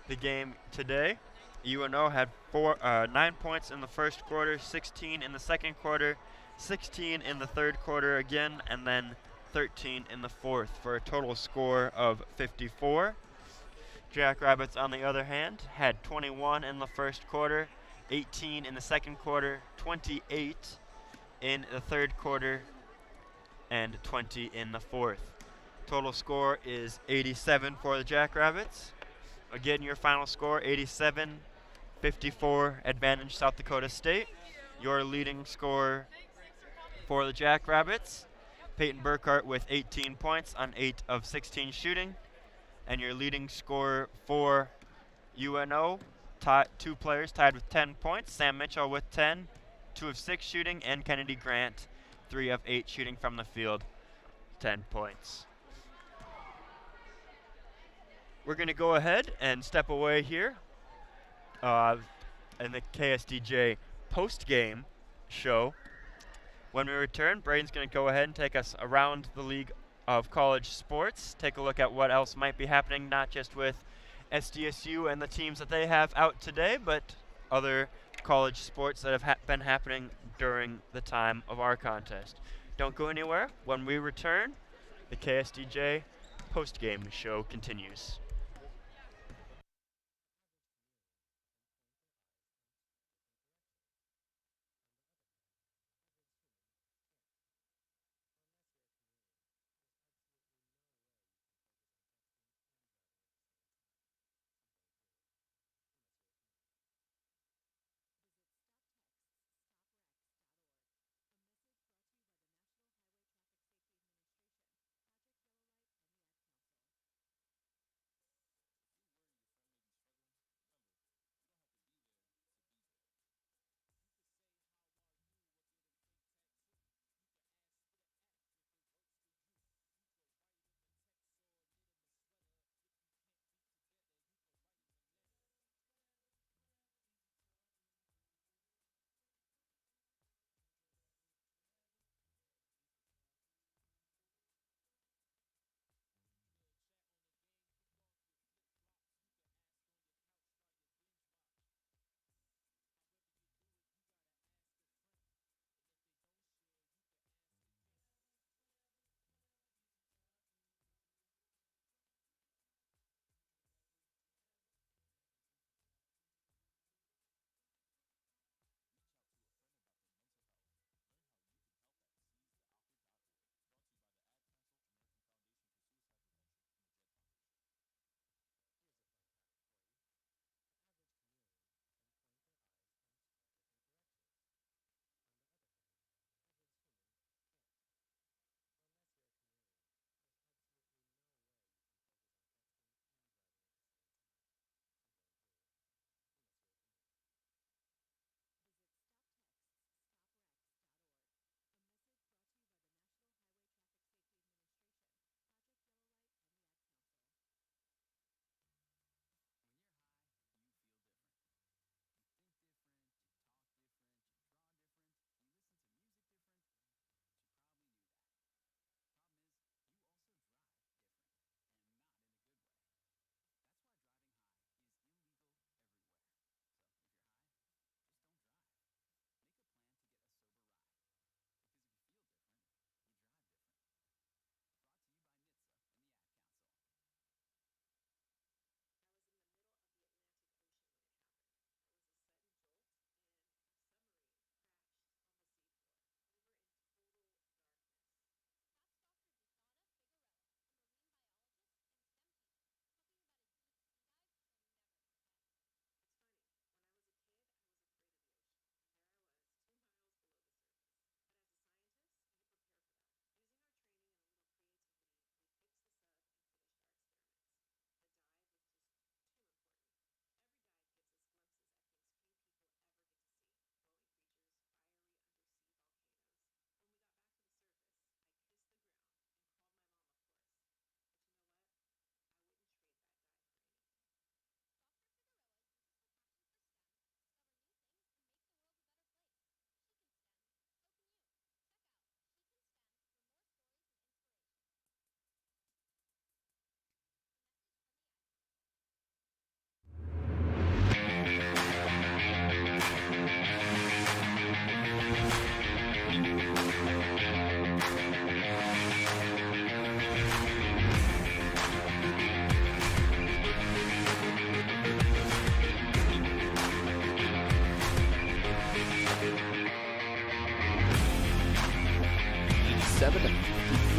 the game today. UNO had 9 points in the first quarter, 16 in the second quarter, 16 in the third quarter again, and then 13 in the fourth for a total score of 54. Jackrabbits, on the other hand, had 21 in the first quarter, 18 in the second quarter, 28 in the third quarter, and 20 in the fourth. Total score is 87 for the Jackrabbits. Again, your final score, 87-54, advantage South Dakota State. Your leading scorer for the Jackrabbits, Peyton Burkhart with 18 points on 8 of 16 shooting. And your leading scorer for UNO, 2 players tied with 10 points. Sam Mitchell with 10, 2 of 6 shooting, and Kennedy Grant, 3 of 8 shooting from the field, 10 points. We're going to go ahead and step away here in the KSDJ post-game show. When we return, Braden's going to go ahead and take us around the League of College Sports, take a look at what else might be happening, not just with SDSU and the teams that they have out today, but other college sports that have been happening during the time of our contest. Don't go anywhere. When we return, the KSDJ post-game show continues.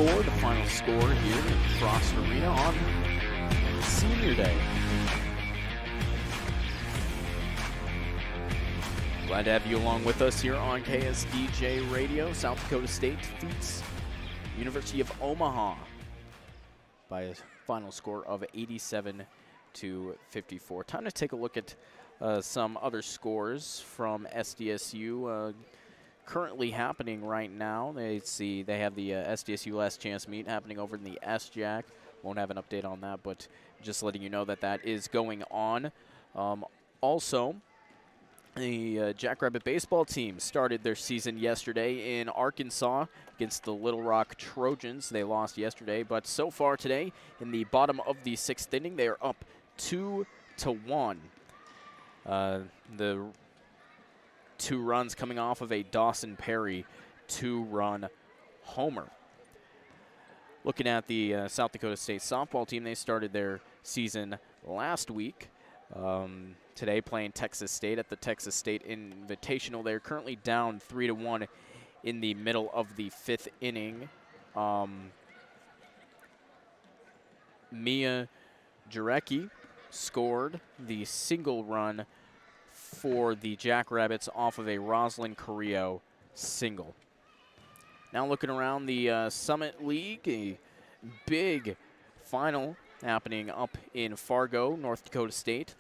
The final score here in Frost Arena on Senior Day. Glad to have you along with us here on KSDJ Radio. South Dakota State defeats University of Omaha by a final score of 87-54. Time to take a look at some other scores from SDSU. Currently happening right now. They have the SDSU Last Chance meet happening over in the SJAC. Won't have an update on that, but just letting you know that that is going on. Also, the Jackrabbit baseball team started their season yesterday in Arkansas against the Little Rock Trojans. They lost yesterday, but so far today, in the bottom of the 6th inning, they are up 2-1. The 2 runs coming off of a Dawson Perry 2-run homer. Looking at the South Dakota State softball team, they started their season last week. Today playing Texas State at the Texas State Invitational. They're currently down 3-1 in the middle of the 5th inning. Mia Jarecki scored the single run for the Jackrabbits off of a Roslyn Carrillo single. Now looking around the Summit League, a big final happening up in Fargo. North Dakota State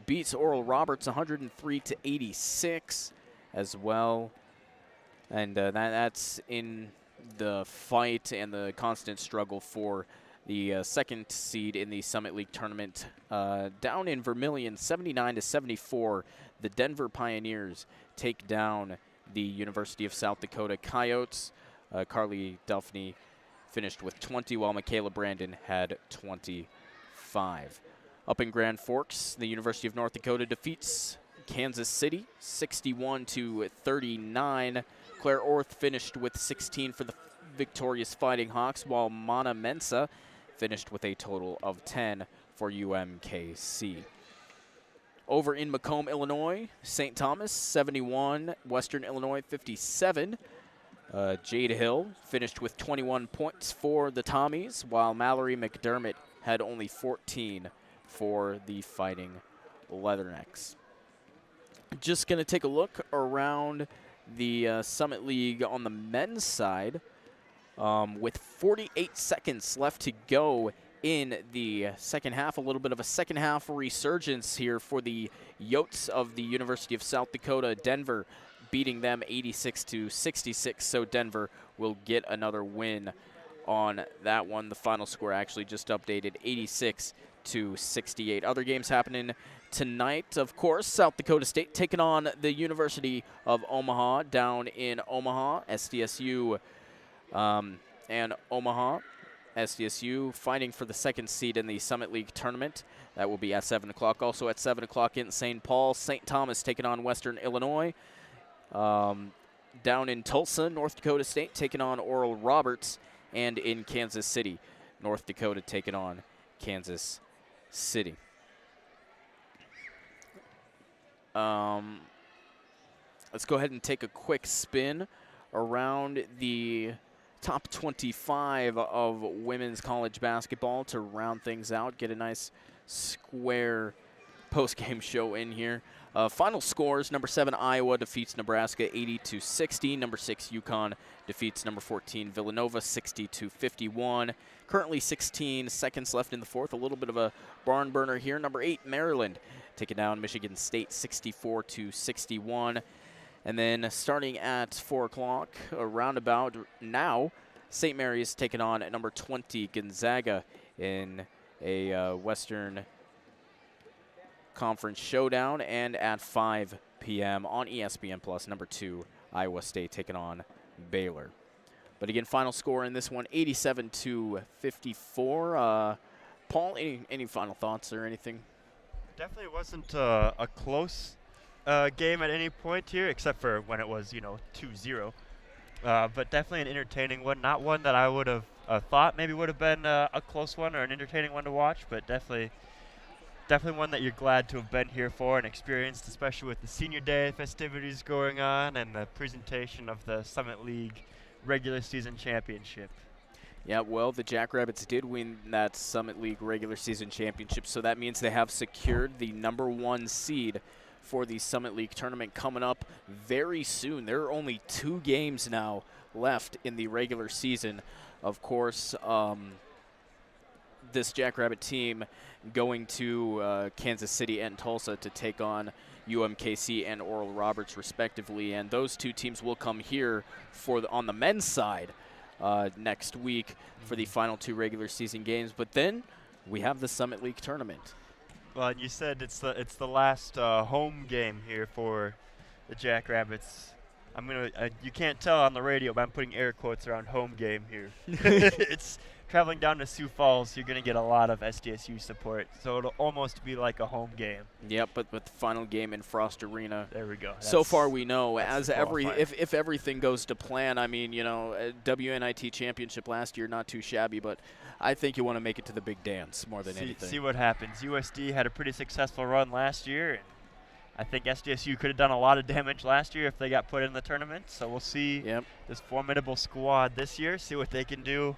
beats Oral Roberts 103-86 as well. And that's in the fight and the constant struggle for the 2nd seed in the Summit League tournament. Down in Vermilion, 79-74, the Denver Pioneers take down the University of South Dakota Coyotes. Carly Duffney finished with 20, while Michaela Brandon had 25. Up in Grand Forks, the University of North Dakota defeats Kansas City 61-39. Claire Orth finished with 16 for the victorious Fighting Hawks, while Mana Mensa finished with a total of 10 for UMKC. Over in Macomb, Illinois, St. Thomas 71, Western Illinois 57. Jade Hill finished with 21 points for the Tommies, while Mallory McDermott had only 14 for the Fighting Leathernecks. Just going to take a look around the Summit League on the men's side. With 48 seconds left to go in the second half, a little bit of a second half resurgence here for the Yotes of the University of South Dakota. Denver beating them 86-66, so Denver will get another win on that one. The final score actually just updated, 86-68. Other games happening tonight, of course, South Dakota State taking on the University of Omaha down in Omaha. SDSU and Omaha. SDSU fighting for the 2nd seed in the Summit League tournament. That will be at 7 o'clock. Also at 7 o'clock in St. Paul, St. Thomas taking on Western Illinois. Down in Tulsa, North Dakota State taking on Oral Roberts. And in Kansas City, North Dakota taking on Kansas City. Let's go ahead and take a quick spin around the top 25 of women's college basketball to round things out, get a nice square post-game show in here. Final scores, number 7 Iowa defeats Nebraska 80-60. Number 6 UConn defeats number 14 Villanova 60-51. Currently 16 seconds left in the 4th. A little bit of a barn burner here. Number 8 Maryland taking down Michigan State 64-61. And then starting at 4 o'clock, around about now, St. Mary's taking on number 20 Gonzaga in a Western Conference showdown. And at 5 p.m. on ESPN+, number 2 Iowa State taking on Baylor. But again, final score in this one, 87-54. Paul, any final thoughts or anything? Definitely wasn't a close game at any point here, except for when it was, 2-0. but definitely an entertaining one. Not one that I would have thought maybe would have been a close one or an entertaining one to watch, but definitely one that you're glad to have been here for and experienced, especially with the Senior Day festivities going on and the presentation of the Summit League regular season championship. Yeah, well, the Jackrabbits did win that Summit League regular season championship, so that means they have secured the #1 seed for the Summit League tournament coming up very soon. There are only 2 games now left in the regular season. Of course, this Jackrabbit team going to Kansas City and Tulsa to take on UMKC and Oral Roberts respectively, and those 2 teams will come here for on the men's side next week for the final 2 regular season games. But then we have the Summit League tournament. Well, and you said it's the last home game here for the Jackrabbits. I'm gonna you can't tell on the radio, but I'm putting air quotes around home game here. It's traveling down to Sioux Falls. You're gonna get a lot of SDSU support, so it'll almost be like a home game. Yep, but with the final game in Frost Arena. There we go. So far we know, as if everything goes to plan, I mean, you know, WNIT championship last year, not too shabby, but I think you want to make it to the big dance more than anything. See what happens. USD had a pretty successful run last year, and I think SDSU could have done a lot of damage last year if they got put in the tournament. So we'll see this formidable squad this year, see what they can do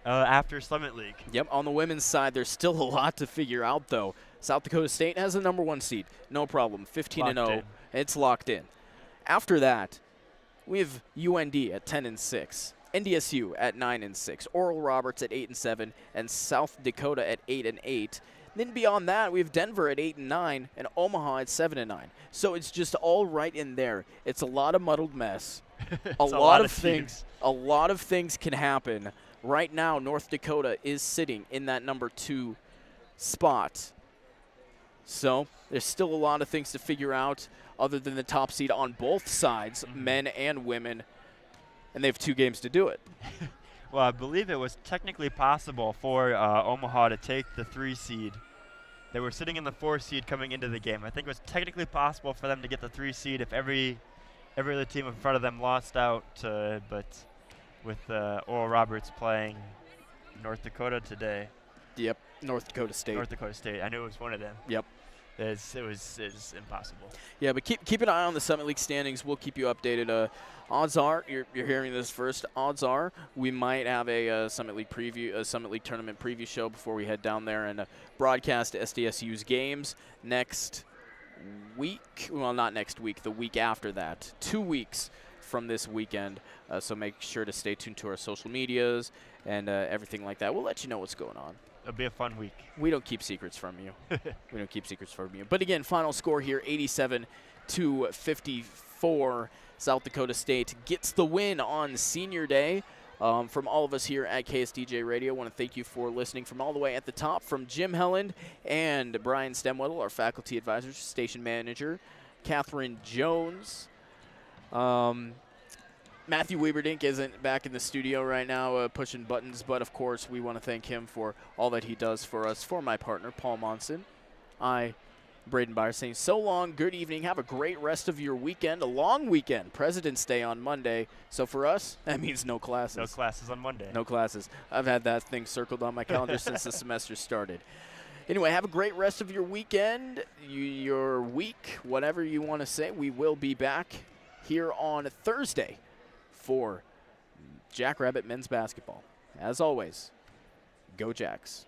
after Summit League. Yep, on the women's side, there's still a lot to figure out, though. South Dakota State has the #1 seed. No problem. 15-0. It's locked in. After that, we have UND at 10-6. NDSU at 9-6. Oral Roberts at 8-7. And South Dakota at 8-8. Then beyond that, we have Denver at 8-9 and Omaha at 7-9. So it's just all right in there. It's a lot of muddled mess. a lot of things. A lot of things can happen. Right now, North Dakota is sitting in that #2 spot. So there's still a lot of things to figure out other than the top seed on both sides, men and women, and they have 2 games to do it. Well, I believe it was technically possible for Omaha to take the 3 seed. They were sitting in the 4 seed coming into the game. I think it was technically possible for them to get the 3 seed if every other team in front of them lost out, but with Oral Roberts playing North Dakota today. Yep, North Dakota State. North Dakota State. I knew it was one of them. Yep. It was impossible. Yeah, but keep an eye on the Summit League standings. We'll keep you updated. Odds are, you're hearing this first, odds are we might have a Summit League tournament preview show before we head down there and broadcast SDSU's games next week. Well, not next week, the week after that. 2 weeks from this weekend. So make sure to stay tuned to our social medias and everything like that. We'll let you know what's going on. It'll be a fun week. We don't keep secrets from you. We don't keep secrets from you. But again, final score here, 87-54. South Dakota State gets the win on Senior Day. From all of us here at KSDJ Radio, I want to thank you for listening. From all the way at the top, from Jim Helland and Brian Stemwedel, our faculty advisors, station manager, Catherine Jones. Matthew Wieberdink isn't back in the studio right now pushing buttons, but of course we want to thank him for all that he does for us. For my partner, Paul Monson, Braden Byers, saying so long, good evening, have a great rest of your weekend, a long weekend, President's Day on Monday. So for us, that means no classes. No classes on Monday. No classes. I've had that thing circled on my calendar since the semester started. Anyway, have a great rest of your weekend, your week, whatever you want to say. We will be back here on Thursday for Jackrabbit men's basketball. As always, go Jacks.